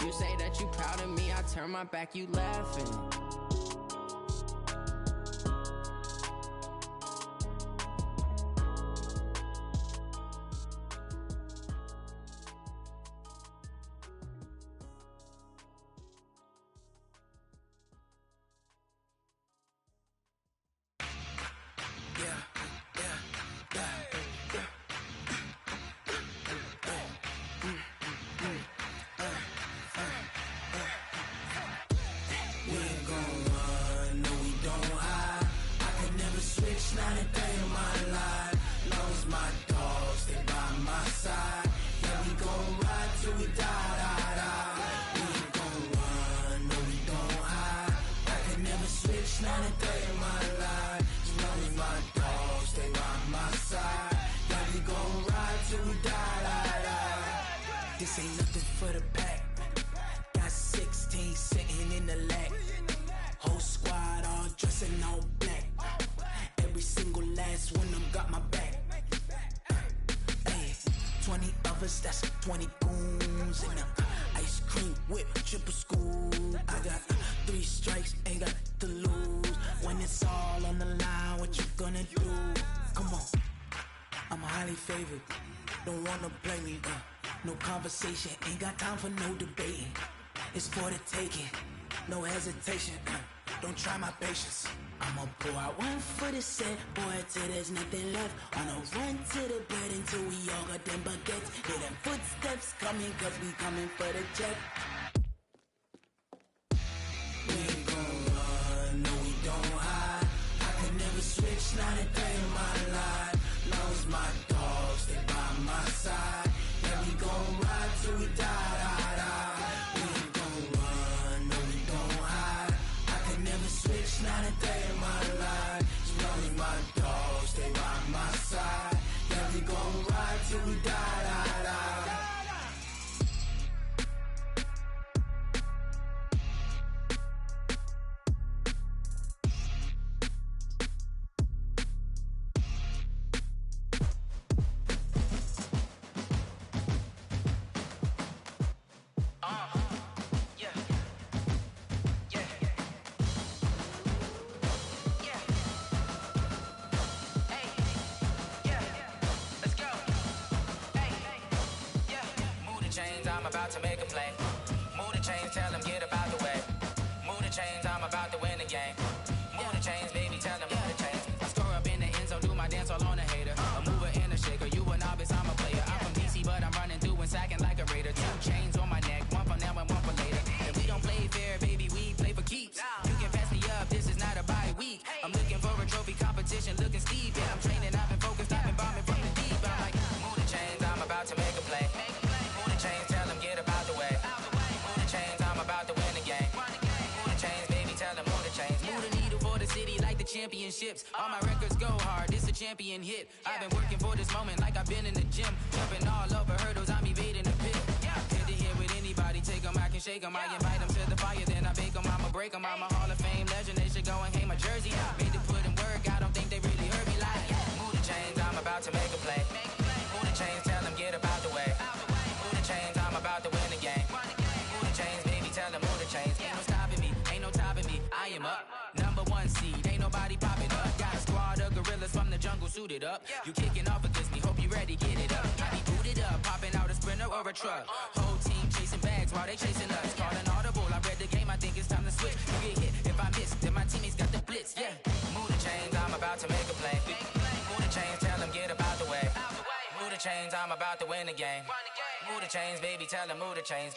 Speaker 9: You say that you proud of me, I turn my back, you laughing.
Speaker 20: This ain't nothing for the pack. Got 16 sitting in the lag. Whole squad all dressing all black. Every single last one of them got my back. Hey, 20 of us, that's 20 goons. And ice cream whip, triple school. I got 3 strikes, ain't got to lose. When it's all on the line, what you gonna do? Come on, I'm highly favored. Don't wanna blame me, no conversation, ain't got time for no debating. It's for the taking, no hesitation. Don't try my patience. I'ma pour out one for the set, boy, till there's nothing left. On a run to the bed until we all got them baguettes. Hear them footsteps coming, cause we coming for the check. We ain't gon' run, no we don't hide. I can never switch, not a day in my life. Long as my dogs, they by my side.
Speaker 19: chains, tell them get up out the way. Move the chains, I'm about to win the game. Move the chains, baby, tell them move the chains. I score up in the end zone, do my dance all on a hater. A mover and a shaker, you a novice, I'm a player. I'm from DC, but I'm running through and sacking like a raider. 2 chains on my neck, one for now and one for later. And we don't play fair, baby, we play for keeps. You can pass me up, this is not a bye week. I'm looking for a trophy competition, looking steep. Yeah, I'm training, I've been focused, I've been bombing from the deep. I'm like, move the chains, I'm about to make a play. Move the chains, tell them get up out the way. Move the chains, I'm about to win the game. Move the chains, baby, tell them move the chains. Move the needle for the city like the championships. All my records go hard, this a champion hit. I've been working for this moment like I've been in the gym. Jumping all over hurdles, I'm evading the pit. Head to head with anybody, take them, I can shake them. I invite them to the fire, then I bake them, I'ma break them. I'm a Hall of Fame legend, they should go and hang my jersey. Made to put in work, I don't think they really heard me like, move the chains, I'm about to make a play. Move the chains, tell them get up out the way. Move the chains, I'm about to win the game. Move the chains, baby, tell them move the chains. Ain't no stopping me, ain't no topping me, I am up. Number 1 seed, ain't nobody popping up. Got a squad of gorillas from the jungle suited up. You kicking off against me, hope you ready, get it up. I be booted up, popping out a sprinter or a truck. Whole team chasing bags while they chasing us. Calling audible, I read the game, I think it's time to switch. You get hit, if I miss, then my teammates got the blitz, yeah. Move the chains, I'm about to make a play. Move the chains, tell them get up out the way. Move the chains, I'm about to win the game. Move the chains, baby, tell them move the chains.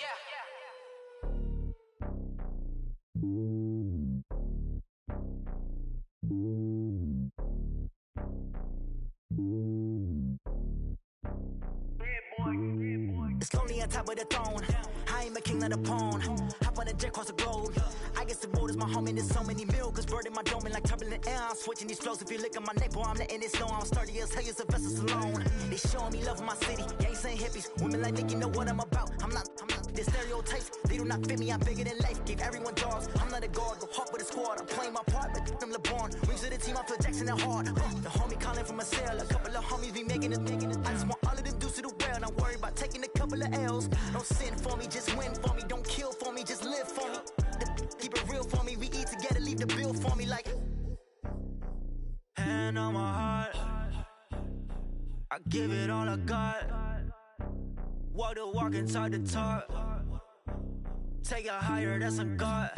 Speaker 20: It's lonely on top of the throne. I am a king, not a pawn. Hop on a jet across the globe. I guess the world is my home and there's so many milk. Bird in my dome and like turbulent air. I'm switching these flows. If you look at my neck, boy, I'm letting it snow. I'm sturdy as hell as a vessel alone. They showing me love in my city. Gangs and hippies. Women like Nick, you know what I'm about. I'm not the stereotypes. They do not fit me. I'm bigger than life. Gave everyone dogs. I'm not a guard. Go hawk with a squad. I'm playing my part, but I'm LeBron. Rings to the team. I feel Jackson and hard. The homie calling from a cell. A couple of homies be making it. I just want all of them dudes to do well. Not worry about taking a couple of L's. Don't sin for me, just win for me. Don't kill for me, just live for me. Keep it real for me. We eat together, leave the bill for me like. Hand on my heart, I give it all I got. Walk the walk and talk the talk. Take it higher, that's a God.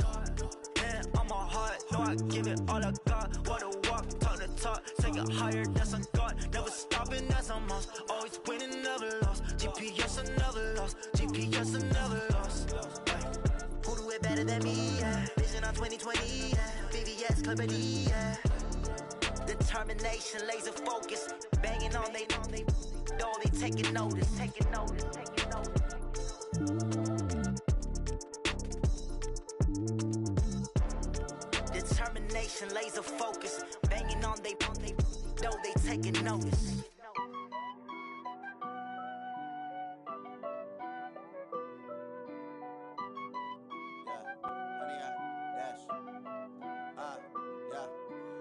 Speaker 20: Hand on my heart, no, I give it all I got. Walk the walk, talk the talk. Take it higher, that's a God. Never stopping, that's a must. Always winning, never lost. GPS, I never lost. GPS, I never lost. Who do it better than me? Yeah. Vision on 2020. Yeah. VVS, Clarity. Yeah. Determination, laser focus. Banging on they door, they taking notice. Taking notice. Taking notice. Determination, laser focus. Banging on they door, they taking notice.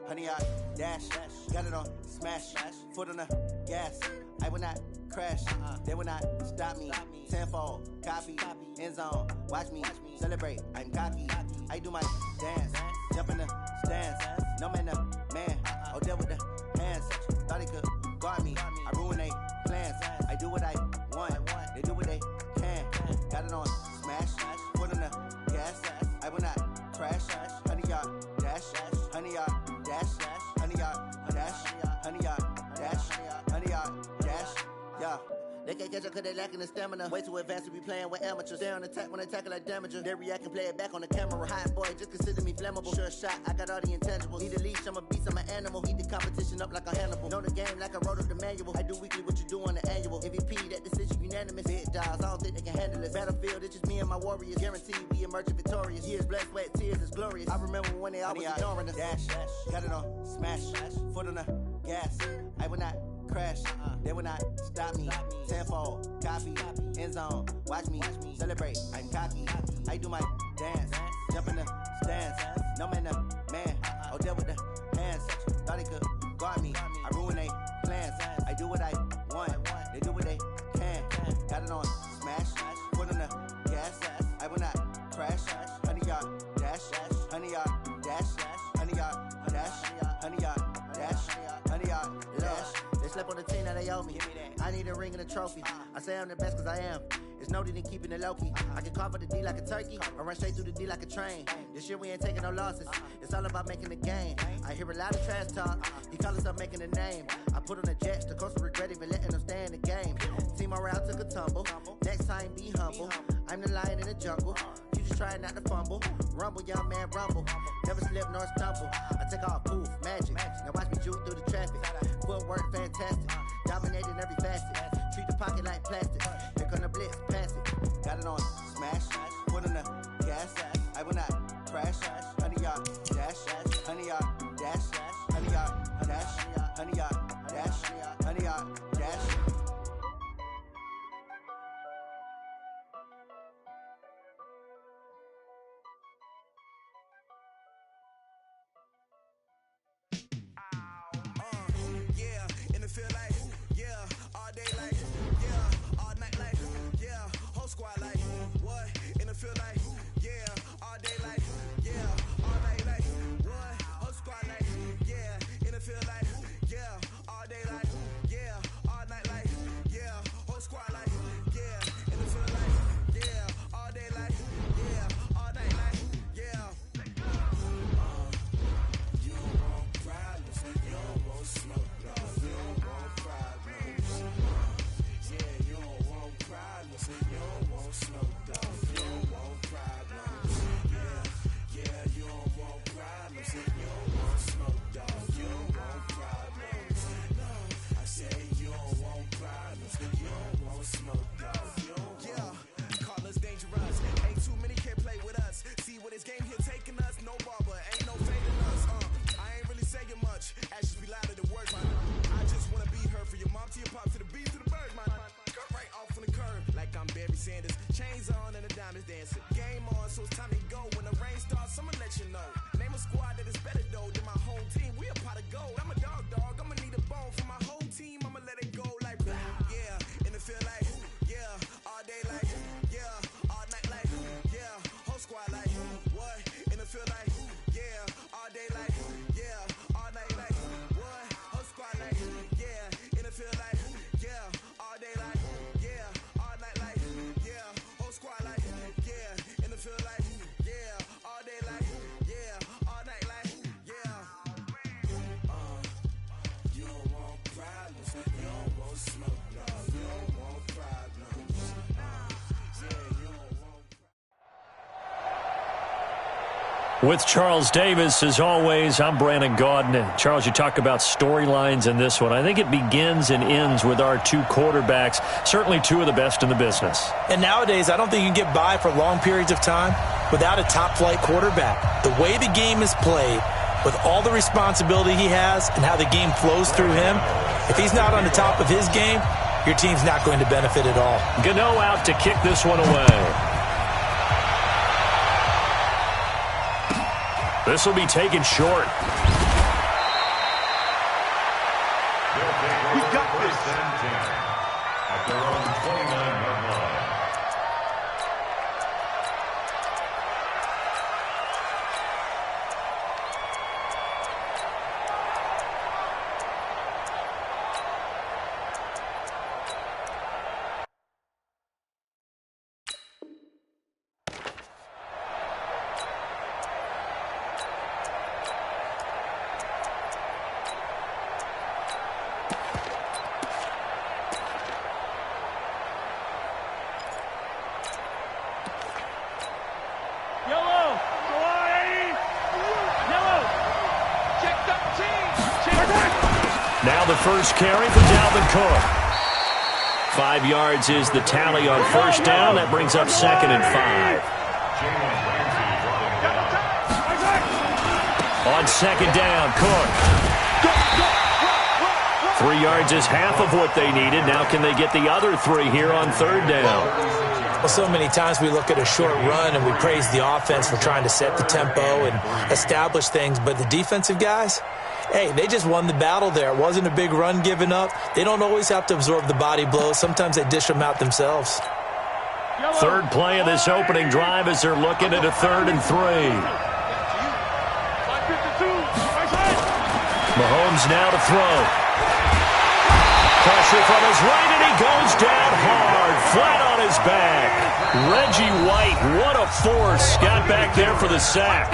Speaker 1: Honey, I dash, got it on smash, foot on the gas. I will not crash, they will not stop me. Tenfold, copy, end zone, watch me celebrate. I'm cocky, I do my dance, jump in the stands. No man, man, oh deal with the hands. Thought he could guard me, I ruin they plans. I do what I want, they do what they can. Got it on smash, foot on the gas. I will not crash, honey, y'all dash, honey, y'all. Dash, honey yard, dash, honey yard, dash, honey yard, dash, yeah. They can't catch up cause they lacking the stamina. Way too advanced to be playing with amateurs. Stay on attack when they tackle like damager. They react and play it back on the camera. Hot boy, just consider me flammable. Sure shot, I got all the intangibles. Need a leash, I'm a beast, I'm an animal. Heat the competition up like a Hannibal. Know the game like I wrote up the manual. I do weekly what you do on the annual. MVP, that decision unanimous. Big dials, I don't think they can handle it. Battlefield, it's just me and my warriors. Guaranteed we emerge victorious. Years, blood, sweat, tears, is glorious. I remember when they always ignoring us. Dash, got it on smash, foot on the gas. I will not crash, they will not stop me. Tenfold, copy, end zone, watch me celebrate. I'm cocky, I do my dance, jump in the stands. No man, man, oh deal with the hands. Thought he could guard me, I ruin they plans. I do what I want, they do what they can. Got it on smash, foot on the gas. I will not crash, honey yard, dash, honey yard, dash, honey yard, dash, honey yard, dash, honey yard, dash. They slept on the team that they owe me. I need a ring and a trophy. I say I'm the best cause I am. It's noted in keeping it low-key. I can carve up the D like a turkey, or run straight through the D like a train. This year we ain't taking no losses. It's all about making the game. I hear a lot of trash talk. He call himself making a name. I put on the Jets, the coach will regret even letting them stay in the game. Team morale took a tumble. Next time, be humble. I'm the lion in the jungle. You just trying not to fumble. Rumble, young man, rumble. Never slip nor stumble. I take off, poof, magic. Now watch me juke through the traffic. Footwork, fantastic. Dominating every facet. Treat the pocket like plastic. Here come the blitz, pass it. Got it on smash. Put on the gas. I will not crash. Honey yard dash. Honey yard dash. Honey yard dash. Honey yard dash. Honey yard dash.
Speaker 11: Feel like, yeah, all day like, yeah, all night like, yeah, whole squad like, what, in the field like, yeah, all day like, yeah, all night like, what, whole squad like, yeah, in the field like, yeah, all day like, yeah, all night like, yeah, whole squad like, yeah, in the field like, yeah, all day like, yeah, all night like, yeah. You don't want problems, you don't want smoke. You don't want smoke, dog. You don't want problems. Yeah, you don't want problems. You don't want smoke, dog. You don't want problems. No, I say you don't want problems. You don't want smoke, dog. You don't want. Yeah, call us dangerous. Ain't too many can play with us. See what this game here taking us. No barber, ain't no fading us. I ain't really saying much. Actions be louder than words, man. I just wanna be heard for your mom to your pop to the beat to the bird, man. Cut right off on the curb. Like I'm Barry Sanders, chains on and the diamonds dancing. Game on, so it's time to go. When the rain starts, I'ma let you know. Name a squad that is better though than my home team. We a pot of gold. I'm a dog. I'ma need a bone for my whole team. I'ma let it go like blah. Yeah, in the field like yeah, all day like yeah, all night like yeah, whole squad like what? In the field like yeah, all day like yeah, all night like what? Whole squad like yeah, in the field like yeah, all day like yeah. Squad like, yeah, in the field like, yeah, all day like, yeah, all night like, yeah. You don't want problems, you don't want smoke, dog. You don't want problems. Yeah, you don't want.
Speaker 4: With Charles Davis, as always, I'm Brandon Gaudin. Charles, you talk about storylines in this one. I think it begins and ends with our two quarterbacks, certainly two of the best in the business.
Speaker 5: And nowadays, I don't think you can get by for long periods of time without a top-flight quarterback. The way the game is played, with all the responsibility he has and how the game flows through him, if he's not on the top of his game, your team's not going to benefit at all.
Speaker 4: Gano out to kick this one away. This will be taken short.
Speaker 6: We got this. At their own 29-yard line.
Speaker 4: Now the first carry for Dalvin Cook. 5 yards is the tally on first down. That brings up 2nd and 5. On 2nd down, Cook. 3 yards is half of what they needed. Now can they get the other 3 here on 3rd down?
Speaker 5: Well, so many times we look at a short run and we praise the offense for trying to set the tempo and establish things, but the defensive guys, hey, they just won the battle there. It wasn't a big run given up. They don't always have to absorb the body blows. Sometimes they dish them out themselves.
Speaker 4: Third play of this opening drive as they're looking at a 3rd and 3. Mahomes now to throw. Pressure from his right, and he goes down hard, flat on his back. Reggie White, what a force, got back there for the sack.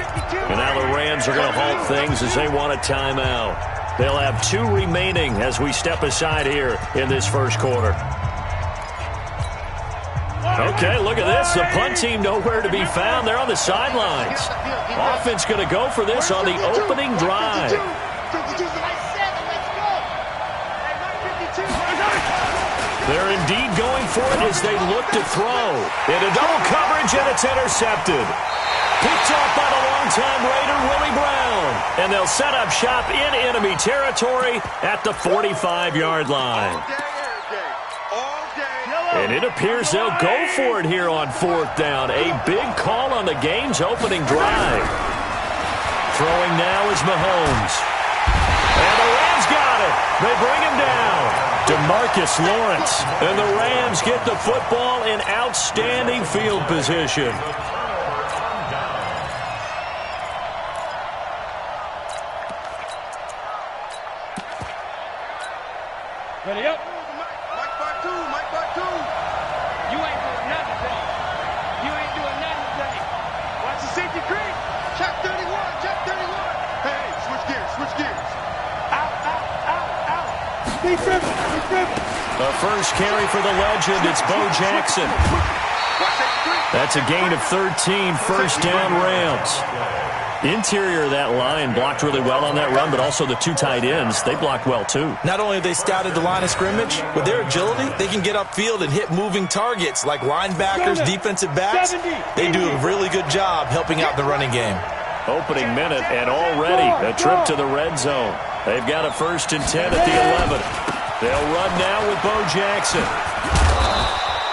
Speaker 4: And now the Rams are going to halt things as they want a timeout. They'll have 2 remaining as we step aside here in this first quarter. Okay, look at this. The punt team nowhere to be found. They're on the sidelines. Offense going to go for this on the opening drive. They're indeed going for it as they look to throw. Into double coverage, and it's intercepted. Picked off by the longtime Raider, Willie Brown. And they'll set up shop in enemy territory at the 45-yard line. And it appears they'll go for it here on 4th down. A big call on the game's opening drive. Throwing now is Mahomes. And the Rams got it. They bring him down. DeMarcus Lawrence. And the Rams get the football in outstanding field position.
Speaker 7: Ready up.
Speaker 10: Mike Bartu, Mike Bartu.
Speaker 7: You ain't doing nothing today. You ain't doing nothing today. Watch the safety creep.
Speaker 10: Check 31, check 31. Hey, switch gears.
Speaker 7: Out. Be driven.
Speaker 4: The first carry for the legend, it's Bo Jackson. That's a gain of 13, first down Rams. Interior of that line blocked really well on that run, but also the 2 tight ends, they blocked well too.
Speaker 5: Not only have they scouted the line of scrimmage, with their agility, they can get upfield and hit moving targets like linebackers, defensive backs. They do a really good job helping out the running game.
Speaker 4: Opening minute, and already a trip to the red zone. They've got a 1st and 10 at the 11. They'll run now with Bo Jackson.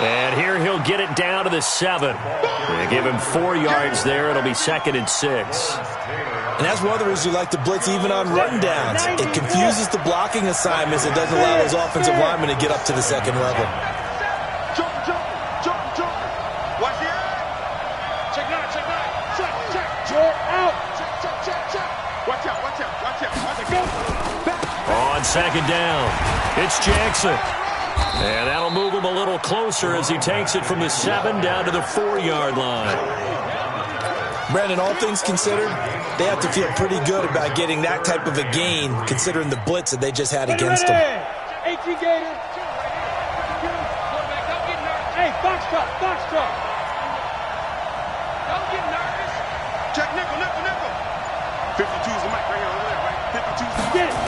Speaker 4: And here he'll get it down to the 7. They give him 4 yards there. It'll be 2nd and 6.
Speaker 5: And that's one of the reasons we like to blitz even on rundowns. It confuses the blocking assignments. It doesn't allow those offensive linemen to get up to the 2nd level.
Speaker 10: Jump. Watch the eye. Check 9.
Speaker 7: Check out.
Speaker 10: Check. Watch out. Go.
Speaker 4: On 2nd down, it's Jackson. And that'll move him a little closer as he takes it from the 7 down to the 4-yard line.
Speaker 5: Brandon, all things considered, they have to feel pretty good about getting that type of a gain, considering the blitz that they just had against them.
Speaker 7: 18 Gator. Hey, box truck. Don't get nervous.
Speaker 10: Check nickel. 52's the mic right here over there, right? 52's the mic.
Speaker 7: Get it.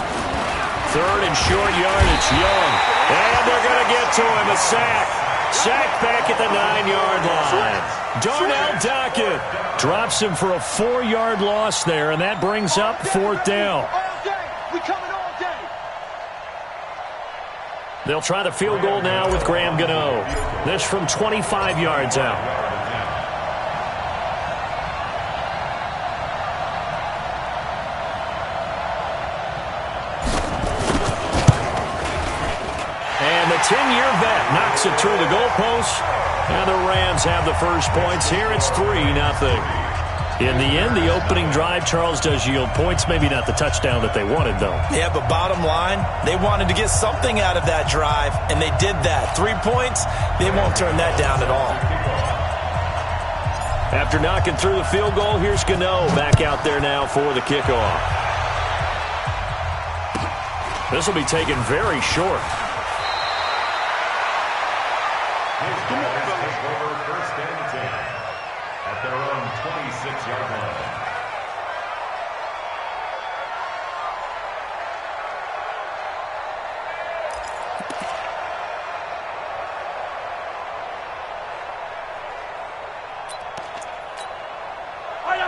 Speaker 4: 3rd and short yardage, Young. And they're going to get to him, a sack. Sack back at the 9-yard line. Darnell Dockett drops him for a 4-yard loss there, and that brings up 4th down.
Speaker 10: All day. We coming all day.
Speaker 4: They'll try the field goal now with Graham Gano. This from 25 yards out. And the 10-year vet knocks it through the goalpost. And the Rams have the first points here. It's 3-0. In the end, the opening drive, Charles, does yield points. Maybe not the touchdown that they wanted, though.
Speaker 5: Yeah, but bottom line, they wanted to get something out of that drive, and they did that. 3 points, they won't turn that down at all.
Speaker 4: After knocking through the field goal, here's Gano back out there now for the kickoff. This will be taken very short.
Speaker 6: First and 10 at their own 26-yard line.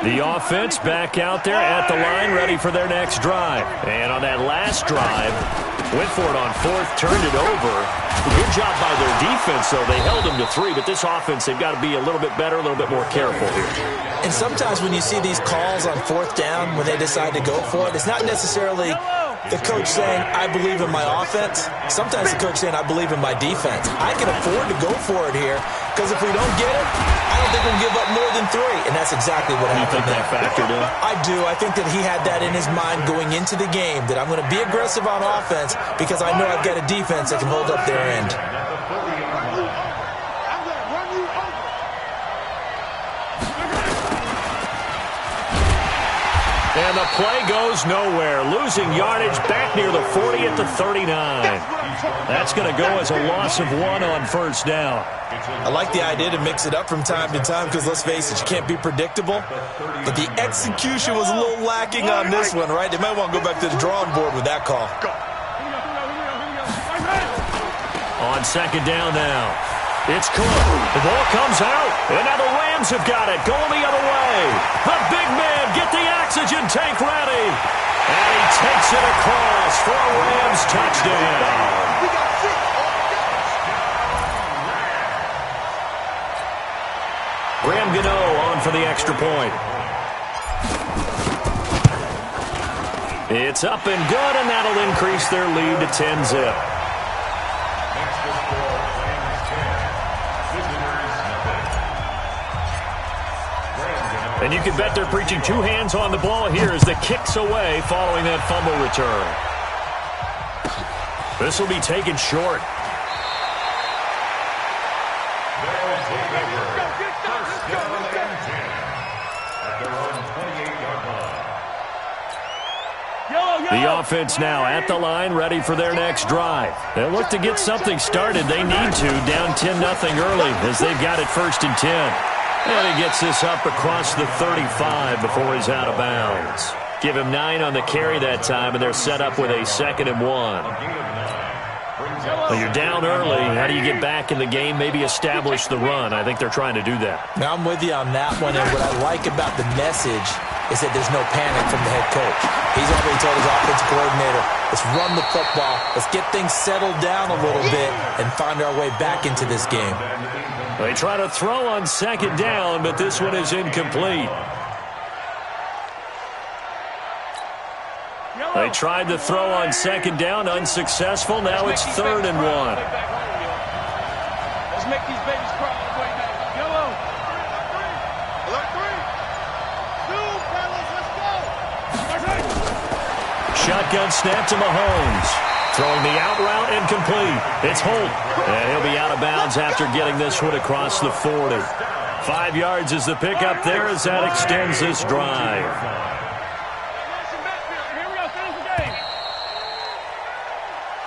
Speaker 4: The offense back out there at the line, ready for their next drive. And on that last drive, went for it on 4th, turned it over. Good job by their defense, though. They held them to 3, but this offense, they've got to be a little bit better, a little bit more careful here.
Speaker 5: And sometimes when you see these calls on 4th down, when they decide to go for it, it's not necessarily the coach saying, I believe in my offense. Sometimes the coach saying, I believe in my defense. I can afford to go for it here, because if we don't get it, I don't think we'll give up more than 3, and that's exactly what happened.
Speaker 4: You think that factored in?
Speaker 5: I do. I think that he had that in his mind going into the game, that I'm going to be aggressive on offense because I know I've got a defense that can hold up their end.
Speaker 4: And the play goes nowhere. Losing yardage back near the 40 at the 39. That's going to go as a loss of 1 on first down.
Speaker 5: I like the idea to mix it up from time to time because, let's face it, you can't be predictable. But the execution was a little lacking on this one, right? They might want to go back to the drawing board with that call.
Speaker 4: On second down now. It's Cook. The ball comes out, and now the Rams have got it. Going the other way. The big man, get the oxygen tank ready. And he takes it across for a Rams touchdown. Graham Gano on for the extra point. It's up and good, and that'll increase their lead to 10-zip. And you can bet they're preaching 2 hands on the ball here as the kick's away following that fumble return. This will be taken short. The offense now at the line, ready for their next drive. They'll look to get something started. They need to, down 10-0 early as they've got it 1st and 10. And he gets this up across the 35 before he's out of bounds. Give him 9 on the carry that time, and they're set up with a 2nd and 1. Well, you're down early. How do you get back in the game, maybe establish the run? I think they're trying to do that.
Speaker 5: Now, I'm with you on that one, and what I like about the message is that there's no panic from the head coach. He's already told his offensive coordinator, let's run the football, let's get things settled down a little bit and find our way back into this game.
Speaker 4: They try to throw on second down, but this one is incomplete. They tried to throw on second down, unsuccessful. Now it's 3rd and 1.
Speaker 7: Let's make these babies cry on the way back. Yellow. Alert 3. 2, fellas, let's go.
Speaker 4: Shotgun snap to Mahomes. Throwing the out route incomplete. It's Holt. And he'll be out of bounds after getting this one across the 40. 5 yards is the pickup there as that extends this drive.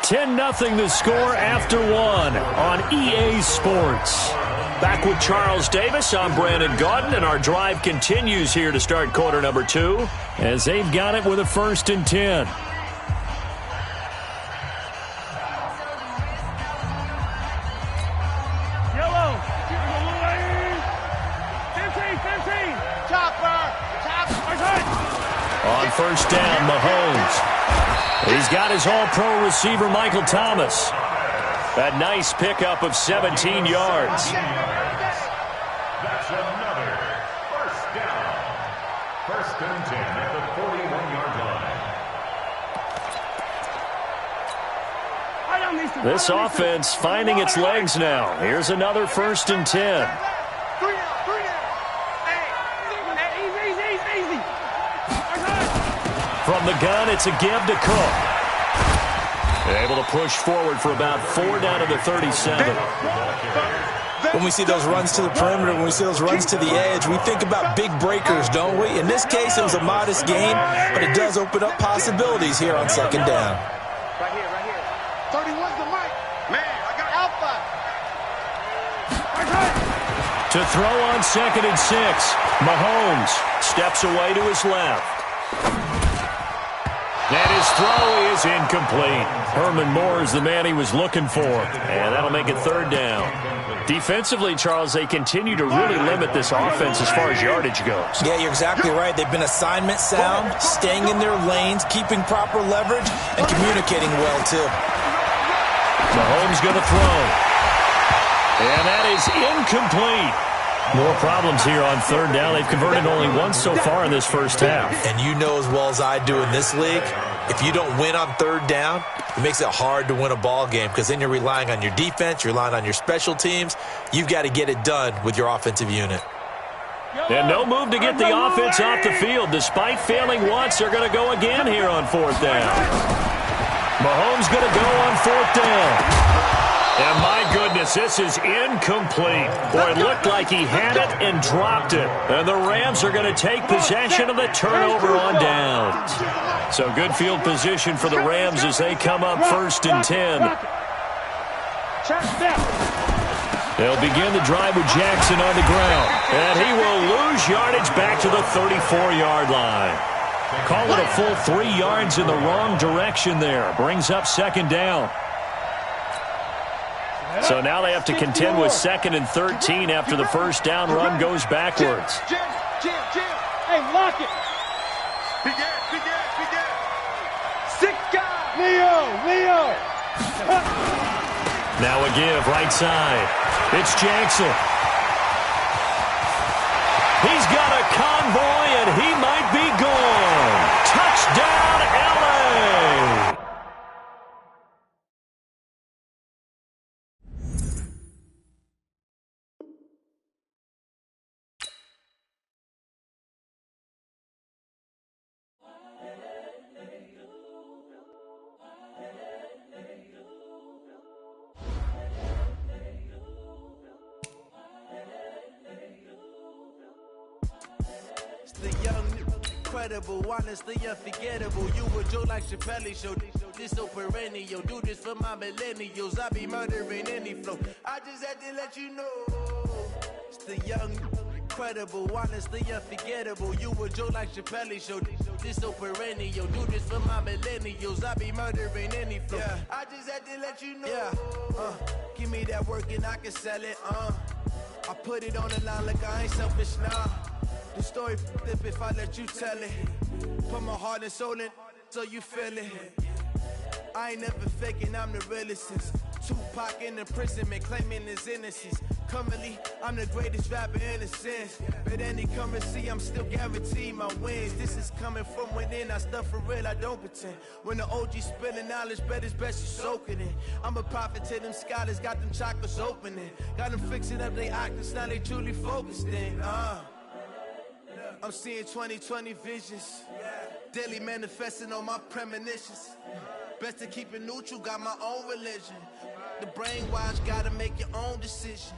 Speaker 4: 10-0 the score after 1 on EA Sports. Back with Charles Davis, I'm Brandon Gaudin, and our drive continues here to start quarter number 2 as they've got it with a 1st and 10.
Speaker 7: Yellow. 15. Chopper.
Speaker 4: On first down, Mahomes. He's got his all-pro receiver, Michael Thomas. A nice pickup of 17 yards.
Speaker 6: That's another first down. 1st and 10 at the 41-yard line.
Speaker 4: This offense finding its legs now. Here's another 1st and 10. From the gun, it's a give to Cook. Able to push forward for about 4 down to the 37.
Speaker 5: When we see those runs to the perimeter, when we see those runs to the edge, we think about big breakers, don't we? In this case, it was a modest gain, but it does open up possibilities here on second down.
Speaker 7: Right here. 31's the mic. Man, I got Alpha.
Speaker 4: To throw on 2nd and 6. Mahomes steps away to his left. And his throw is incomplete. Herman Moore is the man he was looking for. And that'll make it 3rd down. Defensively, Charles, they continue to really limit this offense as far as yardage goes.
Speaker 5: Yeah, you're exactly right. They've been assignment sound, staying in their lanes, keeping proper leverage, and communicating well, too.
Speaker 4: Mahomes going to throw. And that is incomplete. More problems here on third down. They've converted only once so far in this first half.
Speaker 5: And you know as well as I do in this league, if you don't win on third down, it makes it hard to win a ball game because then you're relying on your defense, you're relying on your special teams. You've got to get it done with your offensive unit.
Speaker 4: And no move to get the offense off the field. Despite failing once, they're going to go again here on fourth down. Mahomes going to go on fourth down. And my goodness, this is incomplete. Boy, it looked like he had it and dropped it. And the Rams are going to take possession of the turnover on downs. So good field position for the Rams as they come up 1st and 10. They'll begin the drive with Jackson on the ground. And he will lose yardage back to the 34-yard line. Call it a full 3 yards in the wrong direction there. Brings up 2nd down. So now they have to contend with 2nd and 13 after the first down run goes backwards.
Speaker 7: Jim. Hey, lock it.
Speaker 10: Be good.
Speaker 7: 6 guys. Leo.
Speaker 4: Now a give, right side. It's Jackson. He's got a convoy, and he might be gone. Touchdown, LA!
Speaker 11: The young, incredible, honestly unforgettable. You were Joe like Chappelle show. This so perennial. Do this for my millennials. I be murdering any flow. I just had to let you know. It's the young, incredible, honestly unforgettable. You were Joe like Chappelle show. This so perennial. Do this for my millennials. I be murdering any flow. Yeah. I just had to let you know. Yeah. Give me that work and I can sell it. I put it on the line like I ain't selfish now. The story flip if I let you tell it. Put my heart and soul in so you feel it. I ain't never faking, I'm the realest since Tupac in imprisonment, claiming his innocence. Currently, I'm the greatest rapper in a sense. But any currency, I'm still guaranteed my wins. This is coming from within, I stuff for real, I don't pretend. When the OG spilling knowledge, bet it's best you soak it in. I'm a prophet to them scholars, got them chakras opening. Got them fixing up they octaves, now they truly focused in. I'm seeing 2020 visions. Daily manifesting on my premonitions. Best to keep it neutral, got my own religion. The brainwash, gotta make your own decision.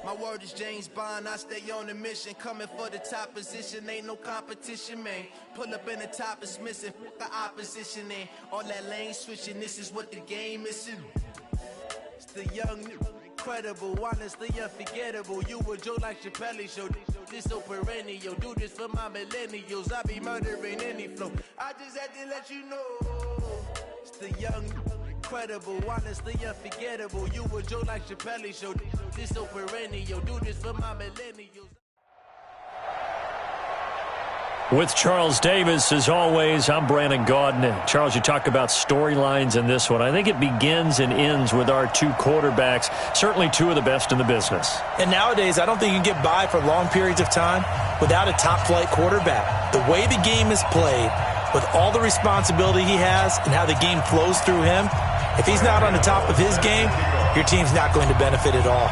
Speaker 11: My word is James Bond, I stay on a mission. Coming for the top position, ain't no competition, man. Pull up in the top is missing, fuck the opposition, and all that lane switching, this is what the game is. It's the young, incredible, honestly unforgettable. You were Joe like Chappelle show. This so perennial. Do this for my millennials. I be murdering any flow. I just had to let you know. It's the young, incredible, honestly unforgettable. You were Joe like Chappelle show. This so perennial. Do this for my millennials.
Speaker 4: With Charles Davis, as always, I'm Brandon Gaudin. Charles, you talk about storylines in this one. I think it begins and ends with our 2 quarterbacks, certainly 2 of the best in the business.
Speaker 5: And nowadays, I don't think you can get by for long periods of time without a top-flight quarterback. The way the game is played, with all the responsibility he has and how the game flows through him, if he's not on the top of his game, your team's not going to benefit at all.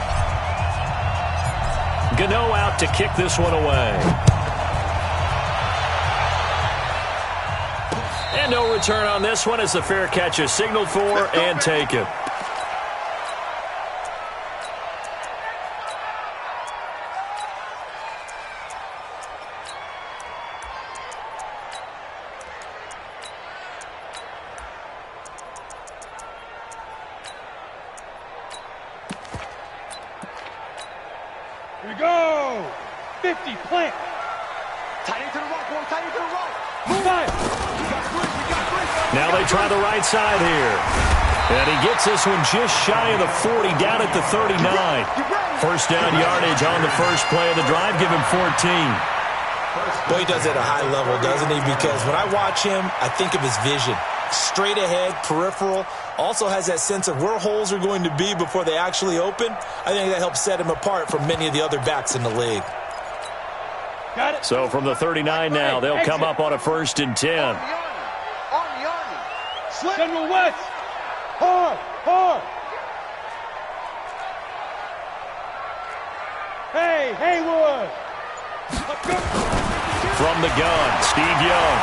Speaker 4: Gano out to kick this one away. And no return on this one as the fair catch is signaled for and taken.
Speaker 7: Here we go. 50, plant. Tight into the rock, boy. Tight into the rock. Move on.
Speaker 4: Now they try the right side here. And he gets this one just shy of the 40, down at the 39. First down yardage on the first play of the drive. Give him 14.
Speaker 5: Boy, he does it at a high level, doesn't he? Because when I watch him, I think of his vision. straight ahead, peripheral. Also has that sense of where holes are going to be before they actually open. I think that helps set him apart from many of the other backs in the league.
Speaker 4: So from the 39 now, they'll come up on a 1st and 10.
Speaker 7: General West. Hard, hard. Hey, Haywood.
Speaker 4: From the gun, Steve Young.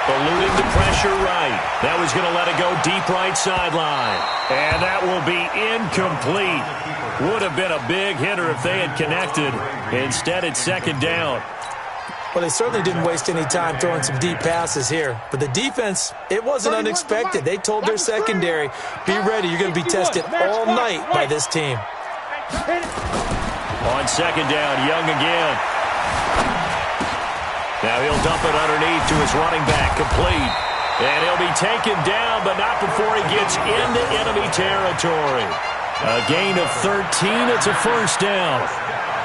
Speaker 4: Eluding the pressure right. That was going to let it go deep right sideline. And that will be incomplete. Would have been a big hitter if they had connected. Instead, it's 2nd down.
Speaker 5: Well, they certainly didn't waste any time throwing some deep passes here. But the defense, it wasn't unexpected. They told their secondary, be ready. You're going to be tested all night by this team.
Speaker 4: On 2nd down, Young again. Now he'll dump it underneath to his running back, complete. And he'll be taken down, but not before he gets into enemy territory. A gain of 13. It's a 1st down.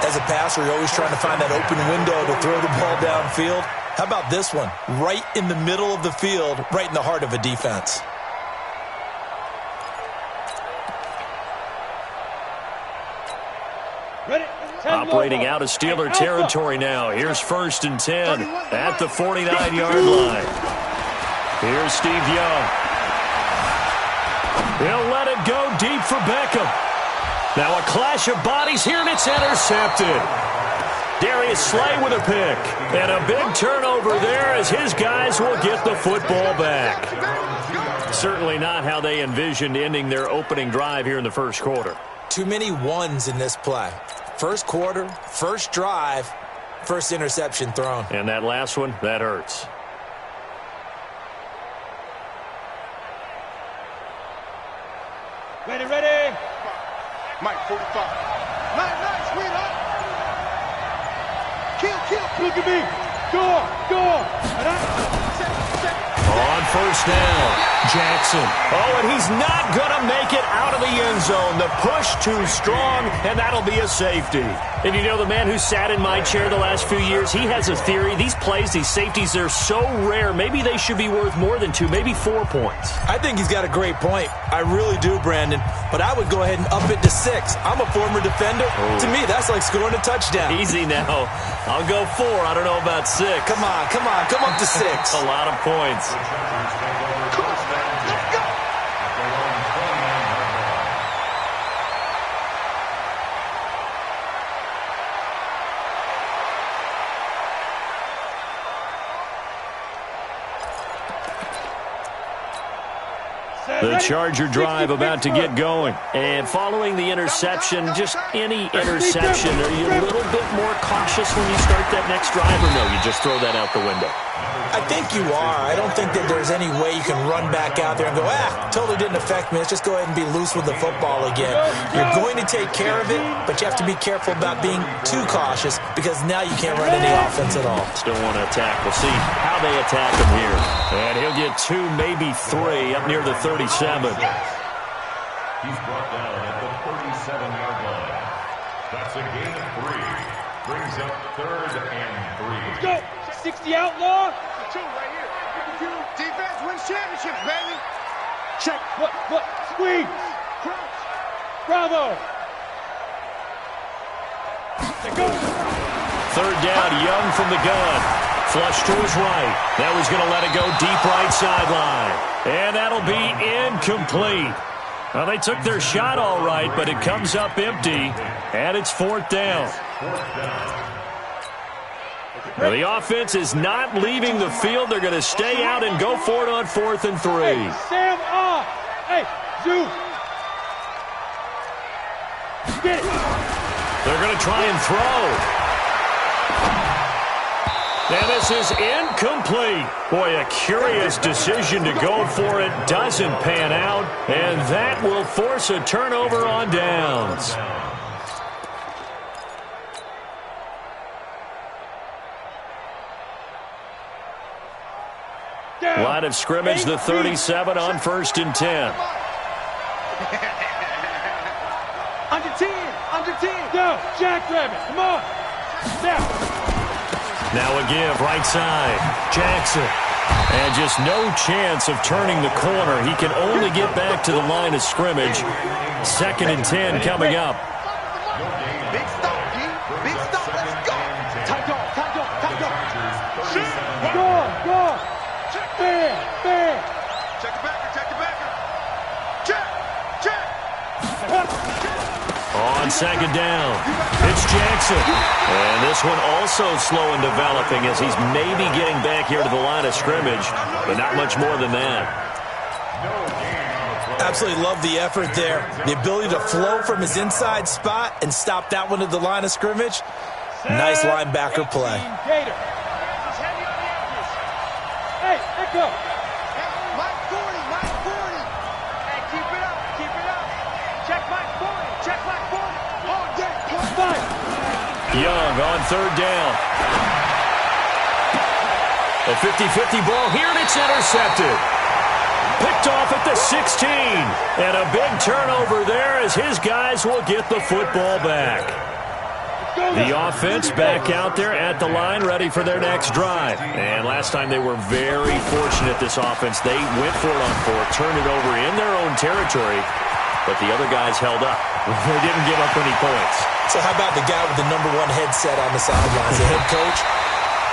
Speaker 5: As a passer, you're always trying to find that open window to throw the ball downfield. How about this one? Right in the middle of the field, right in the heart of a defense.
Speaker 4: Operating out of Steeler territory now. Here's 1st and 10 at the 49-yard line. Here's Steve Young. He'll let it go deep for Beckham. Now a clash of bodies here, and it's intercepted. Darius Slay with a pick. And a big turnover there as his guys will get the football back. Certainly not how they envisioned ending their opening drive here in the 1st quarter.
Speaker 5: Too many ones in this play. 1st quarter, 1st drive, 1st interception thrown.
Speaker 4: And that last one, that hurts.
Speaker 7: Ready, ready.
Speaker 10: Mike, 45.
Speaker 7: Nice, sweetheart. Kill. Look at me. Door.
Speaker 4: On 1st down, Jackson. Oh, and he's not going to make it out of the end zone. The push too strong, and that'll be a safety. And you know, the man who sat in my chair the last few years, he has a theory. These plays, these safeties, they're so rare. Maybe they should be worth more than 2, maybe 4 points.
Speaker 5: I think he's got a great point. I really do, Brandon. But I would go ahead and up it to 6. I'm a former defender. Oh. To me, that's like scoring a touchdown.
Speaker 4: Easy now. I'll go 4. I don't know about 6.
Speaker 5: Come on. Come up to 6.
Speaker 4: A lot of points. The Charger drive about to get going. And following the interception, just any interception, are you a little bit more cautious when you start that next drive, or no, you just throw that out the window?
Speaker 5: I think you are. I don't think that there's any way you can run back out there and go, totally didn't affect me. Let's just go ahead and be loose with the football again. You're going to take care of it, but you have to be careful about being too cautious because now you can't run any offense at all.
Speaker 4: Still want to attack. We'll see how they attack him here. And he'll get 2, maybe 3 up near the 37.
Speaker 6: He's brought down at the 37-yard line. That's a gain of 3. Brings up 3rd and 3.
Speaker 7: Let's go. 60 outlaw.
Speaker 10: 2 right here. Defense wins championships, baby.
Speaker 7: Check. What? Squeeze.
Speaker 10: Crouch.
Speaker 7: Bravo. Let's go.
Speaker 4: 3rd down, Young from the gun. Flush to his right. That was going to let it go deep right sideline. And that'll be incomplete. Well, they took their shot all right, but it comes up empty. And it's 4th down. Well, the offense is not leaving the field. They're going to stay out and go for it on 4th and 3.
Speaker 7: Hey, Sam off. Hey, Zeus. Get it.
Speaker 4: They're going to try and throw. And this is incomplete. Boy, a curious decision to go for it. Doesn't pan out. And that will force a turnover on downs. Line of scrimmage, the 37 on 1st and 10.
Speaker 7: Under 10. Go, Jackrabbit. Come on. Now.
Speaker 4: Now a give, right side. Jackson. And just no chance of turning the corner. He can only get back to the line of scrimmage. 2nd and 10 coming up.
Speaker 7: Big stop, G. Big stop. Let's go. Tight dog, tight dog, tight dog. Go. Fair. Check the backer. Check.
Speaker 4: On 2nd down, it's Jackson. And this one also slow in developing as he's maybe getting back here to the line of scrimmage, but not much more than that.
Speaker 5: Absolutely love the effort there. The ability to flow from his inside spot and stop that one at the line of scrimmage. Nice linebacker play.
Speaker 7: Gator. Hey, let go. Mike 40. Hey, keep it up. Check Mike 40. All day. Fine.
Speaker 4: Young on 3rd down. A 50-50 ball here, and it's intercepted. Picked off at the 16. And a big turnover there as his guys will get the football back. The offense back out there at the line, ready for their next drive. And last time they were very fortunate, this offense. They went for it on 4th, turned it over in their own territory, but the other guys held up. They didn't give up any points.
Speaker 5: So how about the guy with the number 1 headset on the sidelines, the head coach?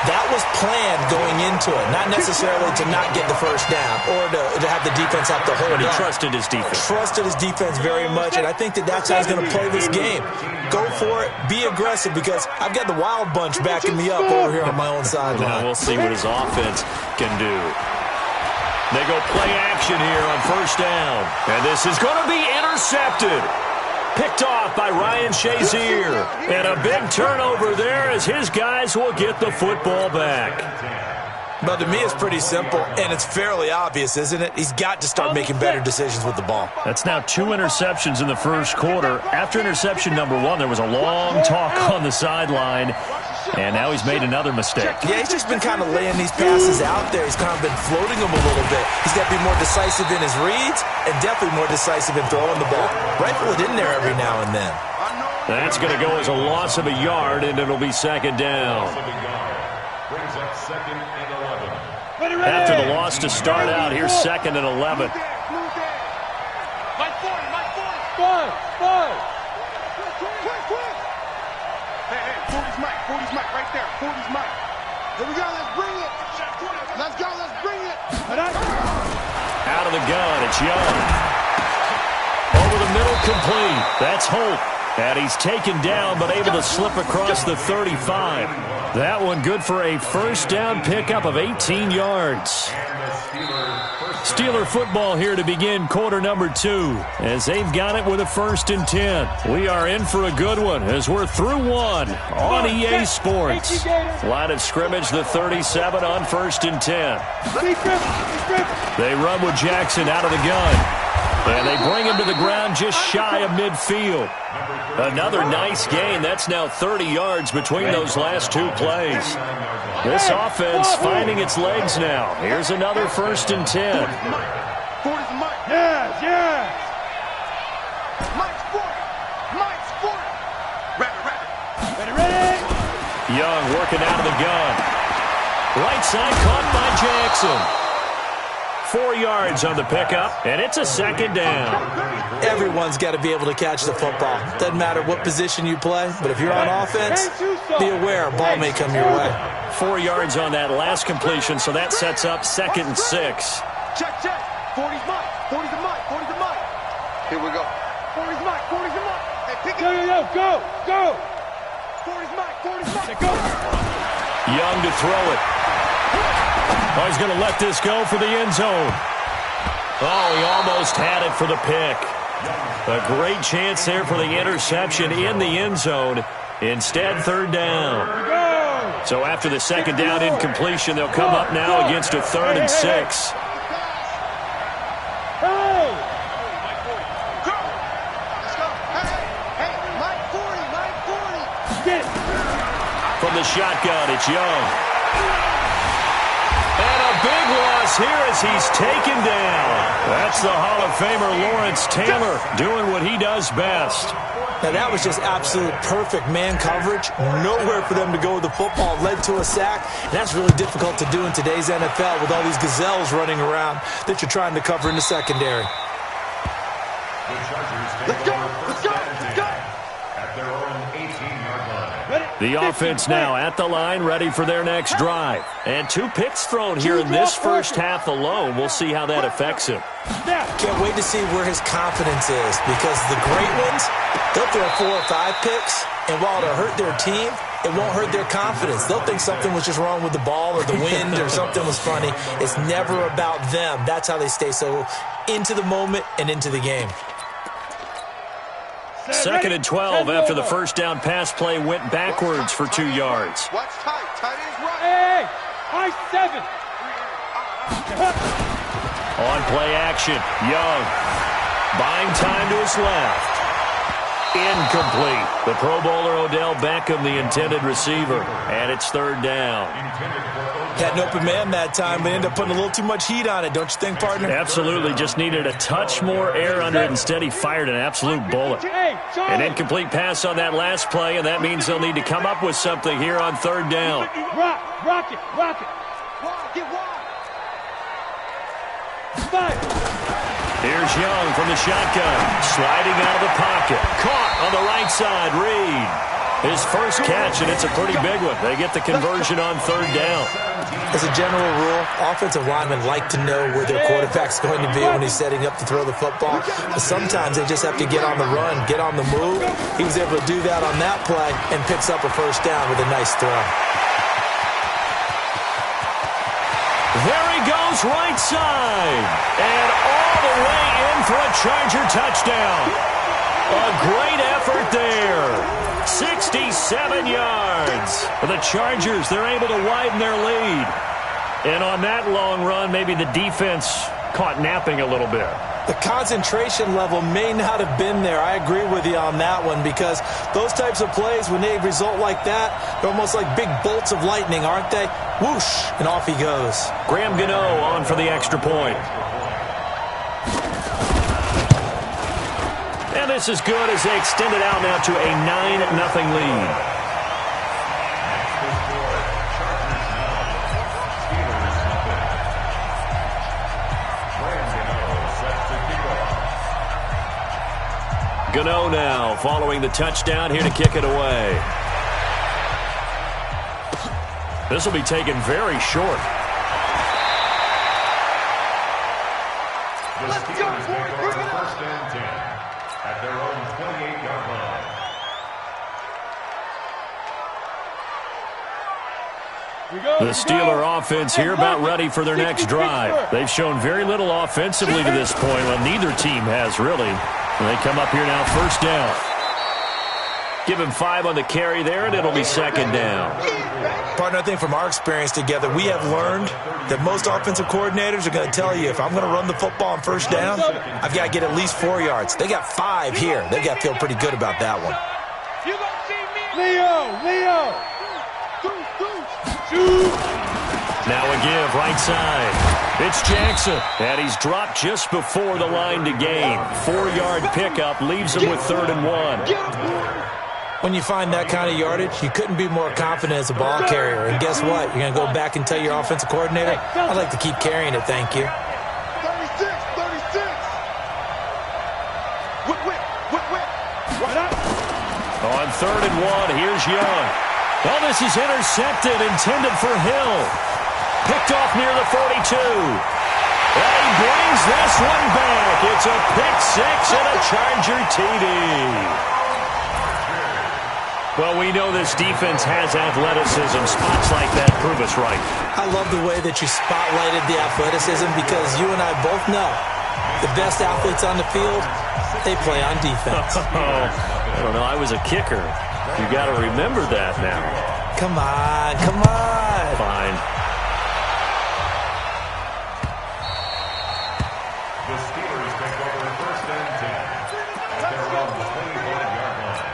Speaker 5: That was planned going into it, not necessarily to not get the first down or to have the defense have to hold
Speaker 4: But he
Speaker 5: up.
Speaker 4: trusted his defense.
Speaker 5: Trusted his defense very much, and I think that's how he's going to play this game. Go for it, be aggressive, because I've got the wild bunch backing me up over here on my own sideline.
Speaker 4: Now we'll see what his offense can do. They go play action here on 1st down. And this is going to be intercepted. Picked off by Ryan Shazier. And a big turnover there as his guys will get the football back.
Speaker 5: But to me, it's pretty simple, and it's fairly obvious, isn't it? He's got to start making better decisions with the ball.
Speaker 4: That's now 2 interceptions in the first quarter. After interception number 1, there was a long talk on the sideline, and now he's made another mistake.
Speaker 5: Yeah, he's just been kind of laying these passes out there. He's kind of been floating them a little bit. He's got to be more decisive in his reads and definitely more decisive in throwing the ball. Rifle it in there every now and then.
Speaker 4: That's going to go as a loss of a yard, and it'll be 2nd down.
Speaker 6: Brings up 2nd and 11.
Speaker 4: After the loss to start out, here's 2nd and 11.
Speaker 7: Mike 40. Five. Quick. Hey, 40's Mike right there. 40's Mike. Here we go, let's bring it. Let's bring it.
Speaker 4: Out of the gun, it's Young. Over the middle, complete. That's Holt. And he's taken down, but able to slip across the 35. That one good for a 1st down pickup of 18 yards. Steeler football here to begin quarter number 2, as they've got it with a 1st and 10. We are in for a good one as we're through 1 on EA Sports. Line of scrimmage, the 37 on 1st and 10. They run with Jackson out of the gun. And they bring him to the ground just shy of midfield. Another nice gain. That's now 30 yards between those last 2 plays. This offense finding its legs now. Here's another 1st and 10.
Speaker 7: Yes. Mike's 40. Ready.
Speaker 4: Young working out of the gun. Right side caught by Jackson. 4 yards on the pickup, and it's a 2nd down.
Speaker 5: Everyone's got to be able to catch the football. Doesn't matter what position you play, but if you're on offense, be aware a ball may come your way.
Speaker 4: 4 yards on that last completion, so that sets up 2nd and 6.
Speaker 7: Check. 40's Mike. 40's the Mike. Here we go. 40's Mike. Hey, pick it. Go. 40's Mike. Go.
Speaker 4: Young to throw it. Oh, he's going to let this go for the end zone. Oh, he almost had it for the pick. A great chance there for the interception in the end zone. Instead, 3rd down. So after the 2nd down incompletion, they'll come up now against a 3rd and 6. From the shotgun, it's Young. And a big loss falls here as he's taken down. That's the Hall of Famer Lawrence Taylor doing what he does best.
Speaker 5: Now, that was just absolute perfect man coverage. Nowhere for them to go with the football. Led to a sack. And that's really difficult to do in today's NFL with all these gazelles running around that you're trying to cover in the secondary.
Speaker 6: Let's go! Let's go! Let's go! At their own 18-yard line.
Speaker 4: The offense now at the line, ready for their next drive. And 2 picks thrown here in this first half alone. We'll see how that affects him.
Speaker 5: Can't wait to see where his confidence is, because the great ones, they'll throw 4 or 5 picks, and while it'll hurt their team, it won't hurt their confidence. They'll think something was just wrong with the ball or the wind or something was funny. It's never about them. That's how they stay so into the moment and into the game.
Speaker 4: 2nd and 12 after the first down pass play went backwards for 2 yards.
Speaker 10: Watch tight. Tight ends right.
Speaker 7: Hey, high 7.
Speaker 4: On play action, Young buying time to his left. Incomplete. The Pro Bowler Odell Beckham, the intended receiver, and it's 3rd down.
Speaker 5: Had an open man that time, but ended up putting a little too much heat on it, don't you think, partner?
Speaker 4: Absolutely. Just needed a touch more air under it. Instead, he fired an absolute bullet. An incomplete pass on that last play, and that means they'll need to come up with something here on 3rd down.
Speaker 7: Rock it. Get wide. 5.
Speaker 4: Here's Young from the shotgun, sliding out of the pocket. Caught on the right side, Reed. His first catch, and it's a pretty big one. They get the conversion on 3rd down.
Speaker 5: As a general rule, offensive linemen like to know where their quarterback's going to be when he's setting up to throw the football. But sometimes they just have to get on the run, get on the move. He was able to do that on that play and picks up a first down with a nice throw.
Speaker 4: There he goes, right side. And all the way in for a Charger touchdown. A great effort there. 67 yards. For the Chargers, they're able to widen their lead. And on that long run, maybe the defense caught napping a little bit.
Speaker 5: The concentration level may not have been there. I agree with you on that one, because those types of plays, when they result like that, they're almost like big bolts of lightning, aren't they? Whoosh, and off he goes.
Speaker 4: Graham Gano on for the extra point. And this is good as they extend it out now to a 9-0 lead. Gano now following the touchdown, here to kick it away. This will be taken very short.
Speaker 6: The Steelers take over 1st and 10 at their own 28-yard line.
Speaker 4: The Steeler offense here about ready for their next drive. They've shown very little offensively to this point. Well, neither team has really. And they come up here now, 1st down. Give him 5 on the carry there, and it'll be 2nd down.
Speaker 5: Partner, I think from our experience together, we have learned that most offensive coordinators are going to tell you, if I'm going to run the football on 1st down, I've got to get at least 4 yards. They got 5 here. They've got to feel pretty good about that one.
Speaker 7: You gonna see me? Leo!
Speaker 4: Now a give, right side. It's Jackson, and he's dropped just before the line to gain. 4-yard pickup leaves him with 3rd and 1.
Speaker 5: When you find that kind of yardage, you couldn't be more confident as a ball carrier. And guess what? You're going to go back and tell your offensive coordinator, I'd like to keep carrying it, thank you.
Speaker 10: 36.
Speaker 4: On 3rd and 1, here's Young. Oh, this is intercepted, intended for Hill. Picked off near the 42. And he brings this one back. It's a pick 6 and a Charger TD. Well, we know this defense has athleticism. Spots like that prove us right.
Speaker 5: I love the way that you spotlighted the athleticism, because you and I both know the best athletes on the field, they play on defense.
Speaker 4: I don't know. I was a kicker. You got to remember that now.
Speaker 5: Come on.
Speaker 4: Fine.
Speaker 6: The Steelers take over 1st and 10 at their own 25-yard line.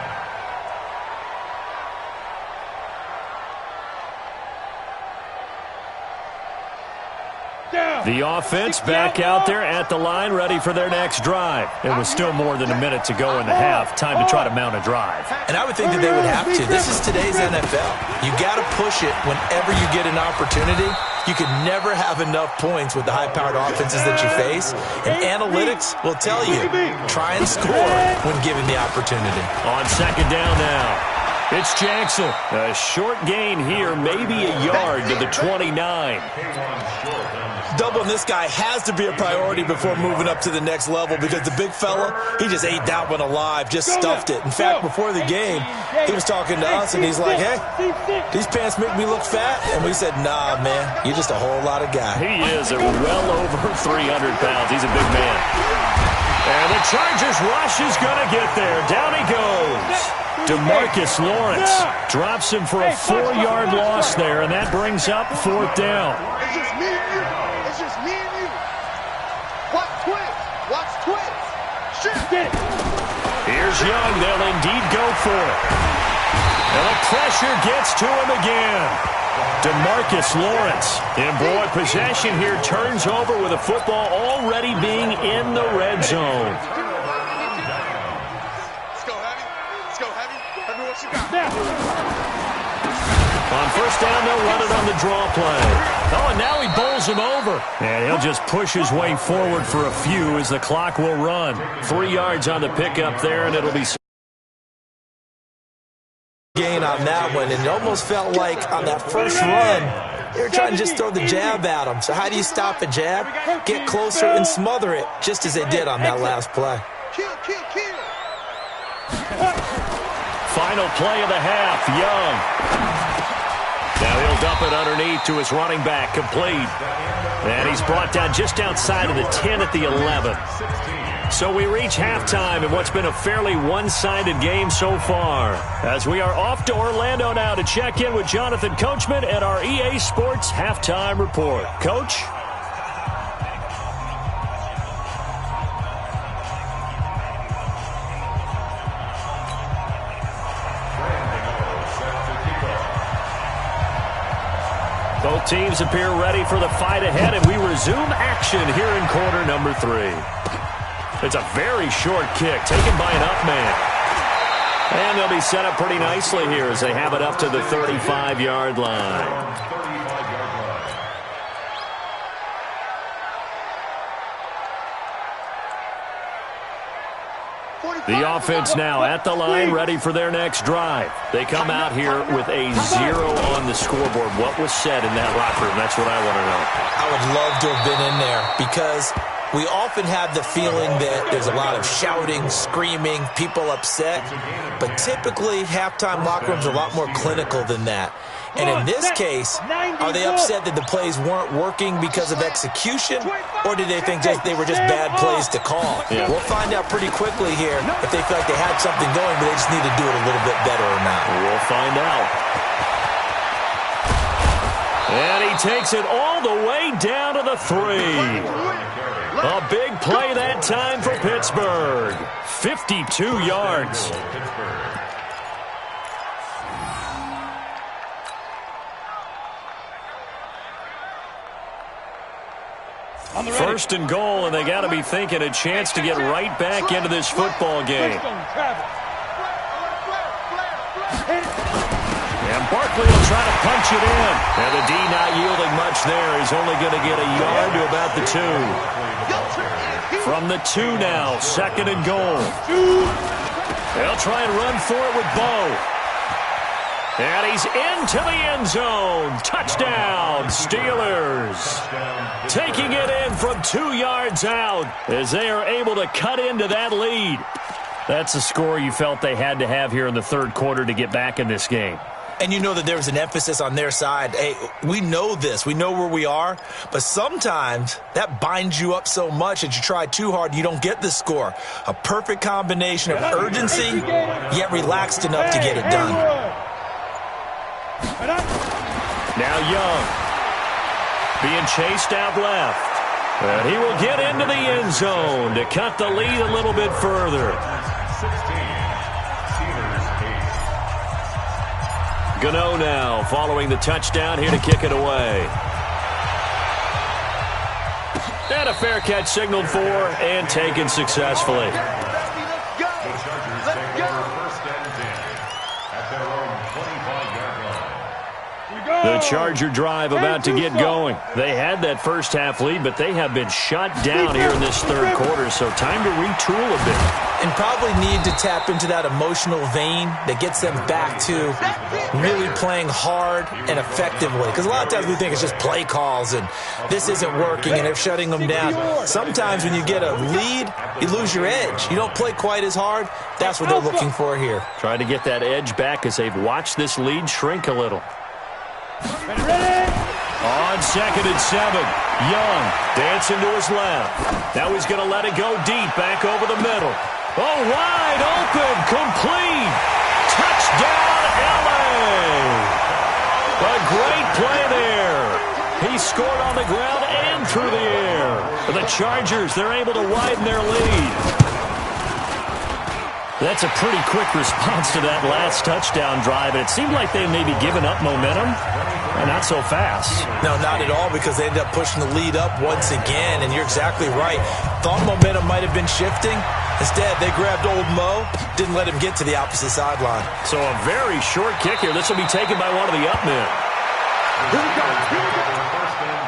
Speaker 4: The offense back out there at the line, ready for their next drive. It was still more than a minute to go in the half. Time to try to mount a drive.
Speaker 5: And I would think that they would have to. This is today's NFL. You got to push it whenever you get an opportunity. You can never have enough points with the high-powered offenses that you face. And analytics will tell you, try and score when given the opportunity.
Speaker 4: On second down now. It's Jackson. A short gain here, maybe a yard to the 29.
Speaker 5: Doubling this guy has to be a priority before moving up to the next level because the big fella, he just ate that one alive, just stuffed it. In fact, before the game, he was talking to us, and he's like, hey, these pants make me look fat. And we said, nah, man, you're just a whole lot of guy.
Speaker 4: He is well over 300 pounds. He's a big man. And the Chargers rush is going to get there. Down he goes. DeMarcus Lawrence drops him for a 4-yard loss there, and that brings up fourth down.
Speaker 15: It's just me and you. It's just me and you. Watch twins. Watch twins. Shift it.
Speaker 4: Here's Young. They'll indeed go for it. And the pressure gets to him again. DeMarcus Lawrence. And boy, possession here turns over with a football already being in the red zone. On first down, they'll run it on the draw play. Oh, and now he bowls him over. And he'll just push his way forward for a few as the clock will run. 3 yards on the pickup there, and it'll be
Speaker 5: gain on that one, and it almost felt like on that first run, they were trying to just throw the jab at him. So how do you stop a jab? Get closer and smother it, just as they did on that last play.
Speaker 4: Final play of the half, Young. Now he'll dump it underneath to his running back, complete. And he's brought down just outside of the 10 at the 11. So we reach halftime in what's been a fairly one-sided game so far. As we are off to Orlando now to check in with Jonathan Coachman at our EA Sports Halftime Report. Coach? Both teams appear ready for the fight ahead, and we resume action here in quarter number 3. It's a very short kick taken by an up man. And they'll be set up pretty nicely here as they have it up to the 35-yard line. The offense now at the line, ready for their next drive. They come out here with a 0 on the scoreboard. What was said in that locker room? That's what I want to know.
Speaker 5: I would love to have been in there because we often have the feeling that there's a lot of shouting, screaming, people upset. But typically, halftime locker rooms are a lot more clinical than that. And in this case, are they upset that the plays weren't working because of execution, or did they think they were just bad plays to call?
Speaker 4: Yeah.
Speaker 5: We'll find out pretty quickly here if they feel like they had something going, but they just need to do it a little bit better or not.
Speaker 4: We'll find out. And he takes it all the way down to the 3. A big play that time for Pittsburgh. 52 yards. First and goal, and they got to be thinking a chance to get right back into this football game. And Barkley will try to punch it in. And the D not yielding much there. He's only going to get a yard to about the 2. From the 2 now, second and goal. They'll try and run for it with Bo. And he's into the end zone. Touchdown, Steelers. Taking it in from 2 yards out as they are able to cut into that lead. That's the score you felt they had to have here in the third quarter to get back in this game.
Speaker 5: And you know that there was an emphasis on their side. Hey, we know this. We know where we are. But sometimes that binds you up so much that you try too hard and you don't get the score. A perfect combination of urgency, yet relaxed enough to get it done.
Speaker 4: Now Young being chased out left. And he will get into the end zone to cut the lead a little bit further.
Speaker 6: 16.
Speaker 4: Gano now following the touchdown here to kick it away. And a fair catch signaled for and taken successfully.
Speaker 6: The Chargers take over 1st and 10 at their own 25-yard line.
Speaker 4: The Charger drive about to get going. They had that first half lead, but they have been shut down here in this third quarter, so time to retool a bit.
Speaker 5: And probably need to tap into that emotional vein that gets them back to really playing hard and effectively. Because a lot of times we think it's just play calls and this isn't working and they're shutting them down. Sometimes when you get a lead, you lose your edge. You don't play quite as hard. That's what they're looking for here.
Speaker 4: Trying to get that edge back as they've watched this lead shrink a little. On 2nd and 7, Young dancing to his left. Now he's going to let it go deep, back over the middle. Oh, wide open, complete. Touchdown, LA. A great play there. He scored on the ground and through the air. The Chargers, they're able to widen their lead. That's a pretty quick response to that last touchdown drive. And it seemed like they may be giving up momentum. Not so fast.
Speaker 5: No, not at all, because they ended up pushing the lead up once again. And you're exactly right. Thought momentum might have been shifting. Instead, they grabbed old Mo, didn't let him get to the opposite sideline.
Speaker 4: So a very short kick here. This will be taken by one of the up men.
Speaker 6: Here we go.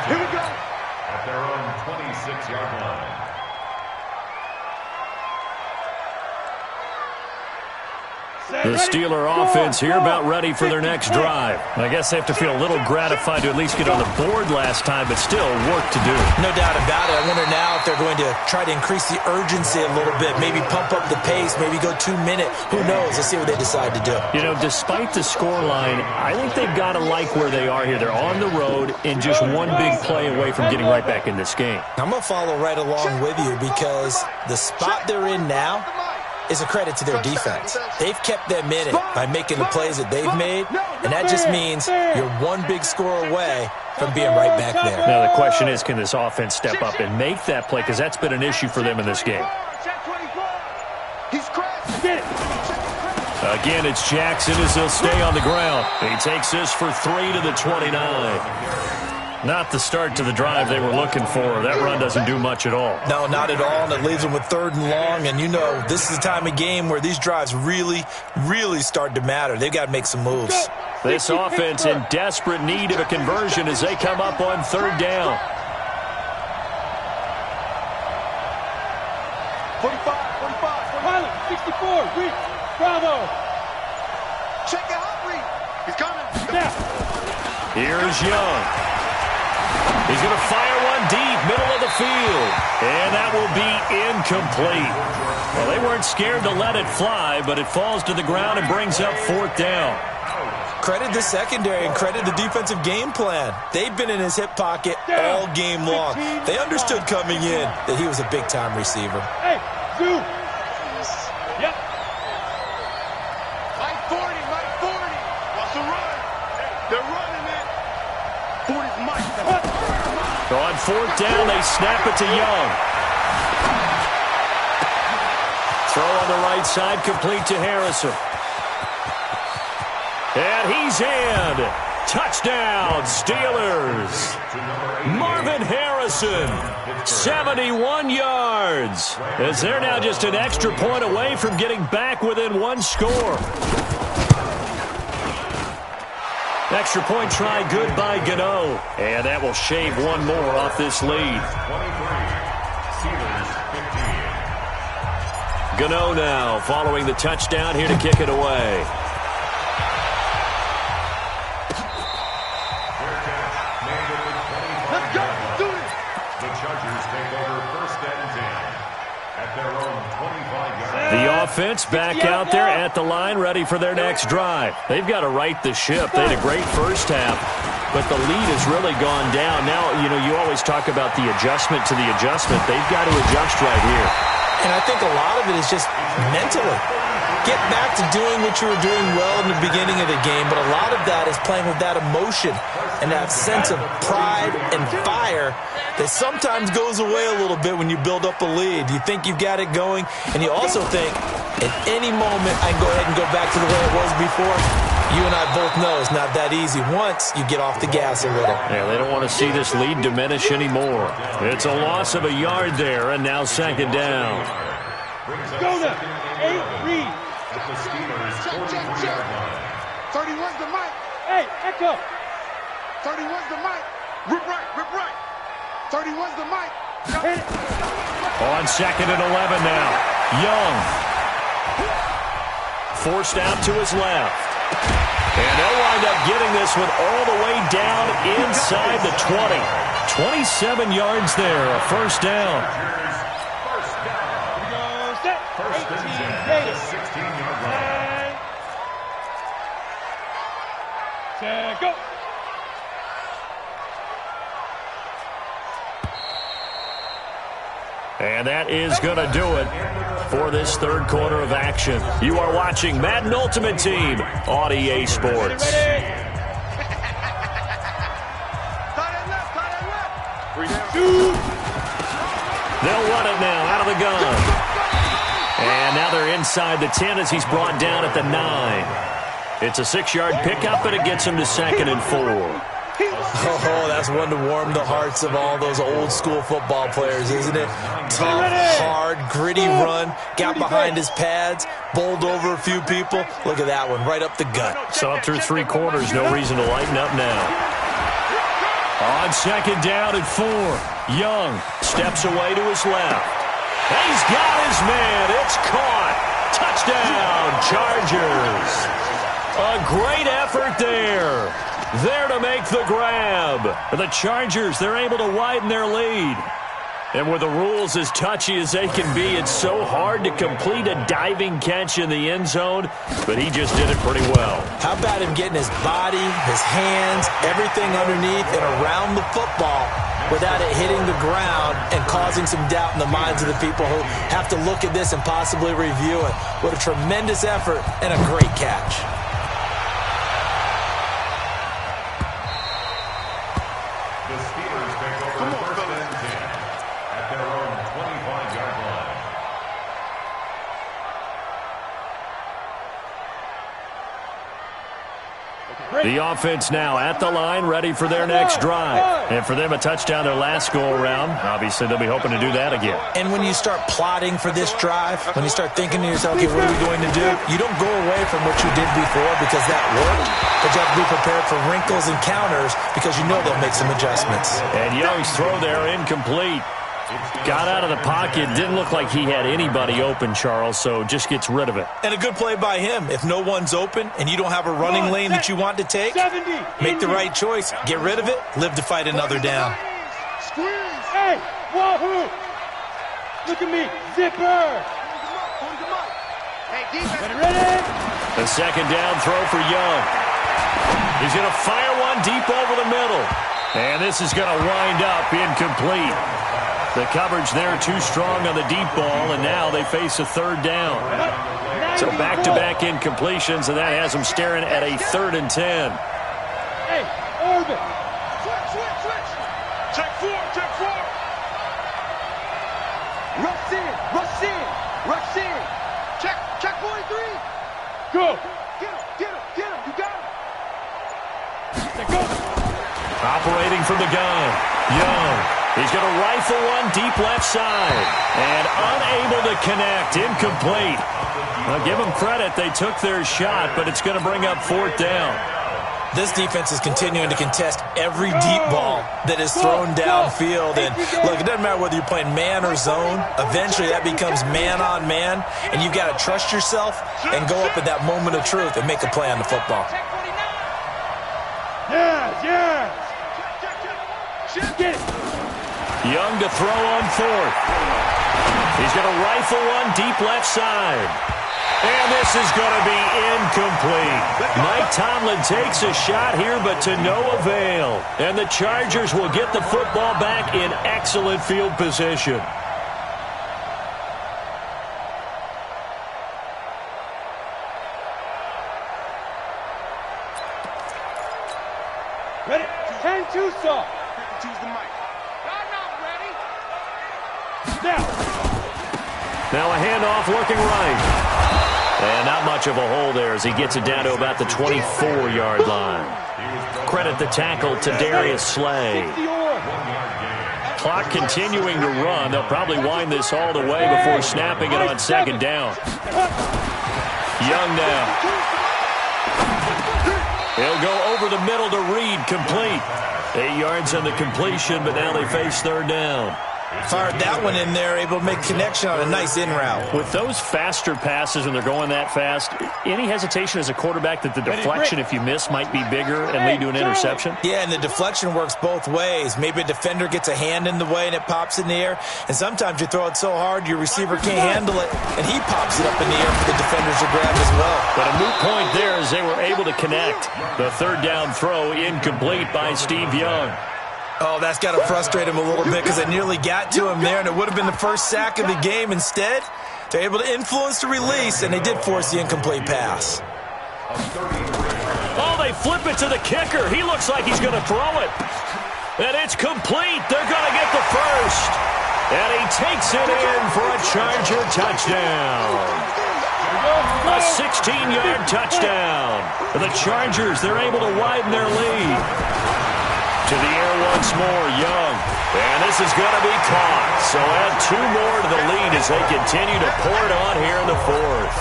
Speaker 6: Here we go. At their own 26-yard line.
Speaker 4: The Steeler offense here about ready for their next drive. I guess they have to feel a little gratified to at least get on the board last time, but still work to do.
Speaker 5: No doubt about it. I wonder now if they're going to try to increase the urgency a little bit, maybe pump up the pace, maybe go 2-minute. Who knows? Let's see what they decide to do.
Speaker 4: You know, despite the scoreline, I think they've got to like where they are here. They're on the road and just one big play away from getting right back in this game.
Speaker 5: I'm going to follow right along with you because the spot they're in now is a credit to their defense. They've kept them in it by making the plays that they've made, and that just means you're one big score away from being right back there.
Speaker 4: Now the question is, can this offense step up and make that play? Because that's been an issue for them in this game. Again, it's Jackson as he'll stay on the ground. He takes this for 3 to the 29. Not the start to the drive they were looking for. That run doesn't do much at all.
Speaker 5: No, not at all, and it leaves them with 3rd and long. And you know, this is the time of game where these drives really, really start to matter. They've got to make some moves.
Speaker 4: This offense in desperate need of a conversion as they come up on 3rd down.
Speaker 7: 45, Pilot, 64, Reed, Bravo. Check it out, Reed. He's coming.
Speaker 4: Here's Young. He's going to fire one deep, middle of the field. And that will be incomplete. Well, they weren't scared to let it fly, but it falls to the ground and brings up 4th down.
Speaker 5: Credit the secondary and credit the defensive game plan. They've been in his hip pocket all game long. They understood coming in that he was a big-time receiver.
Speaker 7: Hey, Zoo. Yep. Mike 40. What's the run? They're running it. 40's Mike.
Speaker 4: So on 4th down, they snap it to Young. Throw on the right side, complete to Harrison. And he's in. Touchdown, Steelers. Marvin Harrison, 71 yards. As they're now just an extra point away from getting back within one score. Extra point try good by Gano. And that will shave one more off this lead. 23, Steelers 15. Gano now following the touchdown here to kick it away.
Speaker 7: Let's go, do it.
Speaker 6: The Chargers take over 1st and 10 at their own 25-yard line.
Speaker 4: The offense back out there at the line, ready for their next drive. They've got to right the ship. They had a great first half, but the lead has really gone down. Now, you know, you always talk about the adjustment to the adjustment. They've got to adjust right here.
Speaker 5: And I think a lot of it is just mentally. Get back to doing what you were doing well in the beginning of the game, but a lot of that is playing with that emotion and that sense of pride and fire that sometimes goes away a little bit when you build up a lead. You think you've got it going, and you also think, at any moment, I can go ahead and go back to the way it was before. You and I both know it's not that easy once you get off the gas a little.
Speaker 4: Yeah, they don't want to see this lead diminish anymore. It's a loss of a yard there, and now second down.
Speaker 7: Go to 8 read.
Speaker 6: At the Steelers' 43-yard line.
Speaker 15: 31's the mic.
Speaker 7: Hey, echo.
Speaker 15: 31's the mic. Rip right, rip right. 31's the mic.
Speaker 7: Hit it.
Speaker 4: On second and 11 now. Young. Forced out to his left. And they'll wind up getting this one all the way down inside the 20. 27 yards there, a first down.
Speaker 6: First and 10 at the 16-yard line.
Speaker 7: Set, go.
Speaker 4: And that is going to do it for this third quarter of action. You are watching Madden Ultimate Team on EA Sports. They'll run it now out of the gun. And now they're inside the 10 as he's brought down at the 9. It's a 6-yard pickup, and it gets him to second and 4.
Speaker 5: Oh, that's one to warm the hearts of all those old-school football players, isn't it? Tough, hard, gritty run, got behind his pads, bowled over a few people. Look at that one, right up the gut.
Speaker 4: So up through 3 quarters, no reason to lighten up now. On second down and 4, Young steps away to his left. He's got his man. It's caught. Touchdown, Chargers. A great effort there. There to make the grab. The Chargers, they're able to widen their lead. And with the rules as touchy as they can be, it's so hard to complete a diving catch in the end zone, but he just did it pretty well.
Speaker 5: How about him getting his body, his hands, everything underneath and around the football without it hitting the ground and causing some doubt in the minds of the people who have to look at this and possibly review it. What a tremendous effort and a great catch.
Speaker 6: The Steelers take over first and 10 at their own 25-yard line.
Speaker 4: The offense now at the line, ready for their next drive. And for them, a touchdown their last go-around. Obviously, they'll be hoping to do that again.
Speaker 5: And when you start plotting for this drive, when you start thinking to yourself, okay, what are we going to do? You don't go away from what you did before because that worked, but you have to be prepared for wrinkles and counters because you know they'll make some adjustments.
Speaker 4: And Young's throw there incomplete. Got out of the pocket. Didn't look like he had anybody open, Charles, so just gets rid of it.
Speaker 5: And a good play by him. If no one's open and you don't have a running lane that you want to take, make the right choice. Get rid of it. Live to fight another down.
Speaker 7: Hey, wahoo! Look at me, zipper! Hey, defense. Ready?
Speaker 4: The second down throw for Young. He's going to fire one deep over the middle. And this is going to wind up incomplete. The coverage there too strong on the deep ball, and now they face a third down. So back-to-back incompletions, and that has them staring at a 3rd and 10.
Speaker 7: Hey, orbit.
Speaker 10: Switch. Check four.
Speaker 7: Rush in. Check 43. Go. Get him. You got him. Go.
Speaker 4: Operating from the gun, Young. He's going to rifle one deep left side. And unable to connect. Incomplete. I'll give them credit. They took their shot, but it's going to bring up 4th down.
Speaker 5: This defense is continuing to contest every deep ball that is thrown downfield. And look, it doesn't matter whether you're playing man or zone. Eventually that becomes man on man. And you've got to trust yourself and go up at that moment of truth and make a play on the football.
Speaker 7: Yeah. Get it.
Speaker 4: Young to throw on 4th. He's going to rifle one deep left side. And this is going to be incomplete. Mike Tomlin takes a shot here, but to no avail. And the Chargers will get the football back in excellent field position.
Speaker 7: Ready? 10-2 saw.
Speaker 10: Choose the mic.
Speaker 7: Now
Speaker 4: a handoff looking right. And not much of a hole there as he gets it down to about the 24-yard line. Credit the tackle to Darius Slay. Clock continuing to run. They'll probably wind this all the way before snapping it on second down. Young now. He'll go over the middle to Reed, complete. 8 yards on the completion, but now they face third down.
Speaker 5: Fired that one in there, able to make connection on a nice in route.
Speaker 4: With those faster passes when they're going that fast, any hesitation as a quarterback that the deflection, if you miss, might be bigger and lead to an interception?
Speaker 5: Yeah, and the deflection works both ways. Maybe a defender gets a hand in the way and it pops in the air, and sometimes you throw it so hard your receiver can't handle it, and he pops it up in the air for the defenders to grab as well.
Speaker 4: But a moot point there as they were able to connect. The third down throw incomplete by Steve Young.
Speaker 5: Oh, that's got to frustrate him a little bit because they nearly got to him there, and it would have been the first sack of the game. Instead, they're able to influence the release, and they did force the incomplete pass.
Speaker 4: Oh, they flip it to the kicker. He looks like he's going to throw it. And it's complete. They're going to get the first. And he takes it in for a Charger touchdown. A 16-yard touchdown. The Chargers, they're able to widen their lead. To the air once more, Young. And this is going to be caught. So add 2 more to the lead as they continue to pour it on here in the fourth.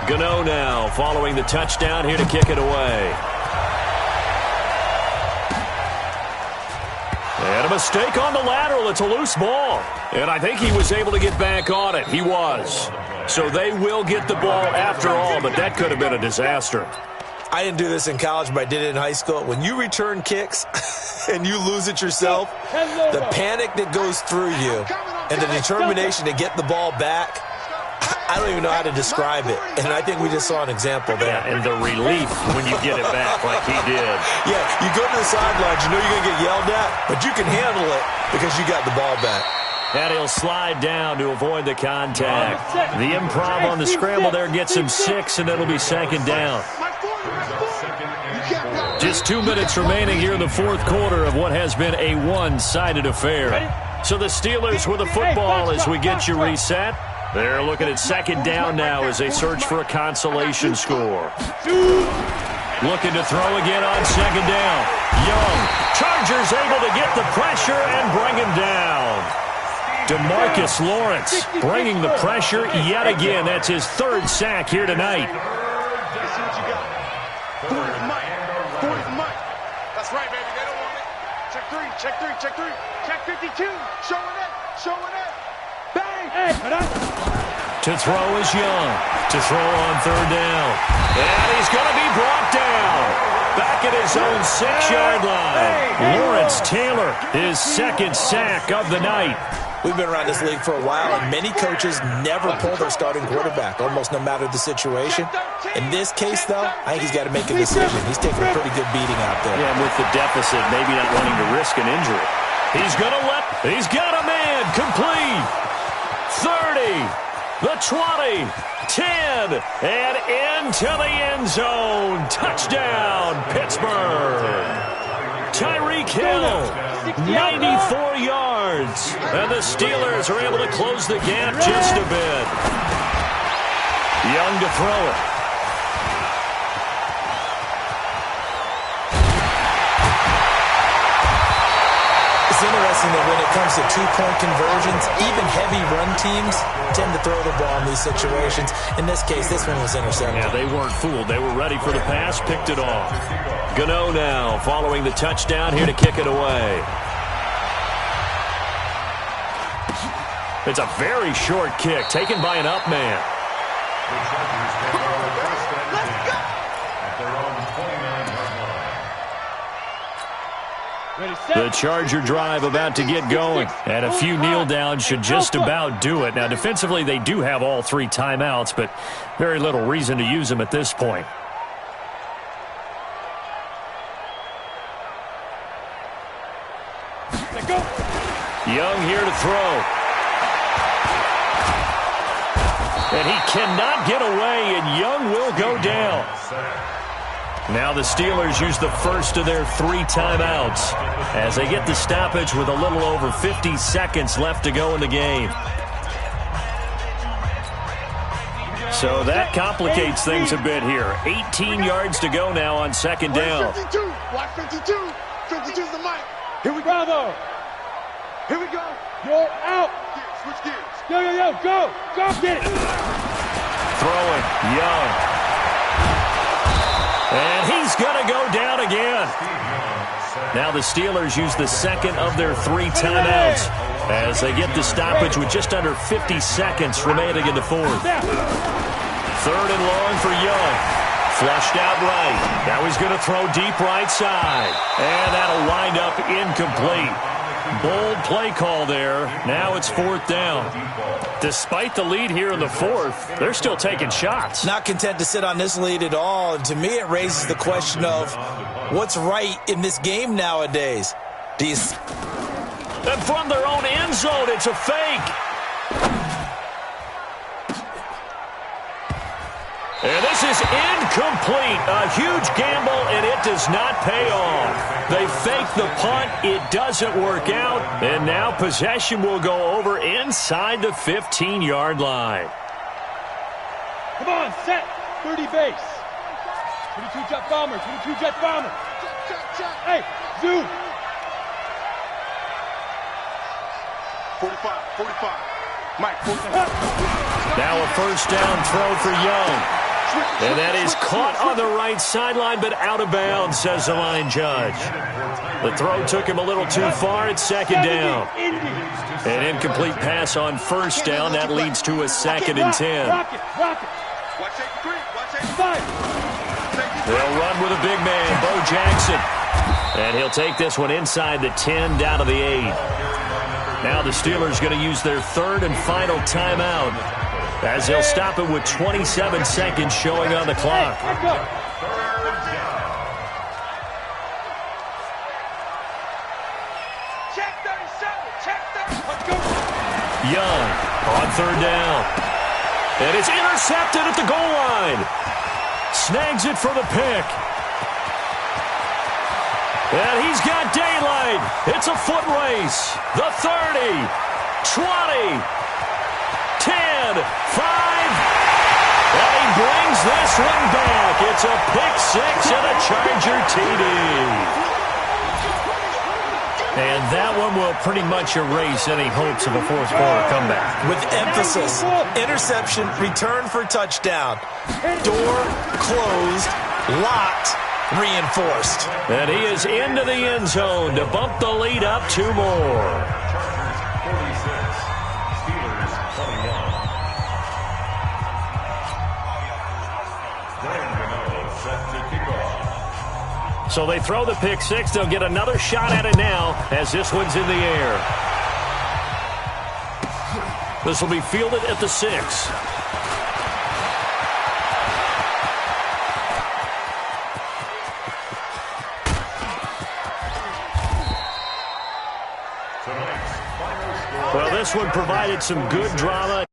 Speaker 4: Gano now following the touchdown here to kick it away. And a mistake on the lateral. It's a loose ball. And I think he was able to get back on it. He was. So they will get the ball after all, but that could have been a disaster.
Speaker 5: I didn't do this in college, but I did it in high school. When you return kicks and you lose it yourself, the panic that goes through you and the determination to get the ball back, I don't even know how to describe it. And I think we just saw an example there.
Speaker 4: Yeah, and the relief when you get it back like he did.
Speaker 5: Yeah, you go to the sidelines, you know you're going to get yelled at, but you can handle it because you got the ball back.
Speaker 4: And he'll slide down to avoid the contact. The improv on the scramble there gets him 6, and it'll be second down. Just 2 minutes remaining here in the fourth quarter of what has been a one-sided affair. So the Steelers with the football as we get you reset. They're looking at second down now as they search for a consolation score. Looking to throw again on second down. Young. Chargers able to get the pressure and bring him down. DeMarcus Lawrence bringing the pressure yet again. That's his 3rd sack here tonight.
Speaker 10: Let's see what you got. 40 for Mike. 40 for Mike. That's right, baby. They don't want it. Check 3. Check 3. Check 3. Check 52. Showing it. Showing it. Bang.
Speaker 4: To throw is Young. To throw on third down. And he's going to be brought down. Back at his own 6-yard line. Lawrence Taylor, his 2nd sack of the night.
Speaker 5: We've been around this league for a while, and many coaches never pull their starting quarterback, almost no matter the situation. In this case, though, I think he's got to make a decision. He's taking a pretty good beating out there.
Speaker 4: Yeah, and with the deficit, maybe not wanting to risk an injury. He's got a man, complete. 30, the 20, 10, and into the end zone. Touchdown, Pittsburgh. Tyreek Hill, 94 yards. And the Steelers are able to close the gap just a bit. Young to throw it.
Speaker 5: It's interesting that when it comes to 2-point conversions, even heavy run teams tend to throw the ball in these situations. In this case, this one was intercepted.
Speaker 4: Yeah, they weren't fooled. They were ready for the pass, picked it off. Gano now following the touchdown here to kick it away. It's a very short kick taken by an up man. The Charger drive about to get going. And a few kneel downs should just about do it. Now, defensively, they do have all 3 timeouts, but very little reason to use them at this point. Young here to throw. And he cannot get away, and Young will go down. Now the Steelers use the first of their 3 timeouts as they get the stoppage with a little over 50 seconds left to go in the game. So that complicates things a bit here. 18 yards to go now on second down.
Speaker 10: 52. Watch 52. 52's the mic. Here we go. Bravo. Here we go.
Speaker 7: You're out.
Speaker 10: Switch gears.
Speaker 7: Yo, go. Go, get it.
Speaker 4: Throwing, Young. And he's going to go down again. Now the Steelers use the second of their 3 timeouts as they get the stoppage with just under 50 seconds remaining in the fourth. 3rd and long for Young. Flushed out right. Now he's going to throw deep right side. And that'll wind up incomplete. Bold play call there. Now it's 4th down. Despite the lead here in the 4th, they're still taking shots.
Speaker 5: Not content to sit on this lead at all. And to me, it raises the question of what's right in this game nowadays.
Speaker 4: And from their own end zone, it's a fake. And this is incomplete. A huge gamble, and it does not pay off. They fake the punt. It doesn't work out. And now possession will go over inside the 15-yard line.
Speaker 7: Come on, set. 30 base. 22 jet bomber. 22 jet bomber. Hey, zoom.
Speaker 10: 45. Mike, 45.
Speaker 4: Now a first down throw for Young. And that is caught on the right sideline, but out of bounds, says the line judge. The throw took him a little too far. It's second down. An incomplete pass on first down. That leads to a 2nd and 10. They'll run with a big man, Bo Jackson. And he'll take this one inside the 10, down to the 8. Now the Steelers going to use their 3rd and final timeout as they'll stop it with 27 seconds showing on the clock. Young on 3rd down. And it's intercepted at the goal line. Snags it for the pick. And he's got daylight. It's a foot race. The 30, 20, 10, 5. And he brings this one back. It's a pick 6 and a Charger TD. And that one will pretty much erase any hopes of a fourth quarter comeback.
Speaker 5: With emphasis, interception, return for touchdown. Door closed, locked, reinforced.
Speaker 4: And he is into the end zone to bump the lead up 2 more. So they throw the pick 6. They'll get another shot at it now as this one's in the air. This will be fielded at the 6. Well, this one provided some good drama.